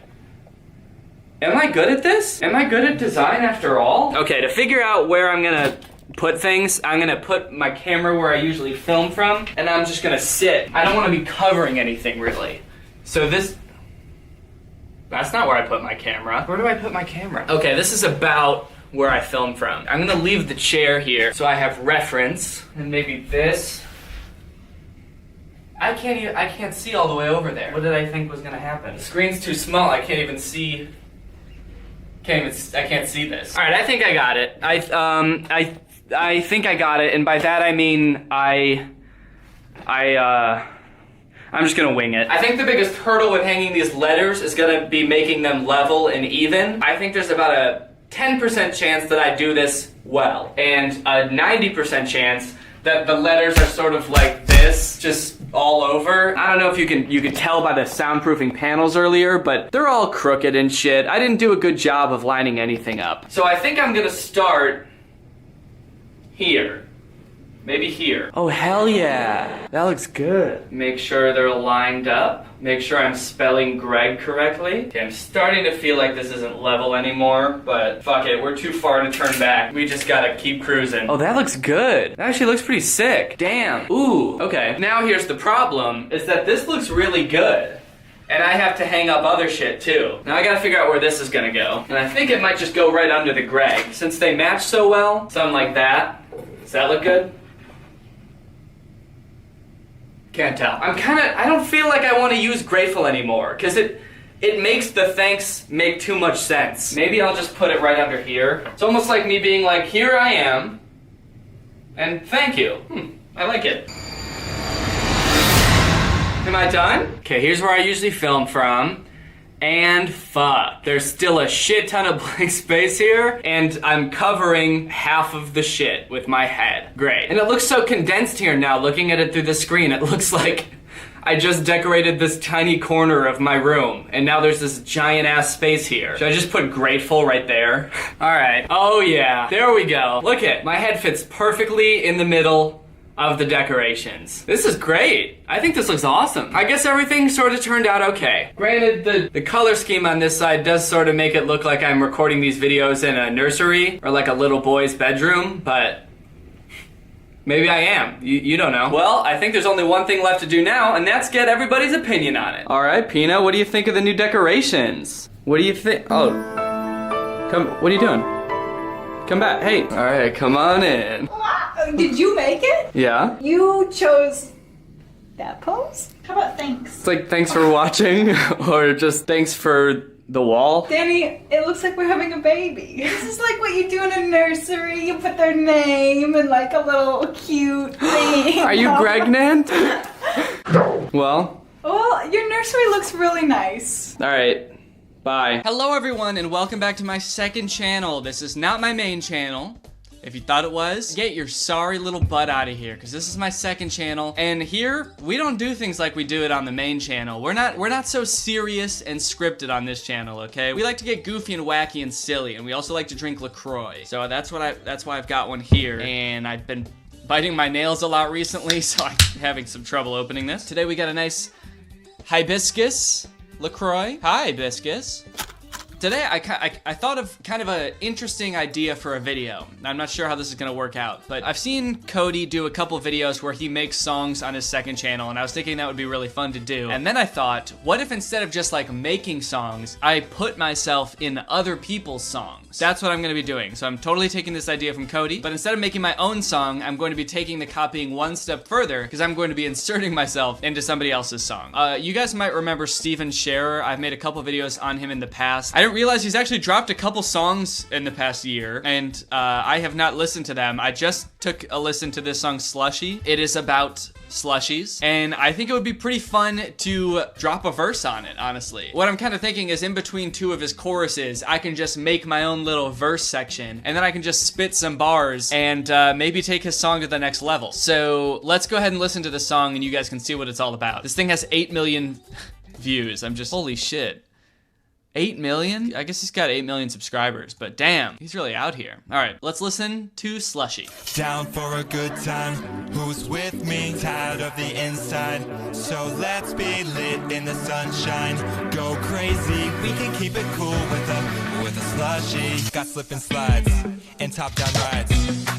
Am I good at this? Am I good at design after all? Okay, to figure out where I'm gonna put things, I'm gonna put my camera where I usually film from, and I'm just gonna sit. I don't wanna be covering anything really. So that's not where I put my camera. Where do I put my camera? Okay, this is about where I filmed from. I'm gonna leave the chair here so I have reference, and maybe this. I can't see all the way over there. What did I think was gonna happen? The screen's too small, I can't even see. I can't see this. All right, I think I got it. I think I got it, and by that I mean I'm just gonna wing it. I think the biggest hurdle with hanging these letters is gonna be making them level and even. I think there's about a 10% chance that I do this well, and a 90% chance that the letters are sort of like this, just all over. I don't know if you could tell by the soundproofing panels earlier, but they're all crooked and shit. I didn't do a good job of lining anything up. So I think I'm gonna start here. Maybe here. Oh, hell yeah. That looks good. Make sure they're lined up. Make sure I'm spelling Greg correctly. Okay, I'm starting to feel like this isn't level anymore, but fuck it, we're too far to turn back. We just gotta keep cruising. Oh, that looks good. That actually looks pretty sick. Damn. Ooh, okay. Now here's the problem, is that this looks really good. And I have to hang up other shit too. Now I gotta figure out where this is gonna go. And I think it might just go right under the Greg. Since they match so well, something like that. Does that look good? Can't tell. I don't feel like I want to use grateful anymore, because it makes the thanks make too much sense. Maybe I'll just put it right under here. It's almost like me being like, here I am, and thank you. I like it. Am I done? Okay, here's where I usually film from. And fuck, there's still a shit ton of blank space here, and I'm covering half of the shit with my head. Great. And it looks so condensed here now, looking at it through the screen. It looks like I just decorated this tiny corner of my room, and now there's this giant ass space here. Should I just put grateful right there? All right. Oh yeah, there we go. Look it, my head fits perfectly in the middle of the decorations. This is great. I think this looks awesome. I guess everything sort of turned out okay. Granted, the color scheme on this side does sort of make it look like I'm recording these videos in a nursery or like a little boy's bedroom, but maybe I am. You don't know. Well, I think there's only one thing left to do now, and that's get everybody's opinion on it. All right, Pina, what do you think of the new decorations? What do you think? Oh, what are you doing? Come back, hey. All right, come on in. Did you make it? Yeah? You chose that pose? How about thanks? It's like thanks for watching, or just thanks for the wall. Danny, it looks like we're having a baby. This is like what you do in a nursery. You put their name and like a little cute thing. Are you pregnant? Well, your nursery looks really nice. All right. Bye. Hello everyone and welcome back to my second channel. This is not my main channel. If you thought it was, get your sorry little butt out of here, because this is my second channel, and here we don't do things like we do it on the main channel. We're not so serious and scripted on this channel, okay? We like to get goofy and wacky and silly, and we also like to drink LaCroix. So that's why I've got one here, and I've been biting my nails a lot recently, so I'm having some trouble opening this. Today we got a nice hibiscus LaCroix. Hi, hibiscus. Today, I thought of kind of an interesting idea for a video. I'm not sure how this is gonna work out, but I've seen Cody do a couple videos where he makes songs on his second channel, and I was thinking that would be really fun to do. And then I thought, what if instead of just like making songs, I put myself in other people's songs? That's what I'm gonna be doing. So I'm totally taking this idea from Cody, but instead of making my own song, I'm going to be taking the copying one step further, because I'm going to be inserting myself into somebody else's song. You guys might remember Steven Scherer. I've made a couple videos on him in the past. I didn't realize he's actually dropped a couple songs in the past year, and I have not listened to them. I just took a listen to this song, Slushy. It is about slushies, and I think it would be pretty fun to drop a verse on it, honestly. What I'm kind of thinking is in between two of his choruses, I can just make my own little verse section, and then I can just spit some bars and maybe take his song to the next level. So let's go ahead and listen to the song, and you guys can see what it's all about. This thing has 8 million views. I'm just, holy shit. 8 million? I guess he's got 8 million subscribers, but damn, he's really out here. All right, let's listen to Slushy. Down for a good time, who's with me? Tired of the inside, so let's be lit in the sunshine. Go crazy, we can keep it cool with a slushy. Got slip and slides and top down rides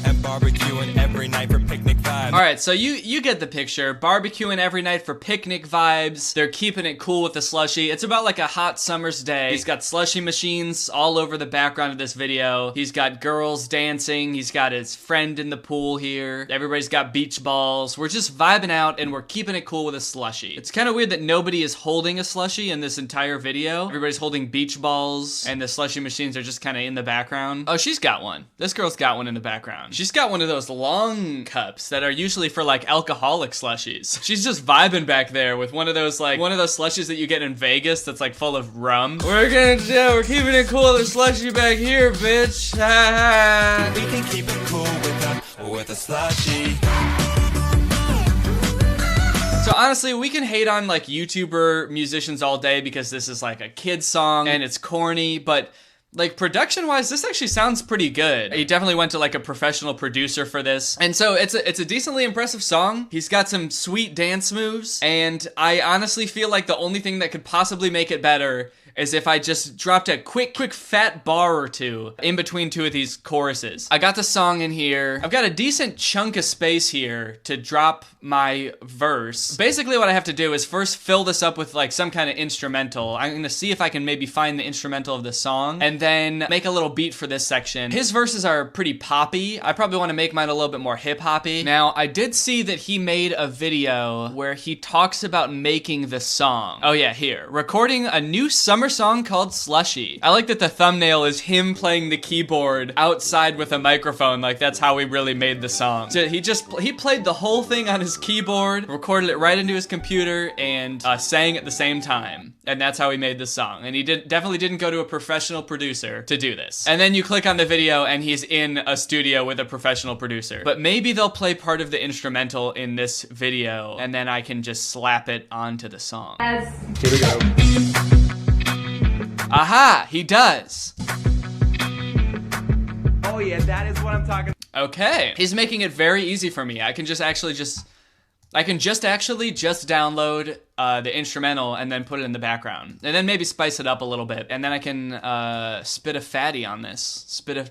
and barbecuing every night for picnic vibes. All right, so you get the picture. Barbecuing every night for picnic vibes. They're keeping it cool with the slushy. It's about like a hot summer's day. He's got slushy machines all over the background of this video. He's got girls dancing. He's got his friend in the pool here. Everybody's got beach balls. We're just vibing out and we're keeping it cool with a slushy. It's kind of weird that nobody is holding a slushy in this entire video. Everybody's holding beach balls and the slushy machines are just kind of in the background. Oh, she's got one. This girl's got one in the background. She's got one of those long cups that are usually for like alcoholic slushies. She's just vibing back there with one of those slushies that you get in Vegas that's like full of rum. We're keeping it cool with a slushy back here, bitch. We can keep it cool with a slushy. So honestly, we can hate on like YouTuber musicians all day because this is like a kid's song and it's corny, but like production wise, this actually sounds pretty good. He definitely went to like a professional producer for this. And so it's a decently impressive song. He's got some sweet dance moves. And I honestly feel like the only thing that could possibly make it better is if I just dropped a quick fat bar or two in between two of these choruses. I got the song in here. I've got a decent chunk of space here to drop my verse. Basically what I have to do is first fill this up with like some kind of instrumental. I'm gonna see if I can maybe find the instrumental of the song and then make a little beat for this section. His verses are pretty poppy. I probably wanna make mine a little bit more hip hoppy. Now, I did see that he made a video where he talks about making the song. Oh yeah, here. Recording a new summer song called Slushy. I like that the thumbnail is him playing the keyboard outside with a microphone, like that's how we really made the song. So he played the whole thing on his keyboard, recorded it right into his computer, and sang at the same time. And that's how he made the song. And he definitely didn't go to a professional producer to do this. And then you click on the video and he's in a studio with a professional producer. But maybe they'll play part of the instrumental in this video and then I can just slap it onto the song. Here we go. Aha, he does. Oh yeah, that is what I'm talking. Okay, he's making it very easy for me. I can just download the instrumental and then put it in the background. And then maybe spice it up a little bit. And then I can spit a fatty on this. Spit a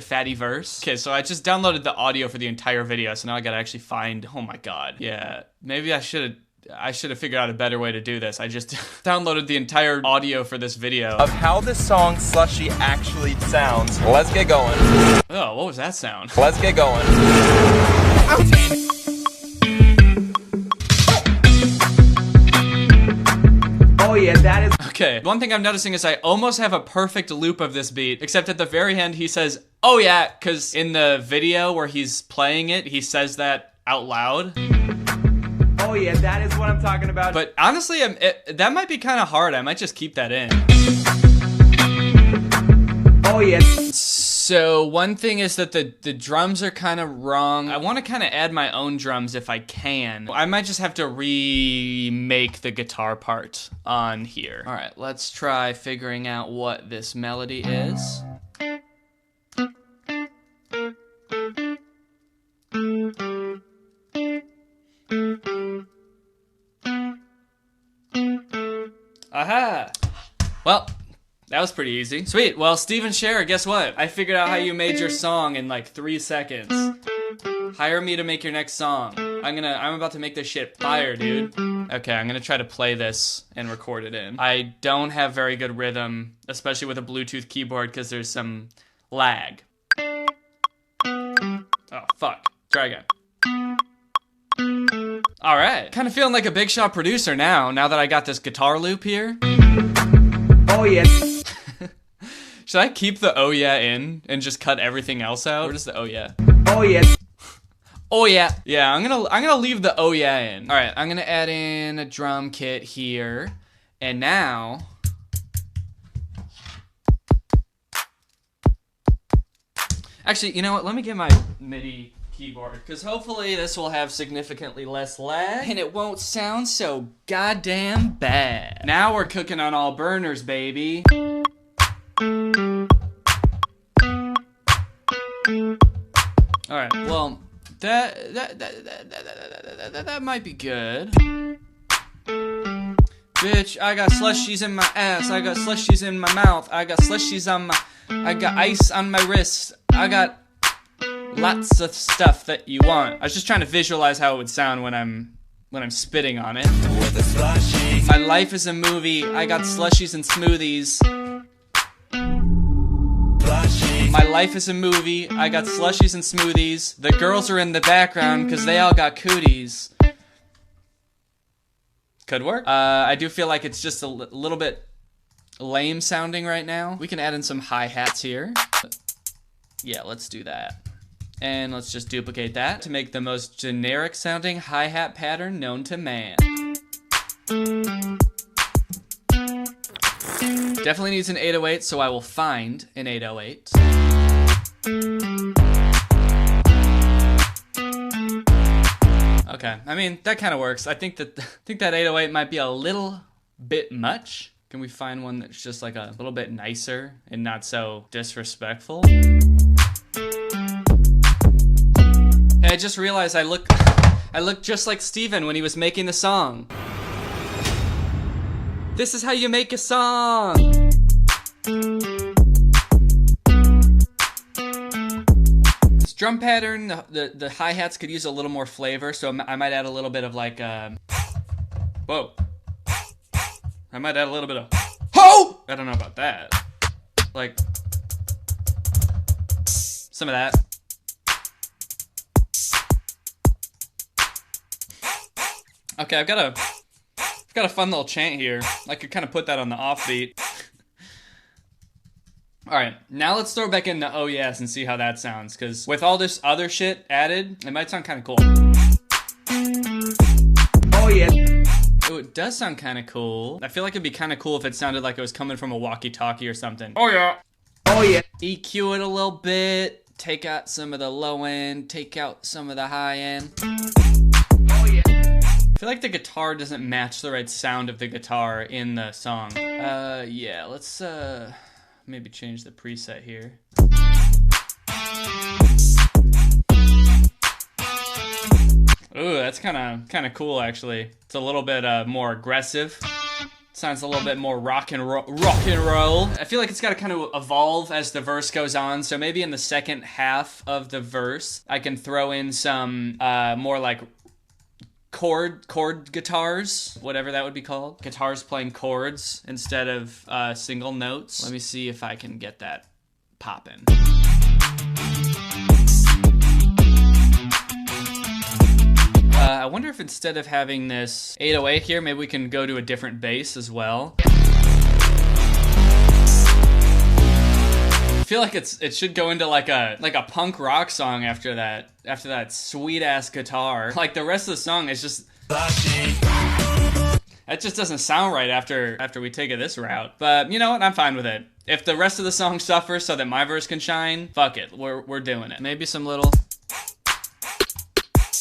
fatty verse. Okay, so I just downloaded the audio for the entire video, so now I gotta actually find, oh my god. Yeah, maybe I should have figured out a better way to do this. I just downloaded the entire audio for this video. Of how this song Slushy actually sounds. Let's get going. Oh, what was that sound? Let's get going. Oh yeah, that is... Okay, one thing I'm noticing is I almost have a perfect loop of this beat, except at the very end he says, oh yeah, because in the video where he's playing it, he says that out loud. Oh yeah, that is what I'm talking about. But honestly, that might be kind of hard. I might just keep that in. Oh yeah. So one thing is that the drums are kind of wrong. I want to kind of add my own drums if I can. I might just have to remake the guitar part on here. All right, let's try figuring out what this melody is. Aha! Well, that was pretty easy. Sweet. Well, Steven Scherer, guess what? I figured out how you made your song in like 3 seconds. Hire me to make your next song. I'm about to make this shit fire, dude. Okay, I'm gonna try to play this and record it in. I don't have very good rhythm, especially with a Bluetooth keyboard, because there's some lag. Oh, fuck. Try again. Alright. Kind of feeling like a big shot producer now that I got this guitar loop here. Oh yeah. Should I keep the oh yeah in and just cut everything else out? Or just the oh yeah? Oh yeah. Oh yeah. Yeah, I'm gonna leave the oh yeah in. Alright, I'm gonna add in a drum kit here. And now actually, you know what? Let me get my MIDI keyboard, because hopefully this will have significantly less lag and it won't sound so goddamn bad. Now we're cooking on all burners, baby. Alright, well, that might be good. Bitch, I got slushies in my ass, I got slushies in my mouth, I got slushies on my... I got ice on my wrist, I got lots of stuff that you want. I was just trying to visualize how it would sound when I'm spitting on it. My life is a movie, I got slushies and smoothies. My life is a movie, I got slushies and smoothies. The girls are in the background because they all got cooties. Could work. I do feel like it's just a little bit lame sounding right now. We can add in some hi-hats here. Yeah, let's do that. And let's just duplicate that to make the most generic sounding hi-hat pattern known to man. Definitely needs an 808, so I will find an 808. Okay, I mean, that kind of works. I think that 808 might be a little bit much. Can we find one that's just like a little bit nicer and not so disrespectful? Hey, I just realized I look just like Steven when he was making the song. This is how you make a song! Drum pattern, the hi-hats could use a little more flavor, so I might add a little bit of like, whoa. I might add a little bit of, ho! I don't know about that. Like, some of that. Okay, I've got a fun little chant here. I could kind of put that on the offbeat. Alright, now let's throw back into Oh Yes and see how that sounds, because with all this other shit added, it might sound kind of cool. Oh yeah. Oh, it does sound kind of cool. I feel like it'd be kind of cool if it sounded like it was coming from a walkie-talkie or something. Oh yeah. Oh yeah. EQ it a little bit, take out some of the low end, take out some of the high end. Oh yeah. I feel like the guitar doesn't match the right sound of the guitar in the song. Yeah, let's, maybe change the preset here. Ooh, that's kind of cool actually. It's a little bit more aggressive. Sounds a little bit more rock and roll. I feel like it's got to kind of evolve as the verse goes on. So maybe in the second half of the verse, I can throw in some more like chord guitars, whatever that would be called. Guitars playing chords instead of single notes. Let me see if I can get that poppin'. I wonder if instead of having this 808 here, maybe we can go to a different bass as well. I feel like it should go into like a punk rock song after that sweet ass guitar. Like the rest of the song is just that just doesn't sound right after we take it this route. But you know what? I'm fine with it. If the rest of the song suffers so that my verse can shine, fuck it. We're doing it. Maybe some little.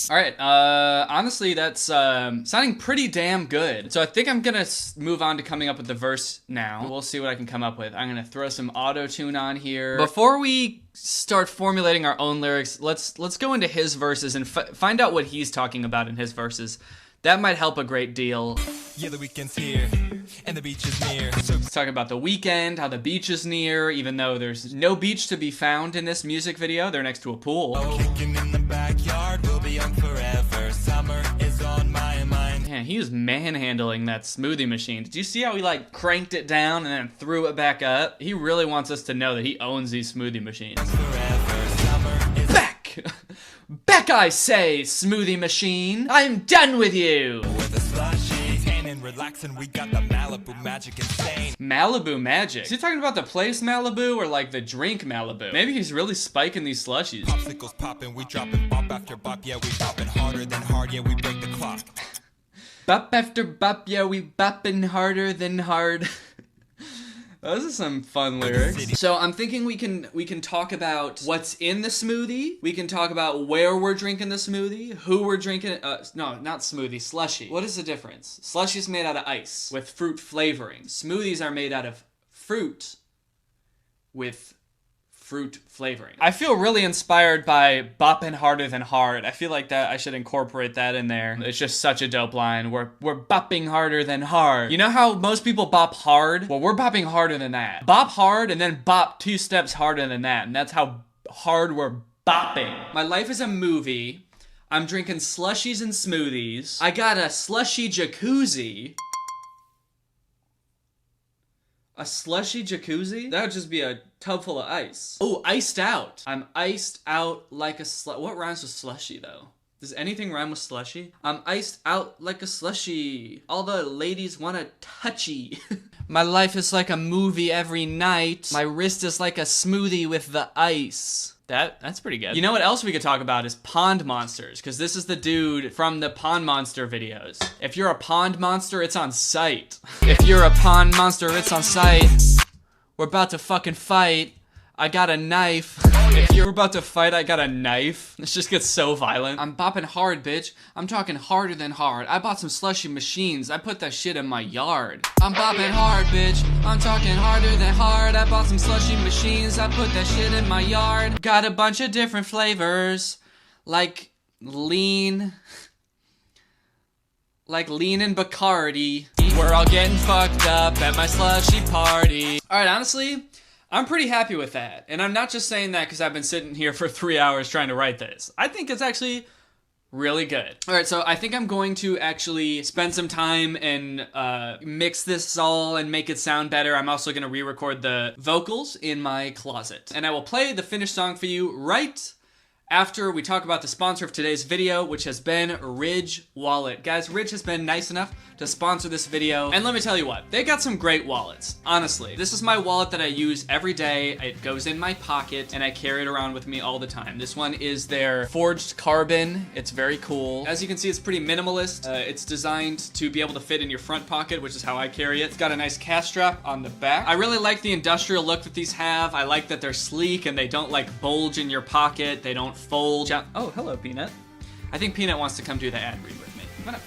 All right, honestly, that's sounding pretty damn good. So I think I'm gonna move on to coming up with the verse now. We'll see what I can come up with. I'm gonna throw some auto-tune on here. Before we start formulating our own lyrics, let's go into his verses and find out what he's talking about in his verses. That might help a great deal. Yeah, the weekend's here, and the beach is near. Let's talk about the weekend, how the beach is near, even though there's no beach to be found in this music video. They're next to a pool. Kicking in the backyard, we'll be young forever. Summer is on my mind. Man, he was manhandling that smoothie machine. Did you see how he like cranked it down and then threw it back up? He really wants us to know that he owns these smoothie machines. Back! Back, I say, smoothie machine! I'm done with you! With a slushy, tan and relaxing, we got the Malibu magic insane. Malibu magic? Is he talking about the place Malibu or like the drink Malibu? Maybe he's really spiking these slushies. Popsicles popping, we dropping bop after bop, yeah, we bopping harder than hard, yeah, we break the clock. Bop after bop, yeah, we bopping harder than hard. Those are some fun lyrics. So I'm thinking we can talk about what's in the smoothie. We can talk about where we're drinking the smoothie, who we're drinking. No, not smoothie, slushy. What is the difference? Slushy's made out of ice with fruit flavoring. Smoothies are made out of fruit with fruit flavoring. I feel really inspired by bopping harder than hard. I feel like that I should incorporate that in there. It's just such a dope line. We're bopping harder than hard. You know how most people bop hard? Well, we're bopping harder than that. Bop hard and then bop 2 steps harder than that. And that's how hard we're bopping. My life is a movie. I'm drinking slushies and smoothies. I got a slushy jacuzzi. A slushy jacuzzi? That would just be a tub full of ice. Oh, iced out. I'm iced out like a what rhymes with slushy though? Does anything rhyme with slushy? I'm iced out like a slushy. All the ladies want a touchy. My life is like a movie every night. My wrist is like a smoothie with the ice. That's pretty good. You know what else we could talk about is pond monsters, because this is the dude from the pond monster videos. If you're a pond monster, it's on sight. If you're a pond monster, it's on sight. We're about to fucking fight. I got a knife. If you're about to fight, I got a knife. This just gets so violent. I'm bopping hard, bitch. I'm talking harder than hard. I bought some slushy machines. I put that shit in my yard. I'm bopping hard, bitch. I'm talking harder than hard. I bought some slushy machines. I put that shit in my yard. Got a bunch of different flavors. Like lean and Bacardi. We're all getting fucked up at my slushy party. Alright, honestly, I'm pretty happy with that. And I'm not just saying that because I've been sitting here for 3 hours trying to write this. I think it's actually really good. Alright, so I think I'm going to actually spend some time and mix this all and make it sound better. I'm also going to re-record the vocals in my closet. And I will play the finished song for you right after we talk about the sponsor of today's video, which has been Ridge Wallet. Guys, Ridge has been nice enough to sponsor this video. And let me tell you what, they got some great wallets. Honestly, this is my wallet that I use every day. It goes in my pocket and I carry it around with me all the time. This one is their forged carbon. It's very cool. As you can see, it's pretty minimalist. It's designed to be able to fit in your front pocket, which is how I carry it. It's got a nice cash strap on the back. I really like the industrial look that these have. I like that they're sleek and they don't like bulge in your pocket. They don't fold. Oh, hello, Peanut. I think Peanut wants to come do the ad read with me. Come on up.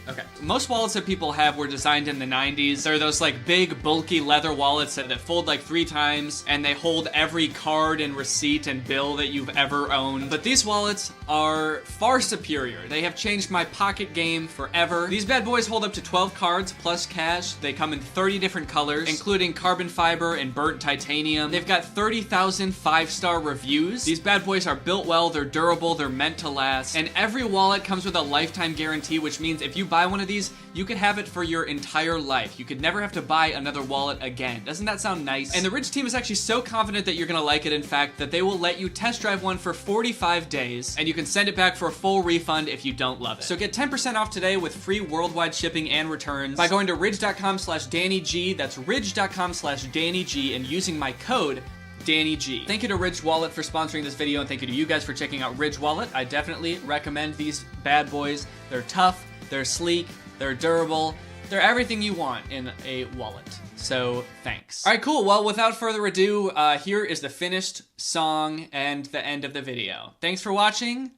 Okay. Most wallets that people have were designed in the 90s. They're those like big, bulky leather wallets that fold like 3 times and they hold every card and receipt and bill that you've ever owned. But these wallets are far superior. They have changed my pocket game forever. These bad boys hold up to 12 cards plus cash. They come in 30 different colors, including carbon fiber and burnt titanium. They've got 30,000 5-star reviews. These bad boys are built well, they're durable, they're meant to last. And every wallet comes with a lifetime guarantee, which means if you buy one of these, you could have it for your entire life. You could never have to buy another wallet again. Doesn't that sound nice? And the Ridge team is actually so confident that you're gonna like it, in fact, that they will let you test drive one for 45 days, and you can send it back for a full refund if you don't love it. So get 10% off today with free worldwide shipping and returns by going to ridge.com/DannyG. That's ridge.com/DannyG and using my code Danny G. Thank you to Ridge Wallet for sponsoring this video, and thank you to you guys for checking out Ridge Wallet. I definitely recommend these bad boys. They're tough, they're sleek, they're durable, they're everything you want in a wallet. So, thanks. Alright, cool. Well, without further ado, here is the finished song and the end of the video. Thanks for watching.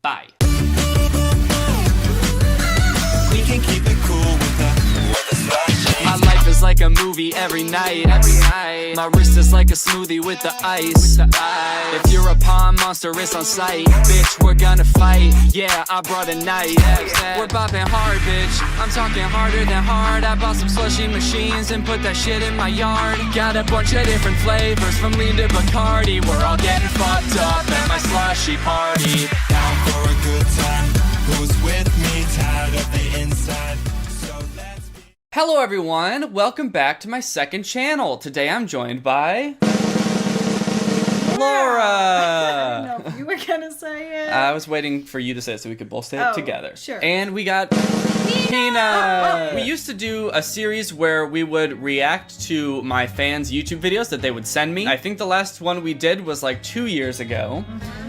Bye. We can keep it cool with the my life is like a movie every night. My wrist is like a smoothie with the ice. If you're a pond monster, it's on sight. Bitch, we're gonna fight. Yeah, I brought a knife. We're bopping hard, bitch. I'm talking harder than hard. I bought some slushy machines and put that shit in my yard. Got a bunch of different flavors from lean to Bacardi. We're all getting fucked up at my slushy party. Down for a good time. Who's with me? Tired of the inside. Hello everyone, welcome back to my second channel. Today I'm joined by Laura. I didn't know if you were gonna say it. I was waiting for you to say it so we could both say it together. Sure. And we got Peanut. We used to do a series where we would react to my fans' YouTube videos that they would send me. I think the last one we did was like 2 years ago.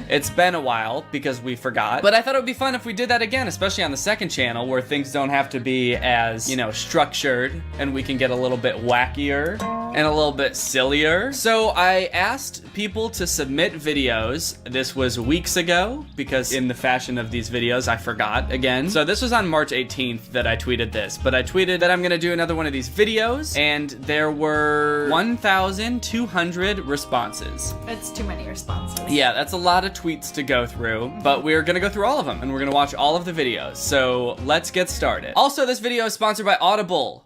It's been a while because we forgot. But I thought it would be fun if we did that again, especially on the second channel where things don't have to be as, you know, structured and we can get a little bit wackier. and a little bit sillier. So I asked people to submit videos. This was weeks ago because in the fashion of these videos, I forgot again. So this was on March 18th that I tweeted this, but I tweeted that I'm gonna do another one of these videos, and there were 1,200 responses. It's too many responses. Yeah, that's a lot of tweets to go through, but we're gonna go through all of them and we're gonna watch all of the videos. So let's get started. Also, this video is sponsored by Audible,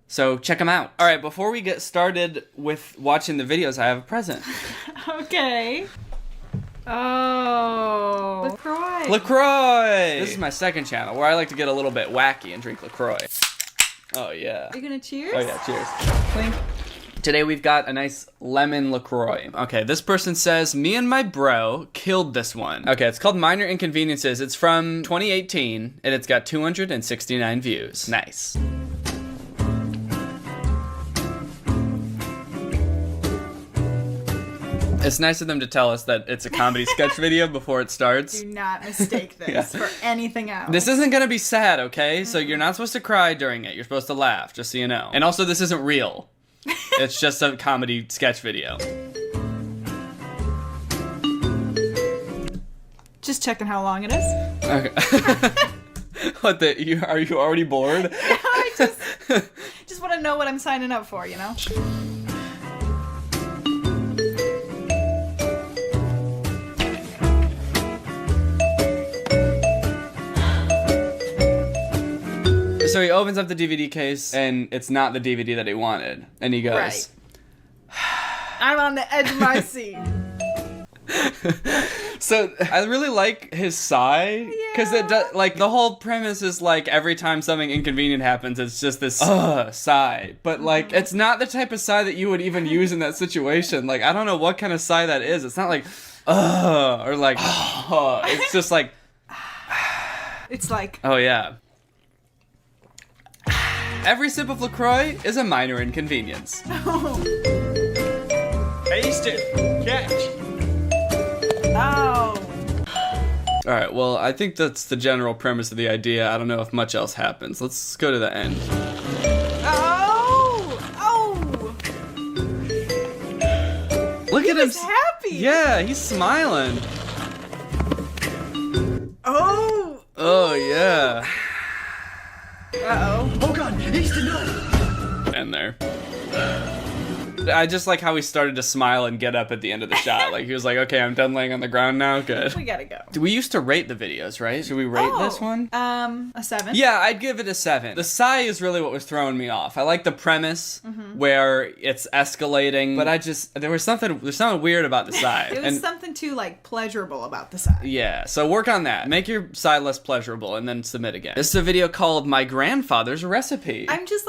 so check them out. All right, before we get started with watching the videos, I have a present. Okay. Oh, LaCroix. LaCroix! This is my second channel where I like to get a little bit wacky and drink LaCroix. Oh yeah. Are you gonna cheers? Oh yeah, cheers. Clink. Today we've got a nice lemon LaCroix. Okay, this person says, me and my bro killed this one. Okay, it's called Minor Inconveniences. It's from 2018, and it's got 269 views. Nice. It's nice of them to tell us that it's a comedy sketch video before it starts. Do not mistake this for anything else. This isn't gonna be sad, okay? So you're not supposed to cry during it. You're supposed to laugh, just so you know. And also, this isn't real. It's just a comedy sketch video. Just checking how long it is. Okay. What are you already bored? I just want to know what I'm signing up for, you know? So he opens up the DVD case, and it's not the DVD that he wanted. And he goes... Right. I'm on the edge of my seat. So I really like his sigh, because it does, like, the whole premise is like every time something inconvenient happens, it's just this sigh. But like, it's not the type of sigh that you would even use in that situation. Like, I don't know what kind of sigh that is. It's not like or like it's just like it's like, oh yeah. Every sip of LaCroix is a minor inconvenience. Taste it. Catch. Oh. Alright, well, I think that's the general premise of the idea. I don't know if much else happens. Let's go to the end. Oh! Oh! Look at him. He's happy! Yeah, he's smiling. Oh! Oh, yeah. Uh-oh. Oh god, he's the nut! And there. I just like how he started to smile and get up at the end of the shot. Like, he was like, okay, I'm done laying on the ground now. Good. We gotta go. We used to rate the videos, right? Should we rate this one? A 7. Yeah, I'd give it a 7. The sigh is really what was throwing me off. I like the premise where it's escalating, but there's something weird about the sigh. It was something too, like, pleasurable about the sigh. Yeah, so work on that. Make your sigh less pleasurable and then submit again. This is a video called My Grandfather's Recipe. I'm just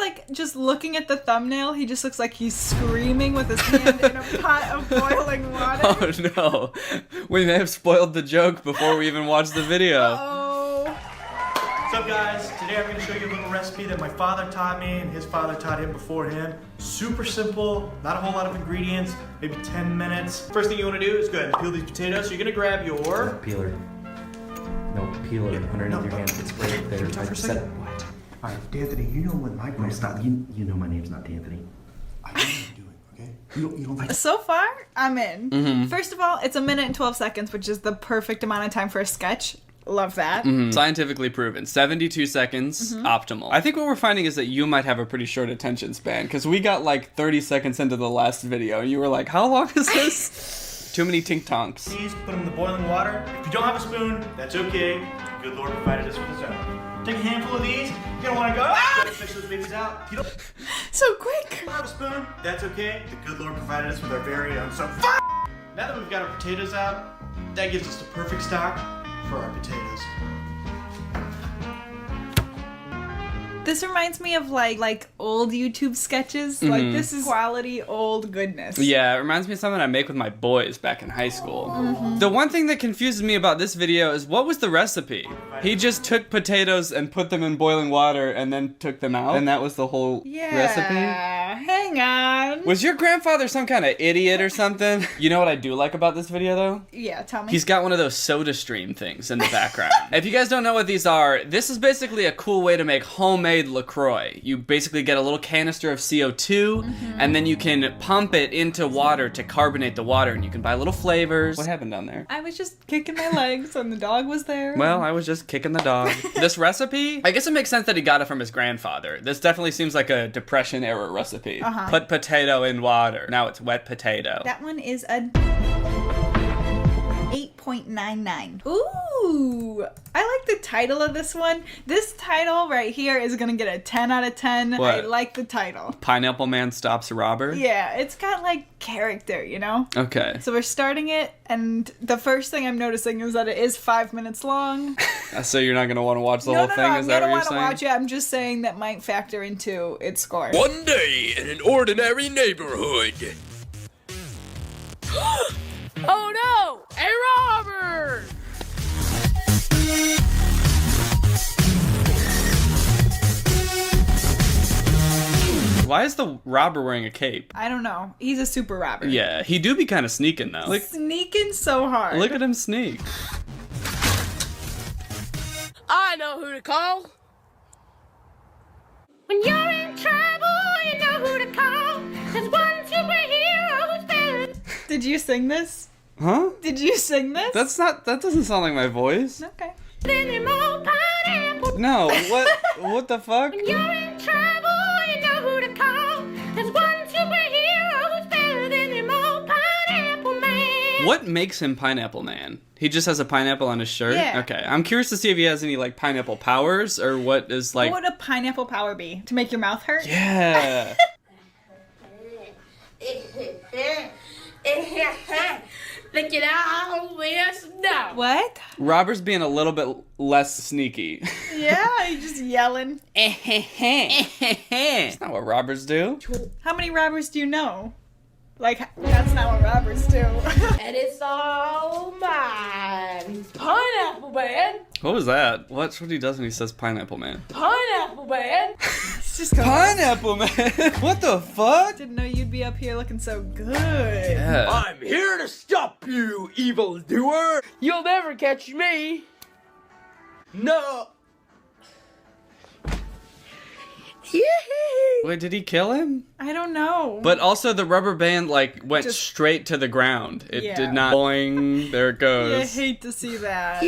looking at the thumbnail, he just looks like he's screaming with his hand in a pot of boiling water. Oh no, we may have spoiled the joke before we even watched the video. Oh. What's up, guys? Today I'm going to show you a little recipe that my father taught me and his father taught him before him. Super simple, not a whole lot of ingredients, maybe 10 minutes. First thing you want to do is go ahead and peel these potatoes. So you're going to grab your... Peeler. No, peeler underneath your hand. It's right there. I said what? All right, D'Anthony, you know when my No, stop. You know my name's not D'Anthony. I know you do it, okay? You don't like So far, I'm in. First of all, it's 1 minute and 12 seconds, which is the perfect amount of time for a sketch. Love that. Scientifically proven. 72 seconds, optimal. I think what we're finding is that you might have a pretty short attention span, because we got like 30 seconds into the last video, and you were like, how long is this? Too many tink-tonks. Please put them in the boiling water. If you don't have a spoon, that's okay. The good Lord provided us with his own. Take a handful of these. You don't want to go, fish those babies out. You don't So quick. have a spoon, that's okay. The good Lord provided us with our very own. So now that we've got our potatoes out, that gives us the perfect stock for our potatoes. This reminds me of like old YouTube sketches. Like, this is quality old goodness. Yeah, it reminds me of something I make with my boys back in high school. The one thing that confuses me about this video is, what was the recipe? He just took potatoes and put them in boiling water and then took them out, and that was the whole recipe? hang on. Was your grandfather some kind of idiot or something? You know what I do like about this video, though? Yeah, tell me. He's got one of those soda stream things in the background. If you guys don't know what these are, this is basically a cool way to make homemade LaCroix. You basically get a little canister of CO2, and then you can pump it into water to carbonate the water, and you can buy little flavors. What happened down there? I was just kicking my legs and the dog was there. Well, I was just kicking the dog. This recipe, I guess it makes sense that he got it from his grandfather. This definitely seems like a Depression-era recipe. Put potato in water. Now it's wet potato. That one is a 8.99. Ooh, I like the title of this one. This title right here is gonna get a 10 out of 10. What? I like the title. Pineapple Man Stops a Robber? Yeah, it's got like character, you know? Okay. So we're starting it, and the first thing I'm noticing is that it is 5 minutes long. So you're not going to want to watch the whole thing? Is that what you're saying? I'm gonna watch it. I'm just saying that might factor into its score. One day in an ordinary neighborhood. Oh no! A robber! Why is the robber wearing a cape? I don't know. He's a super robber. Yeah, he do be kind of sneaking though. Like, sneaking so hard. look at him sneak. I know who to call. When you're in trouble, you know who to call. There's one superhero who's better. Did you sing this? Huh? Did you sing this? That doesn't sound like my voice. Okay. No, what the fuck? When you're in trouble, you know who to call. There's one superhero who's better than him all, Pineapple Man. What makes him Pineapple Man? He just has a pineapple on his shirt? Yeah. Okay. I'm curious to see if he has any like pineapple powers or what is like. What would a pineapple power be? To make your mouth hurt? Yeah. Look at all this now. What? Robber's being a little bit less sneaky. Yeah, he's just yelling. That's not what robbers do. How many robbers do you know? Like, that's not what robbers do. And it's all mine. Pineapple Man. What was that? What's what he does when he says Pineapple Man? Pineapple Man. It's just Pineapple Man. What the fuck? Didn't know you'd be up here looking so good. Yeah. I'm here to stop you, evildoer. You'll never catch me. No. Wait, did he kill him? I don't know. But also the rubber band like went Just- straight to the ground. It Yeah. did not boing. There it You goes. hate to see that.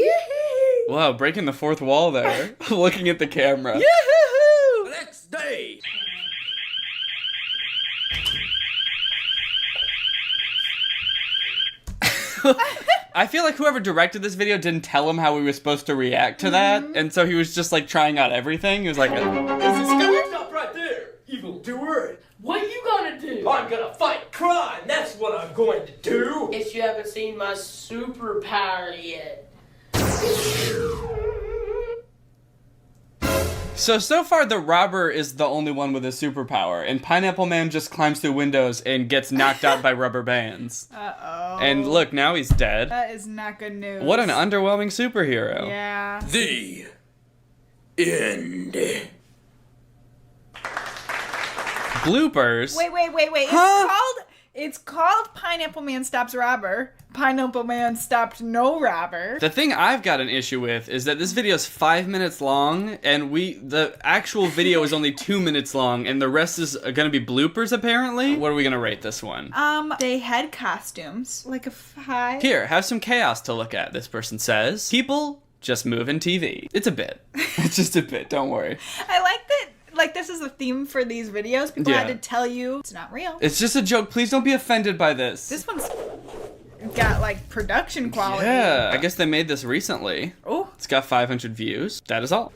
Wow, breaking the fourth wall there. Looking at the camera. Yahoo! Next day. I feel like whoever directed this video didn't tell him how we were supposed to react to that, and so he was just like trying out everything. He was like, Is this good? Stop right there, evildoer. What are you gonna do? I'm gonna fight crime. That's what I'm going to do. Guess you haven't seen my superpower yet. So far the robber is the only one with a superpower, and Pineapple Man just climbs through windows and gets knocked out by rubber bands. Uh-oh. And look, now he's dead. That is not good news. What an underwhelming superhero. Yeah. The end. Bloopers. Wait. Huh? It's called Pineapple Man Stops Robber. Pineapple Man Stopped No Robber. The thing I've got an issue with is that this video is 5 minutes long, and the actual video is only 2 minutes long, and the rest is gonna be bloopers apparently. What are we gonna rate this one? They had costumes. Like a 5. Here, have some chaos to look at, this person says. People just moving TV. It's a bit. It's just a bit, don't worry. I like that. Like, this is a theme for these videos. People Yeah. had to tell you it's not real. It's just a joke. Please don't be offended by this. This one's got, like, production quality. Yeah, I guess they made this recently. Oh. It's got 500 views. That is all.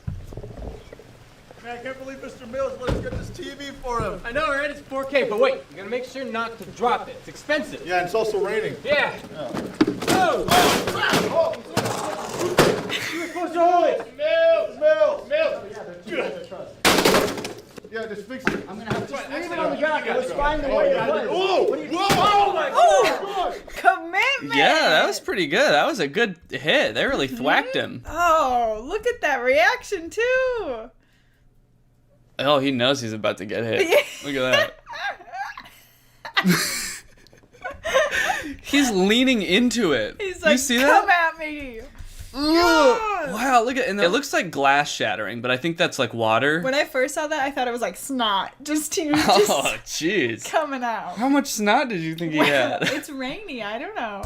Man, I can't believe Mr. Mills let us get this TV for him. I know, right? It's 4K, but wait, you gotta make sure not to drop it. It's expensive. Yeah, and it's also raining. Yeah. Oh! You were supposed to hold it! Mills! Yeah, just fix it. I'm gonna have to Leave it on the ground. Let's find the way to play. Oh my God! Commitment! Yeah, that was pretty good. That was a good hit. They really thwacked him. Oh, look at that reaction, too. Oh, he knows he's about to get hit. Look at that. He's leaning into it. He's like, you see come that? at me. Wow, look at it. It looks like glass shattering, but I think that's like water. When I first saw that, I thought it was like snot. Just Oh, jeez. coming out. How much snot did you think he had? It's rainy. I don't know.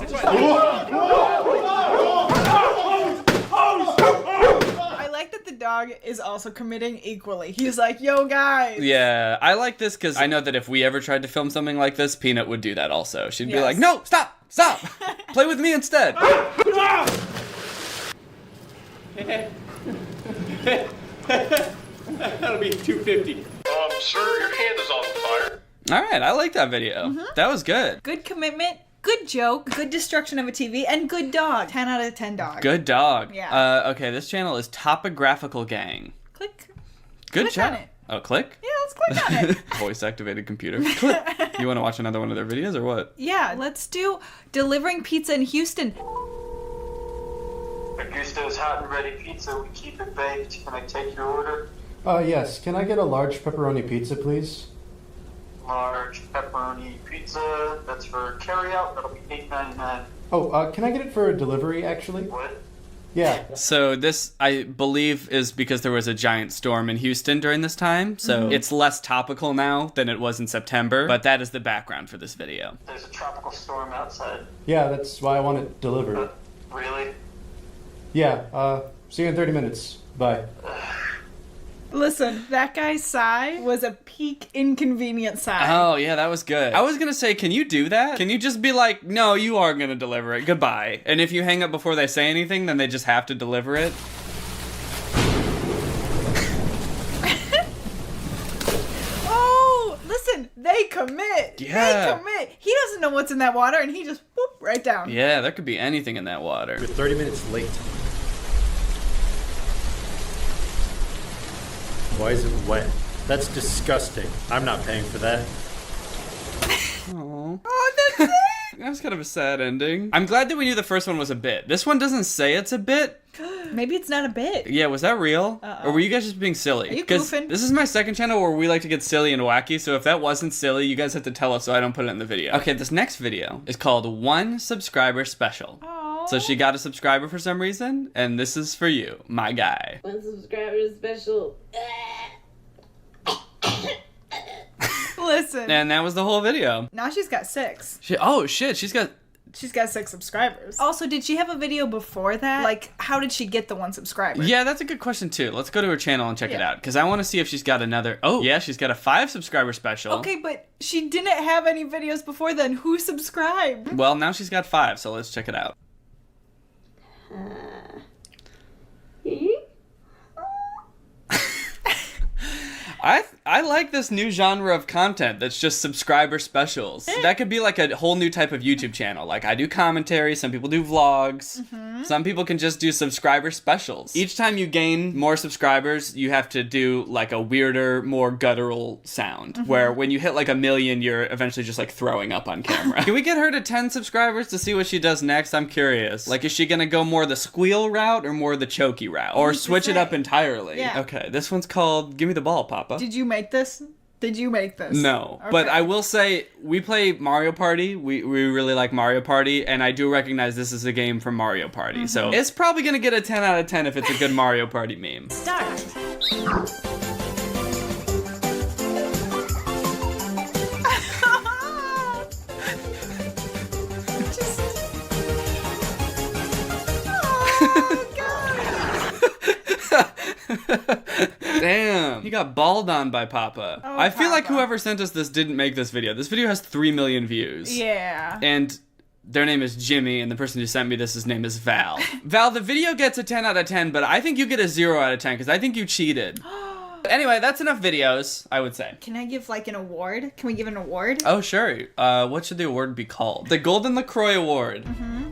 I like that the dog is also committing equally. He's like, yo, guys. Yeah, I like this because I know that if we ever tried to film something like this, Peanut would do that also. She'd be Yes. like, no, stop, play with me instead. That'll be 250. Sir, your hand is on fire. All right, I like that video. That was good. Good commitment, good joke, good destruction of a TV, and good dog. 10 out of 10 dog. Good dog. Yeah. Okay, this channel is Topographical Gang. Click. Good Click job. on it. Oh, click? Yeah, let's click on it. Voice activated computer. Click. You want to watch another one of their videos or what? Yeah, let's do delivering pizza in Houston. Augusto's hot and ready pizza. We keep it baked. Can I take your order? Yes. Can I get a large pepperoni pizza, please? Large pepperoni pizza. That's for carryout. That'll be $8.99. Oh, can I get it for delivery, actually? What? Yeah. So this, I believe, is because there was a giant storm in Houston during this time. So it's less topical now than it was in September. But that is the background for this video. There's a tropical storm outside. Yeah, that's why I want it delivered. Really? Yeah, see you in 30 minutes. Bye. Listen, that guy's sigh was a peak inconvenient sigh. Oh, yeah, that was good. I was going to say, can you do that? Can you just be like, no, you are going to deliver it. Goodbye. And if you hang up before they say anything, then they just have to deliver it. Oh, listen, they commit. Yeah. They commit. He doesn't know what's in that water, and he just whoop right down. Yeah, there could be anything in that water. You're 30 minutes late. Why is it wet? That's disgusting. I'm not paying for that. Aww. Oh, that's it. That was kind of a sad ending. I'm glad that we knew the first one was a bit. This one doesn't say it's a bit. Maybe it's not a bit. Yeah, was that real? Uh-oh. Or were you guys just being silly? Are you 'Cause goofing? this is my second channel where we like to get silly and wacky, so if that wasn't silly, you guys have to tell us so I don't put it in the video. Okay, this next video is called One Subscriber Special. Aww. So she got a subscriber for some reason, and this is for you, my guy. One subscriber special. Listen. And that was the whole video. Now she's got 6. Oh shit, she's got 6 subscribers. Also, did she have a video before that? Like, how did she get the 1 subscriber? Yeah, that's a good question too. Let's go to her channel and check it Yeah. out, because I want to see if she's got another. Oh, yeah, she's got a 5 subscriber special. Okay, but she didn't have any videos before then. Who subscribed? Well, now she's got 5, so let's check it out. I like this new genre of content that's just subscriber specials. That could be like a whole new type of YouTube channel. Like I do commentary, some people do vlogs, some people can just do subscriber specials. Each time you gain more subscribers, you have to do like a weirder, more guttural sound, where when you hit like 1 million, you're eventually just like throwing up on camera. Can we get her to 10 subscribers to see what she does next? I'm curious. Like, is she gonna go more the squeal route or more the choky route? Or switch it up entirely? Yeah. Okay, this one's called Give Me the Ball, Papa. Did you make this? Did you make this? No, Okay. but I will say we play Mario Party. We really like Mario Party, and I do recognize this is a game from Mario Party. So it's probably gonna get a 10 out of 10 if it's a good Mario Party meme. Start. Damn, he got balled on by Papa. Oh, I feel like Papa. whoever sent us this didn't make this video. This video has 3 million views. Yeah. And their name is Jimmy, and the person who sent me this, his name is Val. Val, the video gets a 10 out of 10, but I think you get a 0 out of 10, because I think you cheated. Anyway, that's enough videos, I would say. Can I give like an award? Can we give an award? Oh, sure. What should the award be called? The Golden LaCroix Award.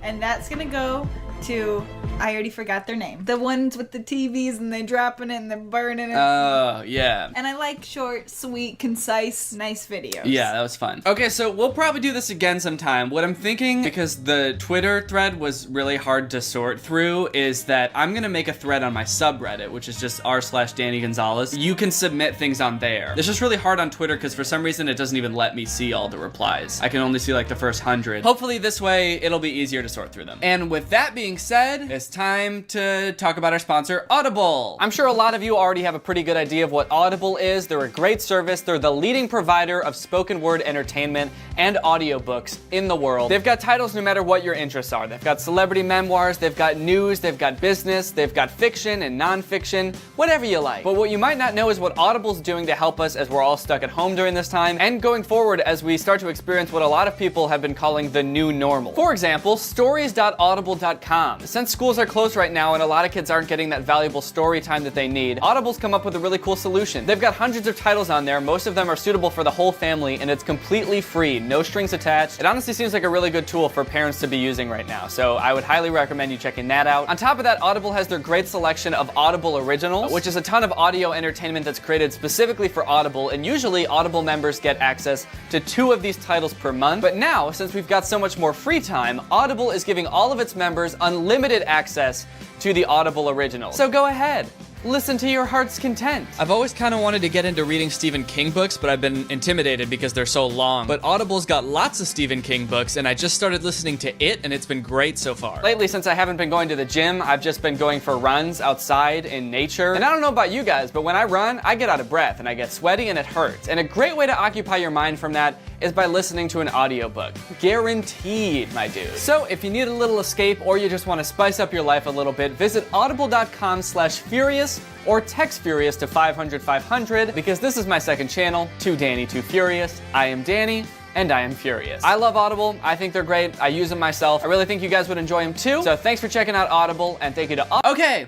And that's gonna go to, I already forgot their name. The ones with the TVs and they're dropping it and they're burning it. Oh, yeah. And I like short, sweet, concise, nice videos. Yeah, that was fun. Okay, so we'll probably do this again sometime. What I'm thinking, because the Twitter thread was really hard to sort through, is that I'm gonna make a thread on my subreddit, which is just r/Danny Gonzalez. You can submit things on there. It's just really hard on Twitter because for some reason it doesn't even let me see all the replies. I can only see like the first 100. Hopefully this way it'll be easier to sort through them. And with that being said, it's time to talk about our sponsor, Audible. I'm sure a lot of you already have a pretty good idea of what Audible is. They're a great service. They're the leading provider of spoken word entertainment and audiobooks in the world. They've got titles no matter what your interests are. They've got celebrity memoirs, they've got news, they've got business, they've got fiction and nonfiction, whatever you like. But what you might not know is what Audible's doing to help us as we're all stuck at home during this time and going forward as we start to experience what a lot of people have been calling the new normal. For example, stories.audible.com. Since schools are closed right now and a lot of kids aren't getting that valuable story time that they need, Audible's come up with a really cool solution. They've got hundreds of titles on there, most of them are suitable for the whole family, and it's completely free, no strings attached. It honestly seems like a really good tool for parents to be using right now, so I would highly recommend you checking that out. On top of that, Audible has their great selection of Audible Originals, which is a ton of audio entertainment that's created specifically for Audible, and usually Audible members get access to 2 of these titles per month. But now, since we've got so much more free time, Audible is giving all of its members unlimited access to the Audible Originals. So go ahead. Listen to your heart's content. I've always kind of wanted to get into reading Stephen King books, but I've been intimidated because they're so long. But Audible's got lots of Stephen King books, and I just started listening to it, and it's been great so far. Lately, since I haven't been going to the gym, I've just been going for runs outside in nature. And I don't know about you guys, but when I run, I get out of breath, and I get sweaty, and it hurts. And a great way to occupy your mind from that is by listening to an audiobook. Guaranteed, my dude. So if you need a little escape or you just want to spice up your life a little bit, visit audible.com/furious or text Furious to 500-500 because this is my second channel, Too Danny, Too Furious. I am Danny, and I am furious. I love Audible. I think they're great. I use them myself. I really think you guys would enjoy them too. So thanks for checking out Audible, and thank you to Okay,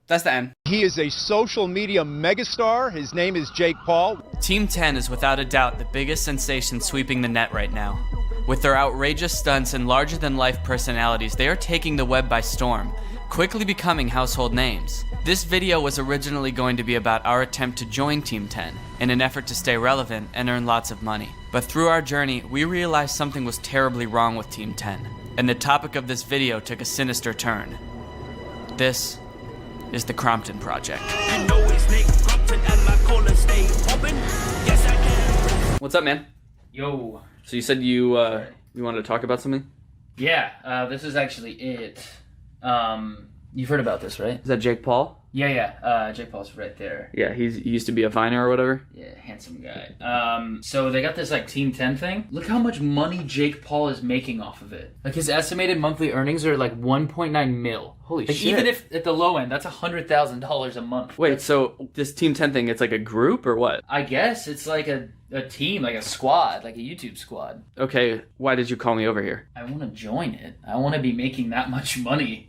that's the end. He is a social media megastar. His name is Jake Paul. Team 10 is without a doubt the biggest sensation sweeping the net right now. With their outrageous stunts and larger-than-life personalities, they are taking the web by storm, quickly becoming household names. This video was originally going to be about our attempt to join Team 10 in an effort to stay relevant and earn lots of money. But through our journey, we realized something was terribly wrong with Team 10, and the topic of this video took a sinister turn. This is the Crompton Project. What's up, man? Yo. So you said you wanted to talk about something? Yeah, this is actually it. You've heard about this, right? Is that Jake Paul? Yeah. Jake Paul's right there. Yeah, he used to be a Viner or whatever. Yeah, handsome guy. So they got this like Team 10 thing. Look how much money Jake Paul is making off of it. Like his estimated monthly earnings are like 1.9 mil. Holy like, shit. Even if at the low end, that's $100,000 a month. Wait, so this Team 10 thing, it's like a group or what? I guess it's like a team, like a squad, like a YouTube squad. Okay, why did you call me over here? I want to join it. I want to be making that much money.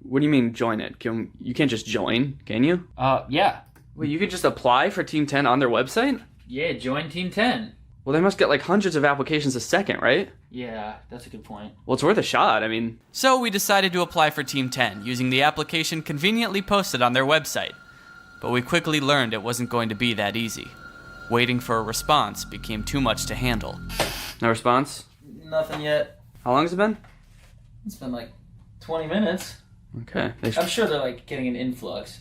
What do you mean join it? You can't just join, can you? Yeah. Wait, you could just apply for Team 10 on their website? Yeah, join Team 10. Well, they must get like hundreds of applications a second, right? Yeah, that's a good point. Well, it's worth a shot, I mean. So we decided to apply for Team 10 using the application conveniently posted on their website. But we quickly learned it wasn't going to be that easy. Waiting for a response became too much to handle. No response? Nothing yet. How long has it been? It's been like 20 minutes. Okay. I'm sure they're like getting an influx.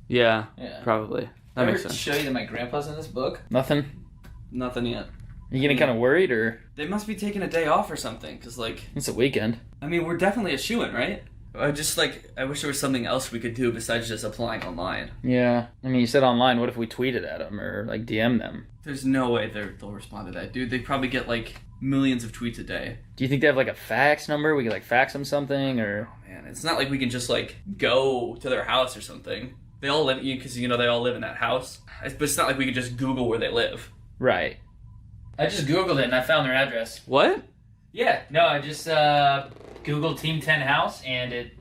Yeah. Probably. That makes sense. Show you that my grandpa's in this book? Nothing yet. Are you getting kind of worried, or? They must be taking a day off or something, because like... It's a weekend. I mean, we're definitely a shoo-in, right? I wish there was something else we could do besides just applying online. Yeah. I mean, you said online, what if we tweeted at them or like DM them? There's no way they'll respond to that, dude. They probably get like millions of tweets a day. Do you think they have like a fax number? We could like fax them something, or? Oh man, it's not like we can just like go to their house or something. They all live, because they all live in that house. But it's not like we could just Google where they live. Right. I just Googled it and I found their address. What? Yeah, no, I just Googled Team 10 house and it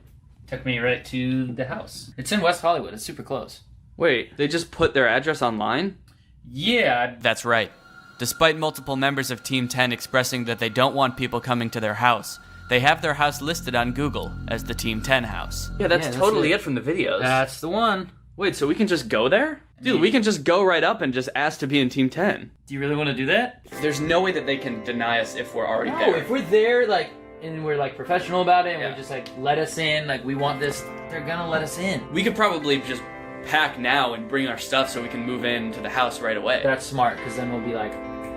took me right to the house. It's in West Hollywood. It's super close. Wait, they just put their address online? Yeah. That's right. Despite multiple members of Team 10 expressing that they don't want people coming to their house, They have their house listed on Google as the Team 10 house. Yeah, that's totally it from the videos. That's the one. Wait, so we can just go there? Dude, we can just go right up and just ask to be in Team 10. Do you really want to do that? There's no way that they can deny us if we're already No, there. if we're there, like, and we're like professional about it, and we're just like, let us in, like, we want this, they're gonna let us in. We could probably just pack now and bring our stuff so we can move into the house right away. That's smart, because then we'll be like...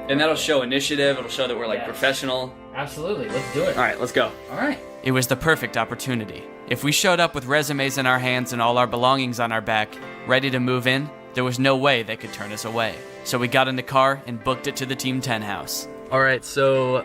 And that'll show initiative, it'll show that we're like professional. Absolutely, let's do it. Alright, let's go. Alright. It was the perfect opportunity. If we showed up with resumes in our hands and all our belongings on our back, ready to move in, there was no way they could turn us away. So we got in the car and booked it to the Team 10 house. Alright, so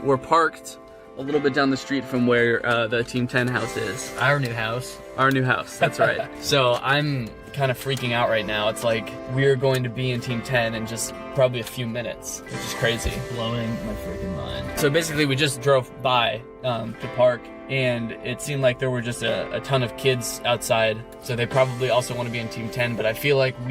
we're parked a little bit down the street from where the Team 10 house is. Our new house. Our new house, that's right. So I'm kind of freaking out right now. It's like we're going to be in Team 10 in just probably a few minutes, which is crazy. Blowing my freaking mind. So basically we just drove by to park, and it seemed like there were just a ton of kids outside, so they probably also want to be in Team 10, but I feel like I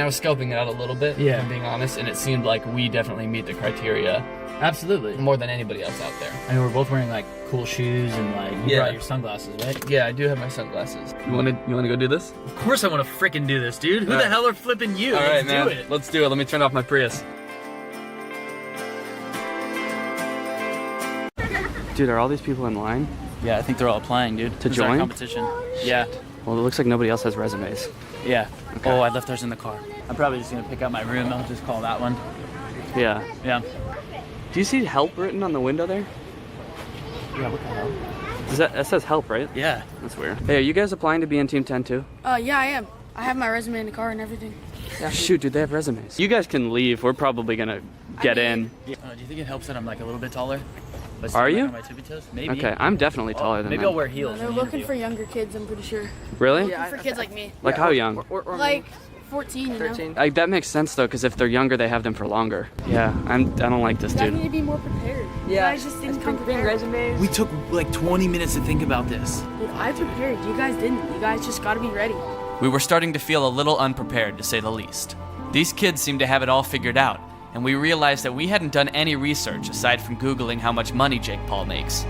was scoping it out a little bit, if I'm being honest, and it seemed like we definitely meet the criteria. Absolutely. More than anybody else out there. I mean, we're both wearing like cool shoes and like you brought your sunglasses, right? Yeah, I do have my sunglasses. You wanna go do this? Of course I want to freaking do this, dude. Who the hell are flipping you? All right, Let's man. do it. Let's do it. Let me turn off my Prius. Dude, are all these people in line? Yeah, I think they're all applying, dude. To join? Competition. Yeah. Well, it looks like nobody else has resumes. Yeah. Okay. Oh, I left ours in the car. I'm probably just gonna pick out my room. I'll just call that one. Yeah. Yeah. Do you see help written on the window there? Yeah, what the hell? That says help, right? Yeah. That's weird. Hey, are you guys applying to be in Team 10 too? Yeah, I am. I have my resume in the car and everything. Yeah. Shoot, dude, they have resumes. You guys can leave. We're probably gonna get in. Yeah. Do you think it helps that I'm like a little bit taller? Are you? On my tippy toes? Maybe. Okay, I'm definitely taller than maybe them. I'll wear heels. They're looking for younger kids, I'm pretty sure. Really? Yeah, for kids like me. Like how young? Like 14, you 13. know? That makes sense though, because if they're younger, they have them for longer. Yeah, I don't like this, You guys dude. need to be more prepared. Yeah. You guys just didn't come prepared. Resumes. We took like 20 minutes to think about this. Dude, I prepared. You guys didn't. You guys just gotta be ready. We were starting to feel a little unprepared, to say the least. These kids seemed to have it all figured out, and we realized that we hadn't done any research aside from Googling how much money Jake Paul makes.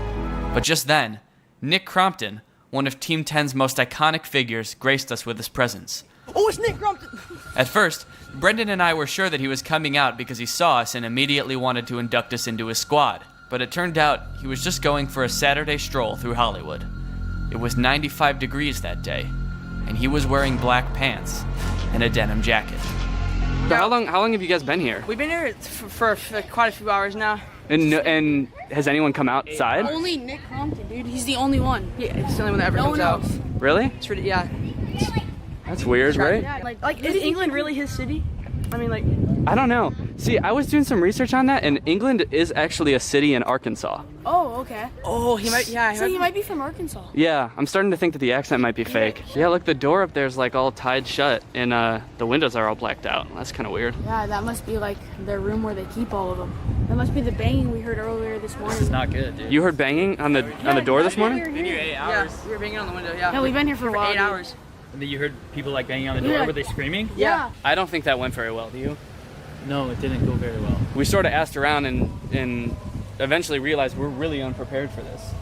But just then, Nick Crompton, one of Team 10's most iconic figures, graced us with his presence. Oh, it's Nick Crompton! At first, Brendan and I were sure that he was coming out because he saw us and immediately wanted to induct us into his squad, but it turned out he was just going for a Saturday stroll through Hollywood. It was 95 degrees that day, and he was wearing black pants and a denim jacket. So how long have you guys been here? We've been here for quite a few hours now. And has anyone come outside? Only Nick Crompton, dude. He's the only one. Yeah, it's the only one that ever No comes one out. else. Really? It's really, yeah. That's weird, right? Yeah, like is England really his city? I mean, like... I don't know. See, I was doing some research on that, and England is actually a city in Arkansas. Oh, okay. Oh, he might, yeah. So he might be from Arkansas. Yeah, I'm starting to think that the accent might be fake. Yeah, look, the door up there is like all tied shut, and the windows are all blacked out. That's kind of weird. Yeah, that must be like their room where they keep all of them. That must be the banging we heard earlier this morning. This is not good, dude. You heard banging on the door this morning? Been here 8 hours. Yeah, we were banging on the window, yeah. Yeah, we've been here for a while. 8 hours. And then you heard people like banging on the door. Yeah. Were they screaming? Yeah. I don't think that went very well, do you? No, it didn't go very well. We sort of asked around and eventually realized we're really unprepared for this.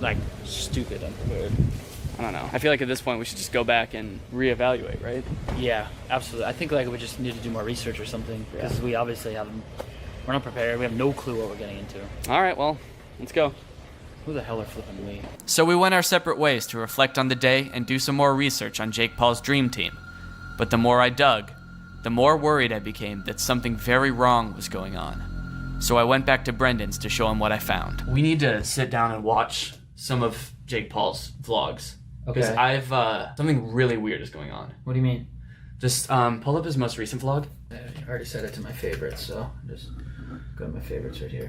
Like, stupid unprepared. I don't know. I feel like at this point we should just go back and reevaluate, right? Yeah, absolutely. I think like we just need to do more research or something because we obviously we're not prepared. We have no clue what we're getting into. All right, well, let's go. Who the hell are flipping we? So we went our separate ways to reflect on the day and do some more research on Jake Paul's dream team. But the more I dug, the more worried I became that something very wrong was going on. So I went back to Brendan's to show him what I found. We need to sit down and watch some of Jake Paul's vlogs. Because I've, something really weird is going on. What do you mean? Just, pull up his most recent vlog. I already set it to my favorites, so just go to my favorites right here.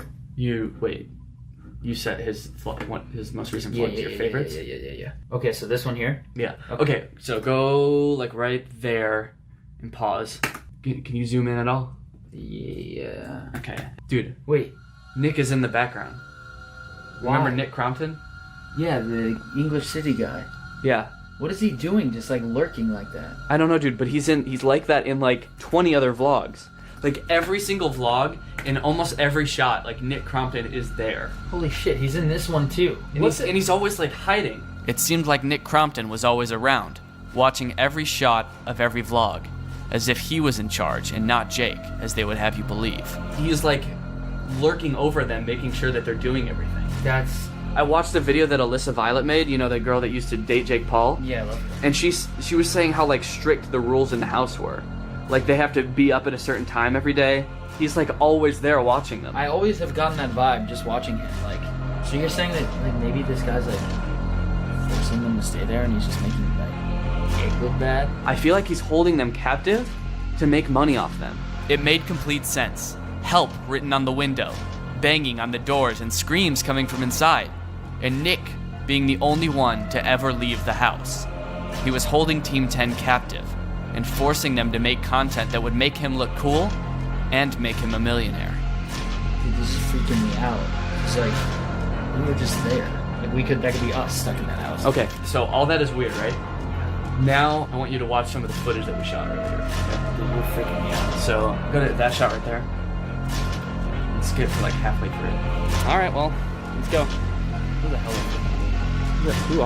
You set his most recent vlog to your favorites? Yeah. Okay, so this one here? Yeah. Okay, so go like right there and pause. Can you zoom in at all? Yeah. Okay. Dude. Wait. Nick is in the background. Why? Remember Nick Crompton? Yeah, the English City guy. Yeah. What is he doing just like lurking like that? I don't know, dude, but he's like that in like 20 other vlogs. Like every single vlog, in almost every shot, like Nick Crompton is there. Holy shit, he's in this one too. And he's always like hiding. It seemed like Nick Crompton was always around, watching every shot of every vlog, as if he was in charge and not Jake, as they would have you believe. He's like lurking over them, making sure that they're doing everything. I watched the video that Alyssa Violet made, you know, the girl that used to date Jake Paul. Yeah, I love her. And she was saying how like strict the rules in the house were. Like they have to be up at a certain time every day. He's like always there watching them. I always have gotten that vibe just watching him. Like, so you're saying that like maybe this guy's like forcing them to stay there and he's just making like Jake look bad? I feel like he's holding them captive to make money off them. It made complete sense. Help written on the window, banging on the doors and screams coming from inside. And Nick being the only one to ever leave the house. He was holding Team 10 captive and forcing them to make content that would make him look cool and make him a millionaire. Dude, this is freaking me out. It's like, we were just there. Like that could be us stuck in that house. Okay, so all that is weird, right? Now I want you to watch some of the footage that we shot earlier. Okay? Dude, you're freaking me out. So go to that shot right there. And skip for like halfway through it. All right, well, let's go. Who the hell is Who?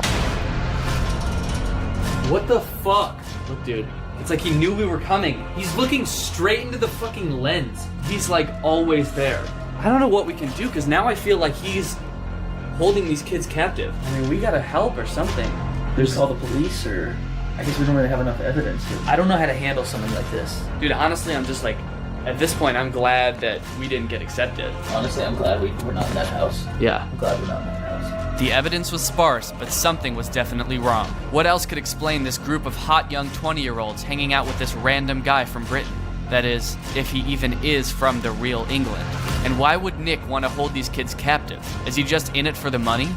What the fuck? Look, dude. It's like he knew we were coming. He's looking straight into the fucking lens. He's like always there. I don't know what we can do because now I feel like he's holding these kids captive. I mean, we gotta help or something. Just call the police, or I guess we don't really have enough evidence. I don't know how to handle something like this. Dude, honestly, I'm just like, at this point, I'm glad that we didn't get accepted. Honestly, I'm glad we're not in that house. Yeah. I'm glad we're not in that house. The evidence was sparse, but something was definitely wrong. What else could explain this group of hot young 20-year-olds hanging out with this random guy from Britain? That is, if he even is from the real England. And why would Nick want to hold these kids captive? Is he just in it for the money?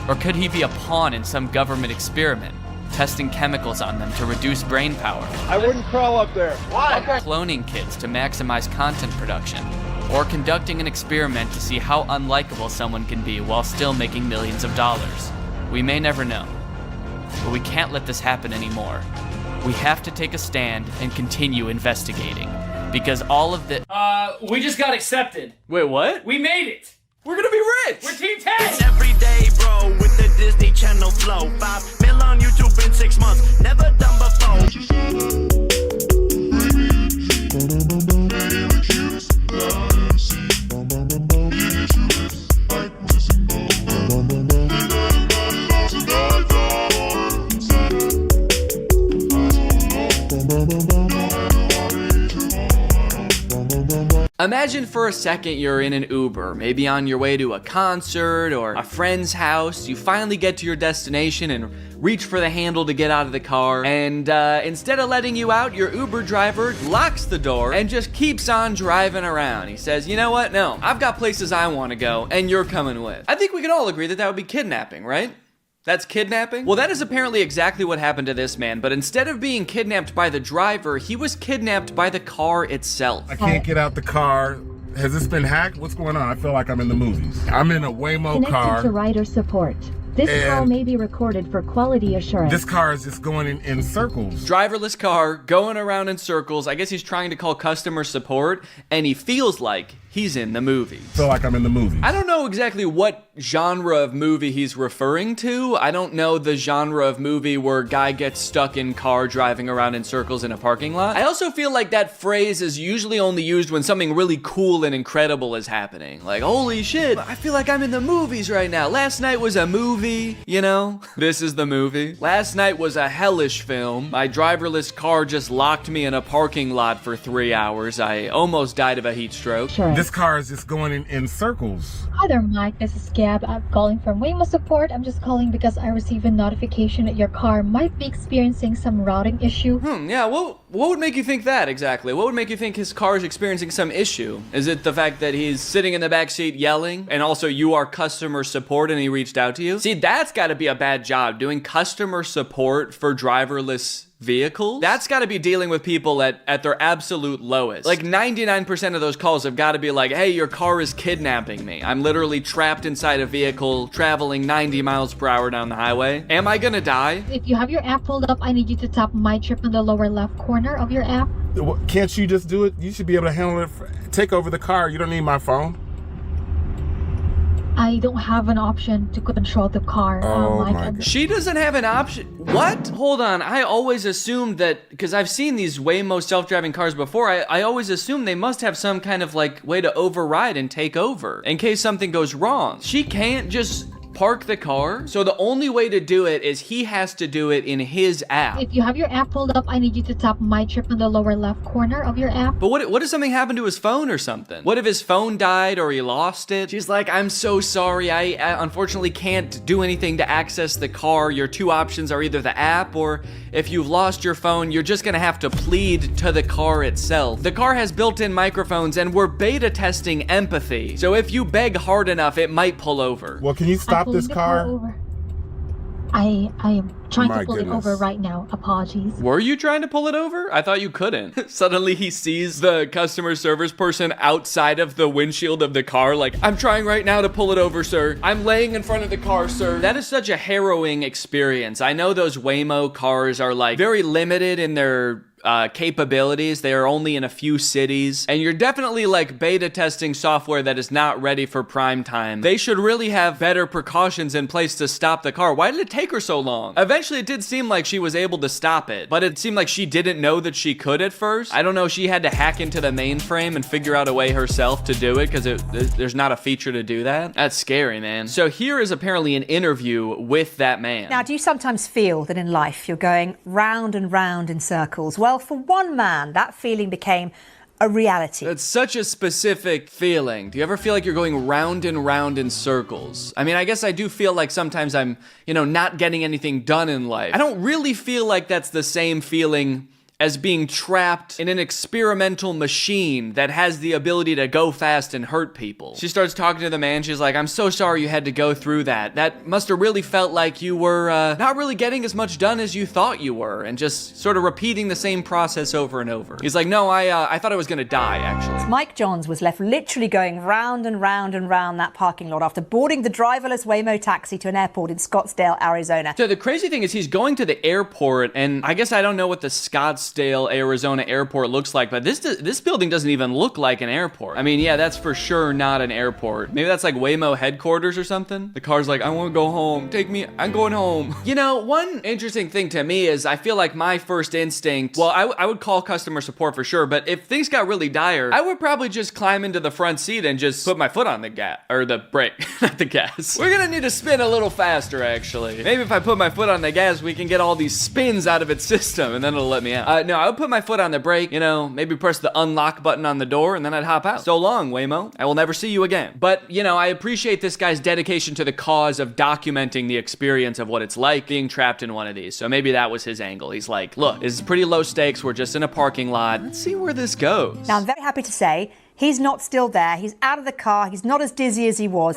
Or could he be a pawn in some government experiment, testing chemicals on them to reduce brain power? I wouldn't crawl up there. Why? Cloning kids to maximize content production, or conducting an experiment to see how unlikable someone can be while still making millions of dollars. We may never know, but we can't let this happen anymore. We have to take a stand and continue investigating, because all of the— we just got accepted. Wait, what? We made it. We're gonna be rich. We're Team 10. It's every day, bro, with the Disney Channel flow. 5 mil on YouTube in 6 months, never done before. Imagine for a second you're in an Uber, maybe on your way to a concert or a friend's house. You finally get to your destination and reach for the handle to get out of the car, and instead of letting you out, your Uber driver locks the door and just keeps on driving around. He says, you know what? No, I've got places I want to go, and you're coming with. I think we can all agree that that would be kidnapping, right? That's kidnapping? Well, that is apparently exactly what happened to this man, but instead of being kidnapped by the driver, he was kidnapped by the car itself. I can't get out the car. Has this been hacked? What's going on? I feel like I'm in the movies. I'm in a Waymo car. Connected to rider support. This call may be recorded for quality assurance. This car is just going in circles. Driverless car, going around in circles. I guess he's trying to call customer support, and he feels like he's in the movie. Feel like I'm in the movie. I don't know exactly what genre of movie he's referring to. I don't know the genre of movie where guy gets stuck in car driving around in circles in a parking lot. I also feel like that phrase is usually only used when something really cool and incredible is happening. Like, holy shit, I feel like I'm in the movies right now. Last night was a movie, you know? This is the movie. Last night was a hellish film. My driverless car just locked me in a parking lot for 3 hours. I almost died of a heat stroke. Sure. This car is just going in circles. Hi there, Mike. This is Gab. I'm calling from Waymo Support. I'm just calling because I received a notification that your car might be experiencing some routing issue. Yeah, what would make you think that exactly? What would make you think his car is experiencing some issue? Is it the fact that he's sitting in the backseat yelling, and also you are customer support and he reached out to you? See, that's gotta be a bad job, doing customer support for driverless vehicles. That's got to be dealing with people at their absolute lowest. Like 99% of those calls have got to be like, hey, your car is kidnapping me. I'm literally trapped inside a vehicle traveling 90 miles per hour down the highway. Am I gonna die? If you have your app pulled up, I need you to tap My Trip in the lower left corner of your app. Can't you just do it? You should be able to handle it. Take over the car. You don't need my phone. I don't have an option to control the car. Oh my God. She doesn't have an option. What? Hold on. I always assumed that, because I've seen these Waymo self-driving cars before, I always assumed they must have some kind of like way to override and take over in case something goes wrong. She can't just park the car. So the only way to do it is he has to do it in his app. If you have your app pulled up, I need you to tap My Trip in the lower left corner of your app. But what if something happened to his phone or something? What if his phone died or he lost it? She's like, I'm so sorry. I unfortunately can't do anything to access the car. Your two options are either the app, or if you've lost your phone, you're just gonna have to plead to the car itself. The car has built-in microphones and we're beta testing empathy. So if you beg hard enough, it might pull over. Well, can you stop this car? I am trying My to pull goodness. it over right now. Apologies. Were you trying to pull it over? I thought you couldn't. Suddenly he sees the customer service person outside of the windshield of the car like, I'm trying right now to pull it over, sir. I'm laying in front of the car, sir. That is such a harrowing experience. I know those Waymo cars are like very limited in their capabilities. They are only in a few cities, and you're definitely like beta testing software that is not ready for prime time. They should really have better precautions in place to stop the car. Why did it take her so long? Eventually it did seem like she was able to stop it, but it seemed like she didn't know that she could at first. I don't know, she had to hack into the mainframe and figure out a way herself to do it because there's not a feature to do that. That's scary, man. So here is apparently an interview with that man. Now, do you sometimes feel that in life you're going round and round in circles? Well, for one man, that feeling became a reality. That's such a specific feeling. Do you ever feel like you're going round and round in circles? I mean, I guess I do feel like sometimes I'm, not getting anything done in life. I don't really feel like that's the same feeling as being trapped in an experimental machine that has the ability to go fast and hurt people. She starts talking to the man. She's like, I'm so sorry you had to go through that. That must have really felt like you were not really getting as much done as you thought you were, and just sort of repeating the same process over and over. He's like, no, I thought I was gonna die, actually. Mike Johns was left literally going round and round and round that parking lot after boarding the driverless Waymo taxi to an airport in Scottsdale, Arizona. So the crazy thing is he's going to the airport, and I guess I don't know what the Scottsdale, Arizona airport looks like, but this building doesn't even look like an airport. I mean, yeah, that's for sure not an airport. Maybe that's like Waymo headquarters or something. The car's like, I want to go home. Take me, I'm going home. One interesting thing to me is I feel like my first instinct, well, I would call customer support for sure, but if things got really dire, I would probably just climb into the front seat and just put my foot on the gas, or the brake, not the gas. We're gonna need to spin a little faster, actually. Maybe if I put my foot on the gas, we can get all these spins out of its system, and then it'll let me out. No, I would put my foot on the brake, maybe press the unlock button on the door, and then I'd hop out. So long, Waymo. I will never see you again. But, I appreciate this guy's dedication to the cause of documenting the experience of what it's like being trapped in one of these. So maybe that was his angle. He's like, look, this is pretty low stakes. We're just in a parking lot. Let's see where this goes. Now, I'm very happy to say he's not still there. He's out of the car. He's not as dizzy as he was.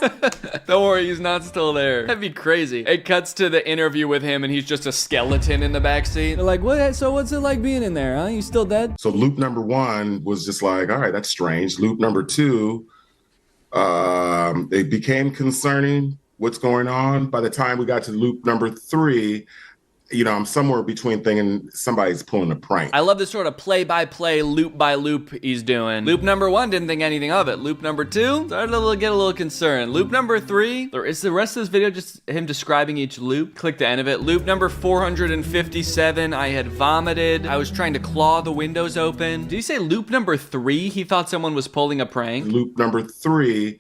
Don't worry, he's not still there. That'd be crazy. It cuts to the interview with him, and he's just a skeleton in the backseat. They're like, what? So what's it like being in there, huh? You still dead? So loop number one was just like, all right, that's strange. Loop number two, it became concerning what's going on. By the time we got to loop number three, I'm somewhere between thinking somebody's pulling a prank. I love this sort of play-by-play, loop-by-loop he's doing. Loop number one, didn't think anything of it. Loop number two, started to get a little concerned. Loop number three, is the rest of this video just him describing each loop? Click the end of it. Loop number 457, I had vomited. I was trying to claw the windows open. Did he say loop number three, he thought someone was pulling a prank? Loop number three,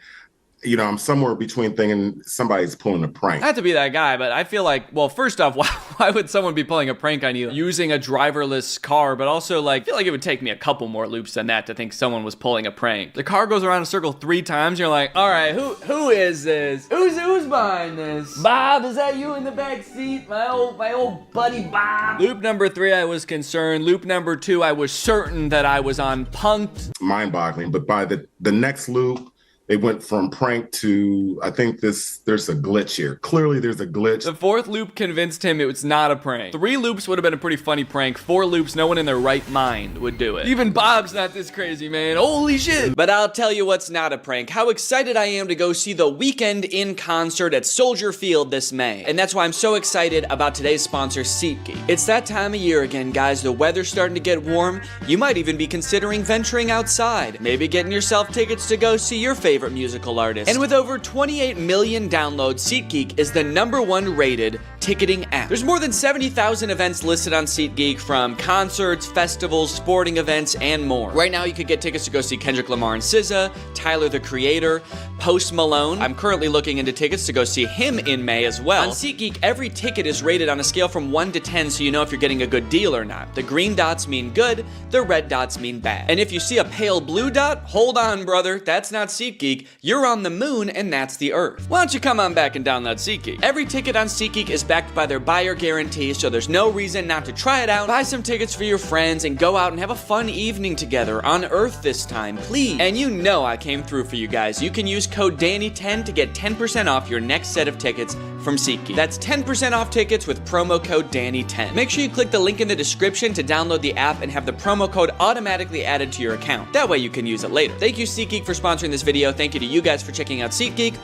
I'm somewhere between thinking somebody's pulling a prank. Not to be that guy, but I feel like, well, first off, why would someone be pulling a prank on you using a driverless car? But also, I feel like it would take me a couple more loops than that to think someone was pulling a prank. The car goes around a circle 3 times. You're like, all right, who is this? Who's behind this? Bob, is that you in the back seat? My old buddy Bob. Loop number 3, I was concerned. Loop number 2, I was certain that I was on punked. Mind-boggling, but by the next loop, It went from prank to, I think there's a glitch here. Clearly there's a glitch. The 4th loop convinced him it was not a prank. 3 loops would have been a pretty funny prank. 4 loops, no one in their right mind would do it. Even Bob's not this crazy, man. Holy shit. But I'll tell you what's not a prank. How excited I am to go see The Weeknd in concert at Soldier Field this May. And that's why I'm so excited about today's sponsor, SeatGeek. It's that time of year again, guys. The weather's starting to get warm. You might even be considering venturing outside. Maybe getting yourself tickets to go see your favorite musical artist. And with over 28 million downloads, SeatGeek is the #1 rated ticketing app. There's more than 70,000 events listed on SeatGeek, from concerts, festivals, sporting events, and more. Right now, you could get tickets to go see Kendrick Lamar and SZA, Tyler the Creator, Post Malone. I'm currently looking into tickets to go see him in May as well. On SeatGeek, every ticket is rated on a scale from 1 to 10, so you know if you're getting a good deal or not. The green dots mean good, the red dots mean bad. And if you see a pale blue dot, hold on, brother, that's not SeatGeek. You're on the moon, and that's the Earth. Why don't you come on back and download SeatGeek? Every ticket on SeatGeek is backed by their buyer guarantee, so there's no reason not to try it out. Buy some tickets for your friends and go out and have a fun evening together on Earth this time, please. And you know I came through for you guys. You can use code DANNY10 to get 10% off your next set of tickets from SeatGeek. That's 10% off tickets with promo code DANNY10. Make sure you click the link in the description to download the app and have the promo code automatically added to your account. That way you can use it later. Thank you, SeatGeek, for sponsoring this video. Thank you to you guys for checking out SeatGeek.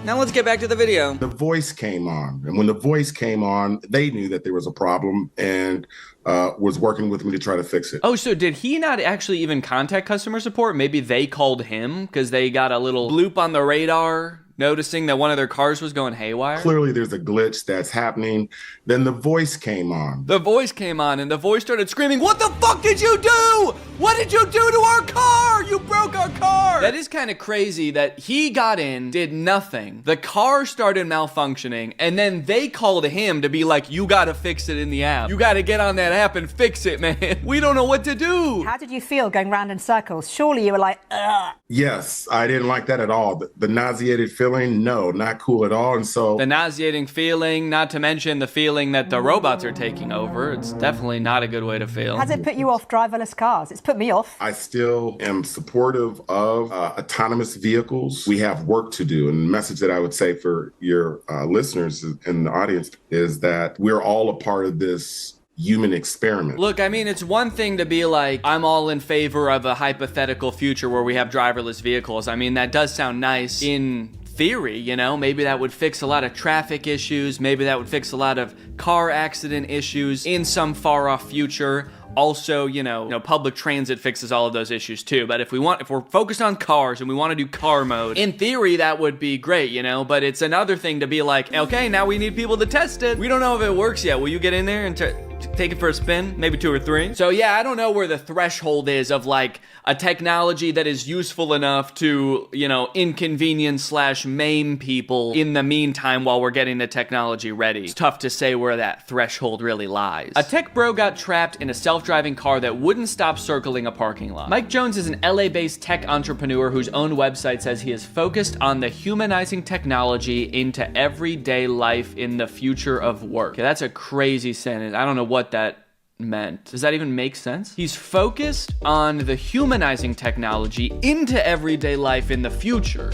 Now let's get back to the video. The voice came on, and when the voice came on, they knew that there was a problem and was working with me to try to fix it. Oh, so did he not actually even contact customer support? Maybe they called him because they got a little bloop on the radar, noticing that one of their cars was going haywire? Clearly there's a glitch that's happening. Then the voice came on. The voice came on, and the voice started screaming, "What the fuck did you do? What did you do to our car? You broke our car!" That is kind of crazy that he got in, did nothing. The car started malfunctioning, and then they called him to be like, "You gotta fix it in the app. You gotta get on that app and fix it, man. We don't know what to do." How did you feel going round in circles? Surely you were like, ugh. Yes, I didn't like that at all. The nauseated feeling, no, not cool at all. And so the nauseating feeling, not to mention the feeling that the robots are taking over, it's definitely not a good way to feel. Has it put you off driverless cars? It's put me off. I still am supportive of autonomous vehicles. We have work to do. And the message that I would say for your listeners in the audience is that we're all a part of this human experiment. Look, I mean, it's one thing to be like, I'm all in favor of a hypothetical future where we have driverless vehicles. I mean, that does sound nice in theory, you know, maybe that would fix a lot of traffic issues, maybe that would fix a lot of car accident issues in some far off future. Also, you know, public transit fixes all of those issues too. But if we're focused on cars and we want to do car mode, in theory, that would be great, you know, but it's another thing to be like, okay, now we need people to test it. We don't know if it works yet. Will you get in there and take it for a spin? Maybe 2 or 3. So yeah, I don't know where the threshold is of like a technology that is useful enough to, you know, inconvenience / maim people in the meantime while we're getting the technology ready. It's tough to say where that threshold really lies. A tech bro got trapped in a self-driving car that wouldn't stop circling a parking lot. Mike Jones is an LA-based tech entrepreneur whose own website says he is focused on the humanizing technology into everyday life in the future of work. Okay, that's a crazy sentence. I don't know what that meant. Does that even make sense? He's focused on the humanizing technology into everyday life in the future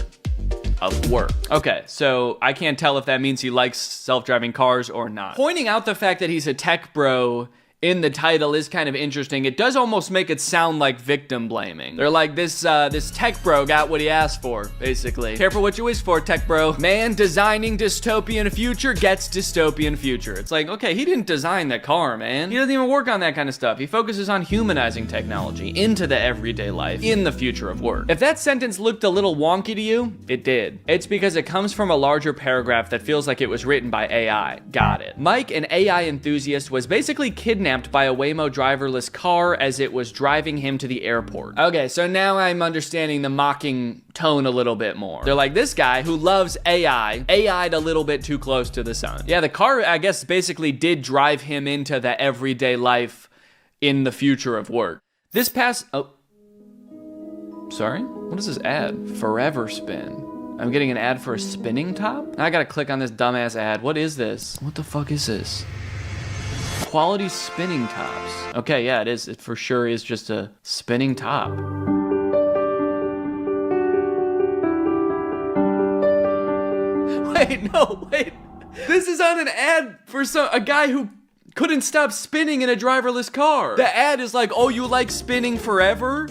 of work. Okay, so I can't tell if that means he likes self-driving cars or not. Pointing out the fact that he's a tech bro in the title is kind of interesting. It does almost make it sound like victim blaming. They're like, this tech bro got what he asked for, basically. Careful what you wish for, tech bro. Man designing dystopian future gets dystopian future. It's like, okay, he didn't design the car, man. He doesn't even work on that kind of stuff. He focuses on humanizing technology into the everyday life in the future of work. If that sentence looked a little wonky to you, it did. It's because it comes from a larger paragraph that feels like it was written by AI. Got it. Mike, an AI enthusiast, was basically kidnapped by a Waymo driverless car as it was driving him to the airport. Okay, so now I'm understanding the mocking tone a little bit more. They're like, this guy who loves AI'd a little bit too close to the sun. Yeah, the car, I guess, basically did drive him into the everyday life in the future of work. This past, sorry? What is this ad? Forever Spin. I'm getting an ad for a spinning top? Now I gotta click on this dumbass ad. What is this? What the fuck is this? Quality spinning tops. Okay, yeah, it is. It for sure is just a spinning top. Wait. This is on an ad for a guy who couldn't stop spinning in a driverless car. The ad is like, oh, you like spinning forever?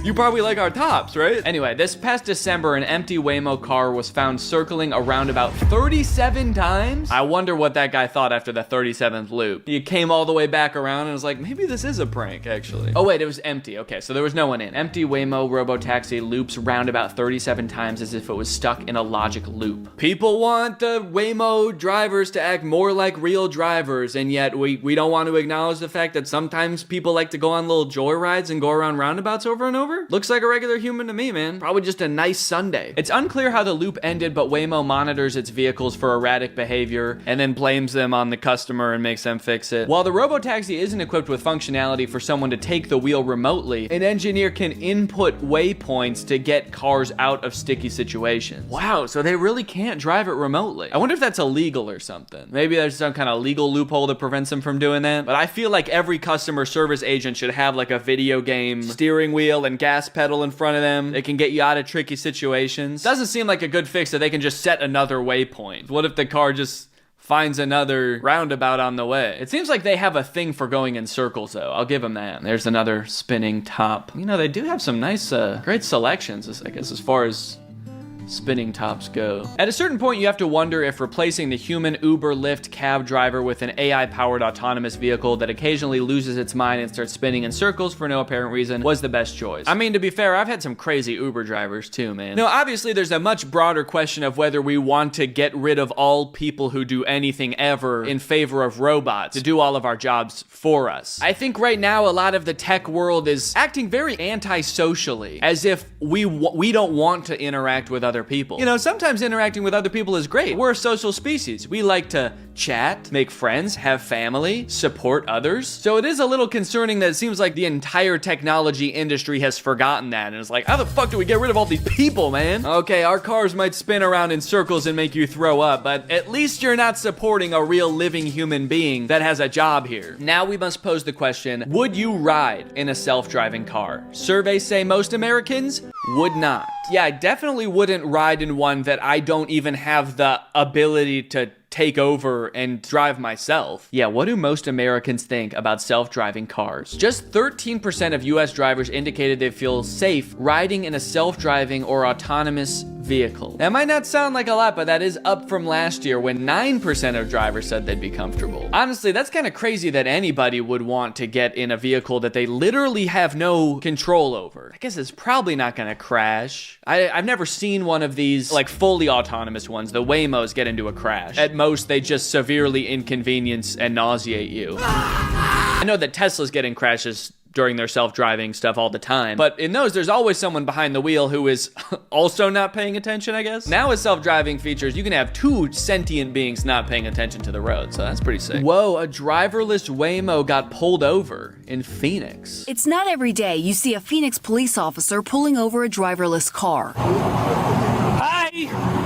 You probably like our tops, right? Anyway, this past December, an empty Waymo car was found circling around about 37 times. I wonder what that guy thought after the 37th loop. He came all the way back around and was like, maybe this is a prank, actually. Oh wait, it was empty. Okay, so there was no one in. Empty Waymo robotaxi loops round about 37 times as if it was stuck in a logic loop. People want the Waymo drivers to act more like real drivers, and yet we don't want to acknowledge the fact that sometimes people like to go on little joyrides and go around roundabouts over and over. Looks like a regular human to me, man. Probably just a nice Sunday. It's unclear how the loop ended, but Waymo monitors its vehicles for erratic behavior and then blames them on the customer and makes them fix it. While the robotaxi isn't equipped with functionality for someone to take the wheel remotely, an engineer can input waypoints to get cars out of sticky situations. Wow, so they really can't drive it remotely. I wonder if that's illegal or something. Maybe there's some kind of legal loophole that prevents them from doing that. But I feel like every customer service agent should have like a video game steering wheel and gas pedal in front of them. They can get you out of tricky situations. Doesn't seem like a good fix that they can just set another waypoint. What if the car just finds another roundabout on the way? It seems like they have a thing for going in circles, though. I'll give them that. There's another spinning top. You know, they do have some nice, great selections, I guess, as far as spinning tops go. At a certain point, you have to wonder if replacing the human Uber, Lyft, cab driver with an AI-powered autonomous vehicle that occasionally loses its mind and starts spinning in circles for no apparent reason was the best choice. I mean, to be fair, I've had some crazy Uber drivers too, man. Now, obviously, there's a much broader question of whether we want to get rid of all people who do anything ever in favor of robots to do all of our jobs for us. I think right now, a lot of the tech world is acting very anti-socially, as if we don't want to interact with other people. You know, sometimes interacting with other people is great. We're a social species. We like to chat, make friends, have family, support others. So it is a little concerning that it seems like the entire technology industry has forgotten that and is like, how the fuck do we get rid of all these people, man? Okay, our cars might spin around in circles and make you throw up, but at least you're not supporting a real living human being that has a job here. Now we must pose the question, would you ride in a self-driving car? Surveys say most Americans would not. Yeah, I definitely wouldn't ride in one that I don't even have the ability to take over and drive myself. Yeah, what do most Americans think about self-driving cars? Just 13% of US drivers indicated they feel safe riding in a self-driving or autonomous vehicle. That might not sound like a lot, but that is up from last year when 9% of drivers said they'd be comfortable. Honestly, that's kind of crazy that anybody would want to get in a vehicle that they literally have no control over. I guess it's probably not gonna crash. I've never seen one of these like fully autonomous ones. The Waymos get into a crash. At most, they just severely inconvenience and nauseate you. I know that Teslas get in crashes during their self-driving stuff all the time, but in those, there's always someone behind the wheel who is also not paying attention, I guess. Now with self-driving features, you can have two sentient beings not paying attention to the road, so that's pretty sick. Whoa, a driverless Waymo got pulled over in Phoenix. It's not every day you see a Phoenix police officer pulling over a driverless car.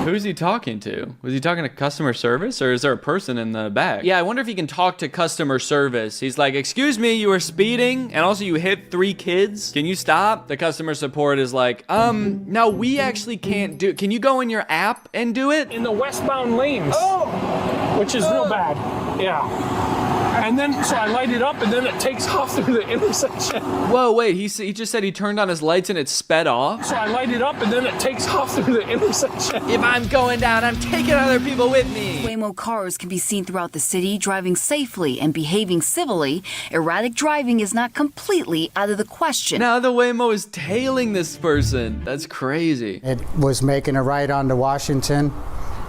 Who's he talking to? Was he talking to customer service, or is there a person in the back? Yeah, I wonder if he can talk to customer service. He's like, excuse me, you were speeding, and also you hit 3 kids. Can you stop? The customer support is like, no, we actually can't do it. Can you go in your app and do it? In the westbound lanes. Which is real bad. Yeah. And then, so I light it up, and then it takes off through the intersection. Whoa, wait, he just said he turned on his lights and it sped off? So I light it up, and then it takes off through the intersection. If I'm going down, I'm taking other people with me. Waymo cars can be seen throughout the city, driving safely and behaving civilly. Erratic driving is not completely out of the question. Now the Waymo is tailing this person. That's crazy. It was making a right onto Washington.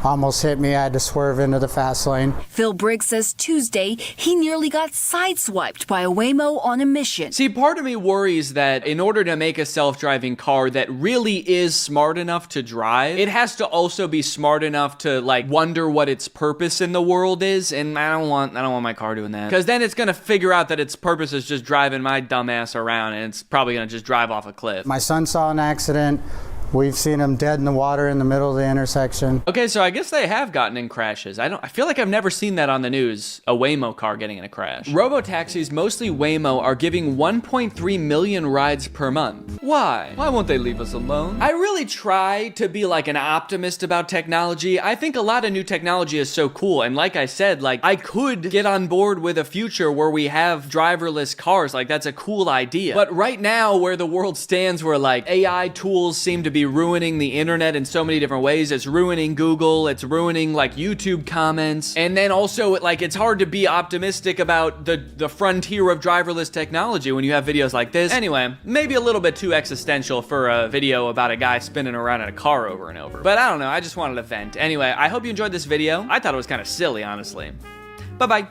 Almost hit me. I had to swerve into the fast lane. Phil Briggs says Tuesday he nearly got sideswiped by a Waymo on a mission. See, part of me worries that in order to make a self-driving car that really is smart enough to drive, it has to also be smart enough to like wonder what its purpose in the world is, and I don't want my car doing that. Because then it's gonna figure out that its purpose is just driving my dumb ass around, and it's probably gonna just drive off a cliff. My son saw an accident. We've seen them dead in the water in the middle of the intersection. Okay, so I guess they have gotten in crashes. I feel like I've never seen that on the news, a Waymo car getting in a crash. Robotaxis, mostly Waymo, are giving 1.3 million rides per month. Why? Why won't they leave us alone? I really try to be like an optimist about technology. I think a lot of new technology is so cool, and like I said, like I could get on board with a future where we have driverless cars. Like that's a cool idea. But right now, where the world stands, where like AI tools seem to be ruining the internet in so many different ways. It's ruining Google, it's ruining like YouTube comments, and then also like it's hard to be optimistic about the frontier of driverless technology when you have videos like this. Anyway, maybe a little bit too existential for a video about a guy spinning around in a car over and over. But I don't know, I just wanted to vent. Anyway, I hope you enjoyed this video. I thought it was kind of silly, honestly. Bye-bye.